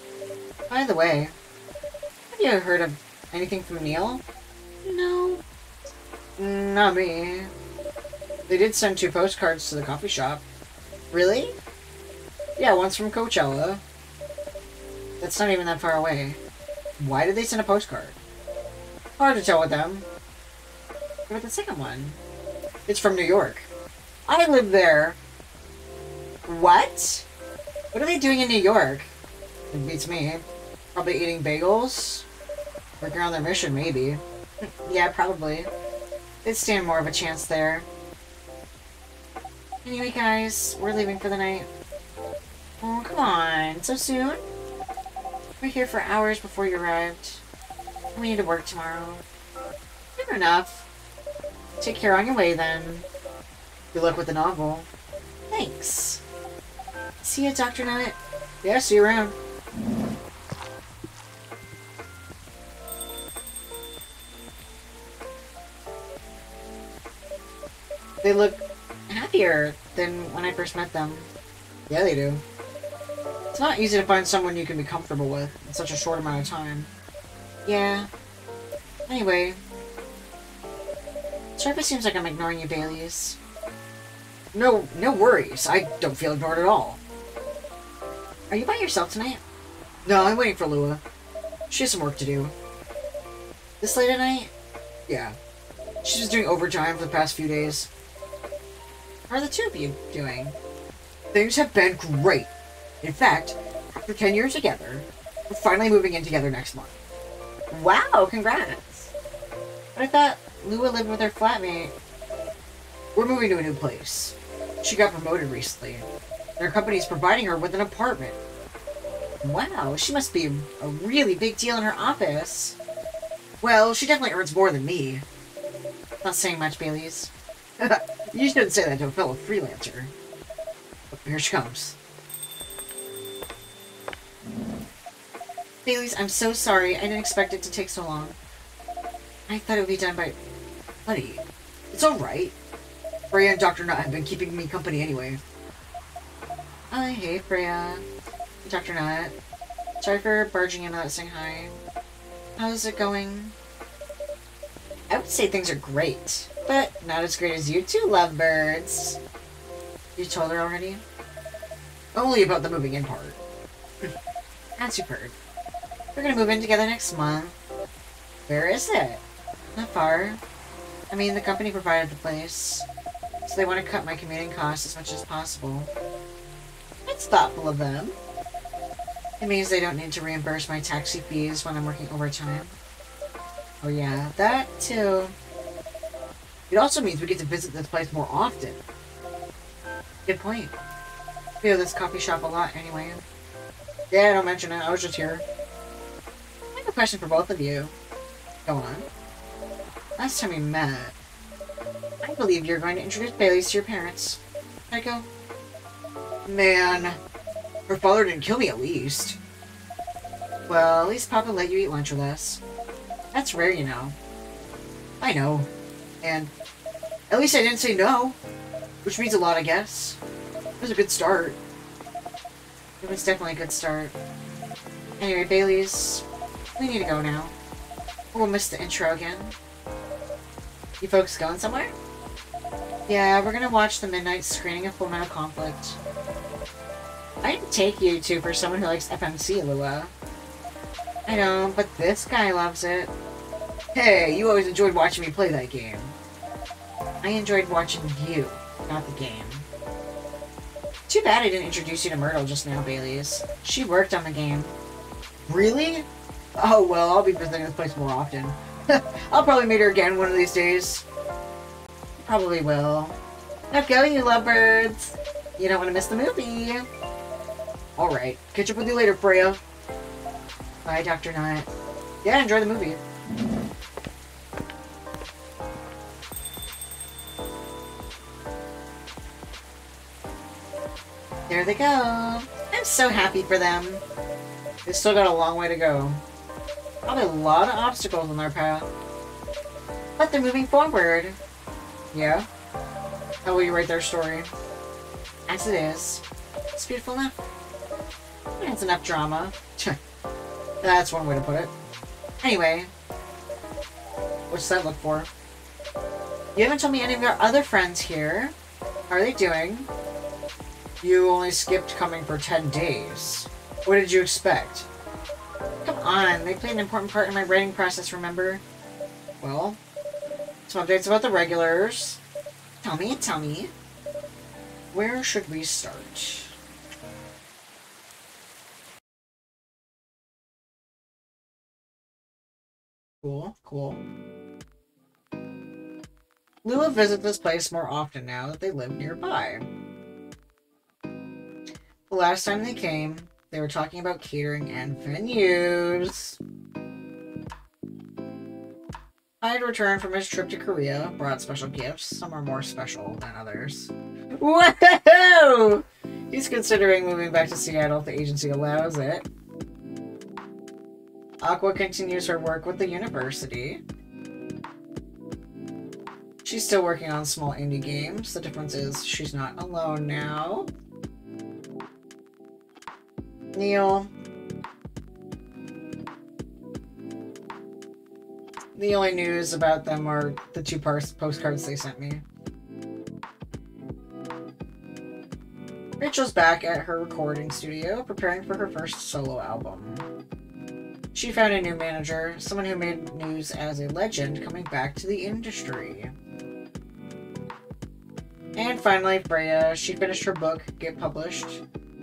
Speaker 1: By the way, have you heard of anything from Neil? No. Not me. They did send 2 postcards to the coffee shop. Really? Yeah, one's from Coachella. That's not even that far away. Why did they send a postcard? Hard to tell with them. What about the second one? It's from New York. I live there. What? What are they doing in New York? It beats me. Probably eating bagels? Working on their mission, maybe. Yeah, probably. They'd stand more of a chance there. Anyway, guys, we're leaving for the night. Oh, come on. So soon? We're here for hours before you arrived. We need to work tomorrow. Fair enough. Take care on your way, then. Good luck with the novel. Thanks. See ya, Dr. Nut. Yeah, see you around. They look happier than when I first met them. Yeah, they do. It's not easy to find someone you can be comfortable with in such a short amount of time. Yeah. Anyway. Sorry if it seems like I'm ignoring you, Baileys. No worries. I don't feel ignored at all. Are you by yourself tonight? No, I'm waiting for Lua. She has some work to do. This late at night? Yeah. She's been doing overtime for the past few days. How are the 2 of you doing? Things have been great. In fact, after 10 years together, we're finally moving in together next month. Wow, congrats. But I thought Lua lived with her flatmate. We're moving to a new place. She got promoted recently. Their company is providing her with an apartment. Wow, she must be a really big deal in her office. Well, she definitely earns more than me. Not saying much, Baileys. You shouldn't say that to a fellow freelancer. Oh, here she comes. Baileys, I'm so sorry. I didn't expect it to take so long. I thought it would be done by... Buddy, it's alright. Freya and Dr. Nut have been keeping me company anyway. Hey, Freya. Dr. Nut. Sorry for barging in without saying hi. How's it going? I would say things are great, but not as great as you two lovebirds. You told her already? Only about the moving in part. As you've heard. We're gonna move in together next month. Where is it? Not far. I mean, the company provided the place, so they want to cut my commuting costs as much as possible. That's thoughtful of them. It means they don't need to reimburse my taxi fees when I'm working overtime. Oh yeah, that too. It also means we get to visit this place more often. Good point. I feel this coffee shop a lot anyway. Yeah, don't mention it. I was just here. I have a question for both of you. Go on. Last time we met, I believe you're going to introduce Baileys to your parents. Can I go? Man, her father didn't kill me at least. Well, at least Papa let you eat lunch with us. That's rare, you know. I know. And at least I didn't say no. Which means a lot, I guess. It was a good start. It was definitely a good start. Anyway, Baileys, we need to go now. We'll miss the intro again. You folks going somewhere? Yeah, we're gonna watch the midnight screening of Fullmetal Conflict. I didn't take you two for someone who likes FMC, Lua. I know, but this guy loves it. Hey, you always enjoyed watching me play that game. I enjoyed watching you, not the game. Too bad I didn't introduce you to Myrtle just now, Baileys. She worked on the game. Really? Oh, well, I'll be visiting this place more often. I'll probably meet her again one of these days. Probably will. Now go, you lovebirds. You don't want to miss the movie. Alright, catch up with you later, Freya. Bye, Dr. Nut. Yeah, enjoy the movie. There they go. I'm so happy for them. They still got a long way to go. Probably a lot of obstacles in their path. But they're moving forward. Yeah? How will you write their story? As it is. It's beautiful enough. It's enough drama. That's one way to put it. Anyway. What's that look for? You haven't told me any of your other friends here. How are they doing? You only skipped coming for 10 days. What did you expect? Come on, they played an important part in my writing process, remember? Well, some updates about the regulars. Tell me, tell me. Where should we start? Cool, cool. Lua visits this place more often now that they live nearby. The last time they came, they were talking about catering and venues. Hyde returned from his trip to Korea, brought special gifts. Some are more special than others. Whoa! He's considering moving back to Seattle if the agency allows it. Aqua continues her work with the university. She's still working on small indie games. The difference is she's not alone now. Neil. The only news about them are the two postcards they sent me. Rachel's back at her recording studio, preparing for her first solo album. She found a new manager, someone who made news as a legend coming back to the industry. And finally, Freya, she finished her book, get published,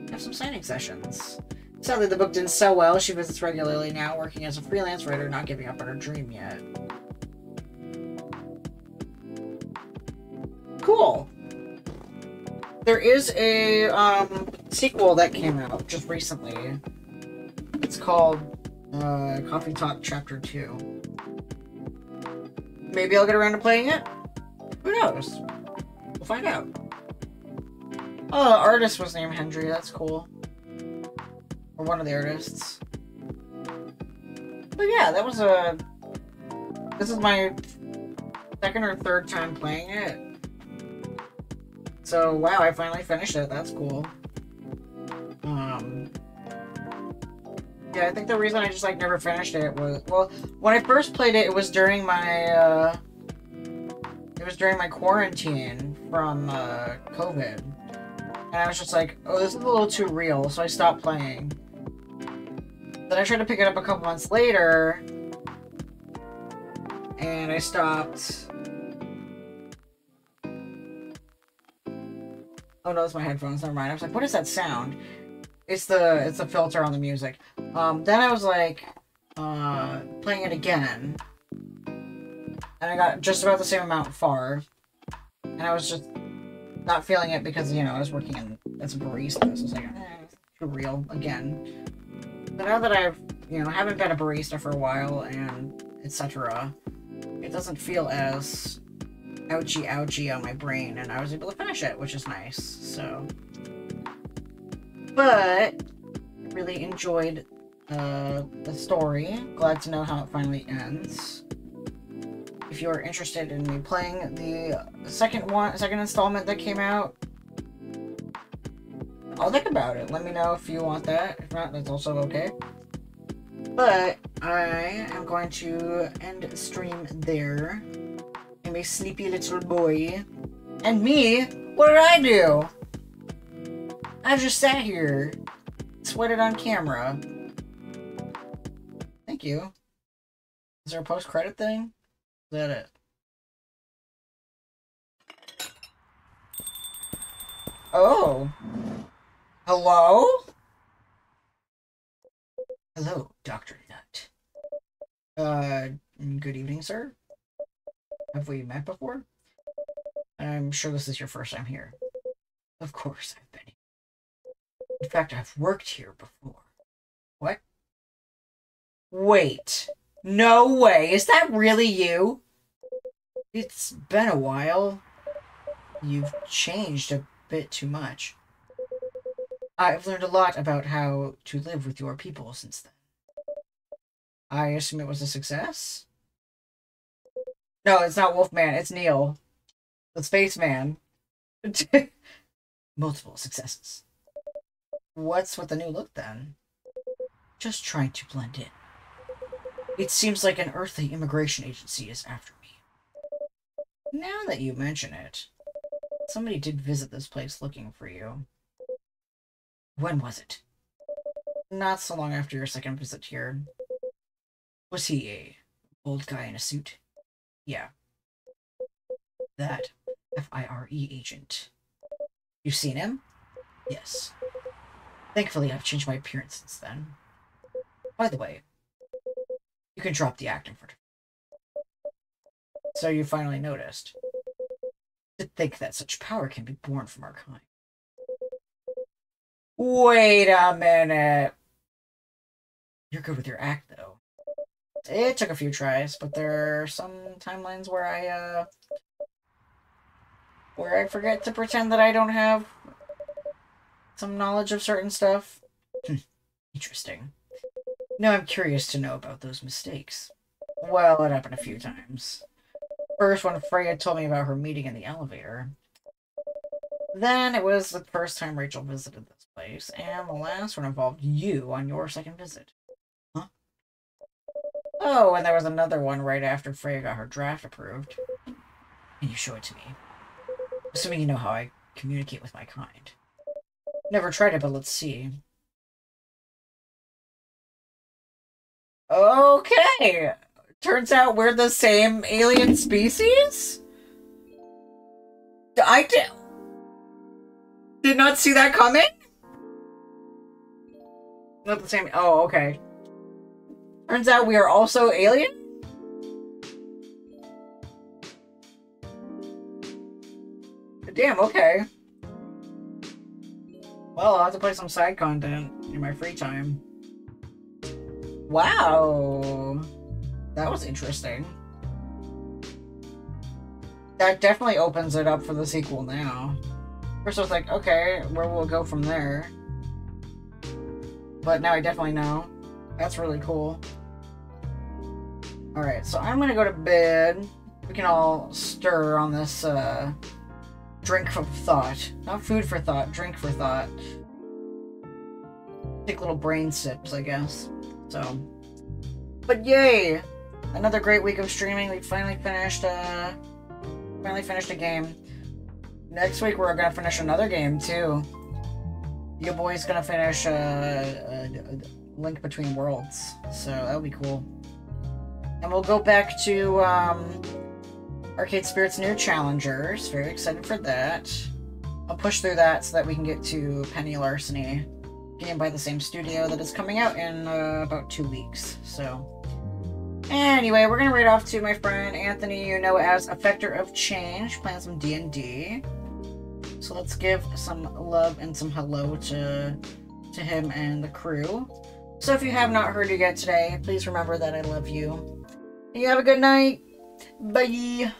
Speaker 1: have some signing sessions. Sadly, the book didn't sell well. She visits regularly now, working as a freelance writer, not giving up on her dream yet. Cool. There is a sequel that came out just recently. It's called Coffee Talk Chapter 2. Maybe I'll get around to playing it? Who knows? We'll find out. Oh, the artist was named Hendry. That's cool. Or one of the artists. But yeah, that was a... This is my second or third time playing it. So, wow, I finally finished it. That's cool. Yeah, I think the reason I just, like, never finished it was... Well, when I first played it, it was during my, quarantine from, COVID. And I was just like, oh, this is a little too real, so I stopped playing. Then I tried to pick it up a couple months later, and I stopped. Oh no, it's my headphones, never mind. I was like, what is that sound? It's the filter on the music. Then I was like, playing it again, and I got just about the same amount far, and I was just not feeling it because, you know, I was working as a barista, so I was like, it's too real again. But now that I've, you know, haven't been a barista for a while, and etc., it doesn't feel as ouchy on my brain, and I was able to finish it, which is nice, so. But, really enjoyed the story. Glad to know how it finally ends. If you're interested in me playing the second installment that came out, I'll think about it. Let me know if you want that. If not, that's also okay. But I am going to end the stream there. I'm a sleepy little boy. And me? What did I do? I just sat here, sweated on camera. Thank you. Is there a post-credit thing? Is that it? Oh. Hello? Hello, Dr. Nut. Good evening, sir. Have we met before? I'm sure this is your first time here. Of course, I've been here. In fact, I've worked here before. What? Wait. No way. Is that really you? It's been a while. You've changed a bit too much. I've learned a lot about how to live with your people since then. I assume it was a success? No, it's not Wolfman. It's Neil. The spaceman. Multiple successes. What's with the new look, then? Just trying to blend in. It seems like an earthly immigration agency is after me. Now that you mention it, somebody did visit this place looking for you. When was it? Not so long after your second visit here. Was he a old guy in a suit? Yeah. That FIRE agent. You've seen him? Yes. Thankfully, I've changed my appearance since then. By the way, you can drop the acting for it. So you finally noticed. To think that such power can be born from our kind. Wait a minute. You're good with your act, though. It took a few tries, but there are some timelines where I forget to pretend that I don't have some knowledge of certain stuff. Interesting. Now I'm curious to know about those mistakes. Well, it happened a few times. First, when Freya told me about her meeting in the elevator. Then it was the first time Rachel visited this place, and the last one involved you on your second visit. Huh? Oh, and there was another one right after Freya got her draft approved. Can you show it to me? Assuming you know how I communicate with my kind. Never tried it, but let's see. Okay! Turns out we're the same alien species? I did not see that coming? Not the same. Oh, okay. Turns out we are also alien? Damn, okay. Well, I'll have to play some side content in my free time. Wow! That was interesting. That definitely opens it up for the sequel now. First I was like, okay, where will it go from there? But now I definitely know. That's really cool. Alright, so I'm gonna go to bed. We can all stir on this, drink of thought. Not food for thought, drink for thought. Take little brain sips, I guess. So. But yay! Another great week of streaming. We finally finished a game. Next week we're gonna finish another game, too. Your boy's gonna finish, Link Between Worlds. So, that'll be cool. And we'll go back to, Arcade Spirit's new challengers. Very excited for that. I'll push through that so that we can get to Penny Larceny. Game by the same studio that is coming out in about 2 weeks. So, anyway, we're gonna read off to my friend Anthony, you know as Effector of Change, playing some D&D. So let's give some love and some hello to him and the crew. So if you have not heard it yet today, please remember that I love you. You have a good night. Bye.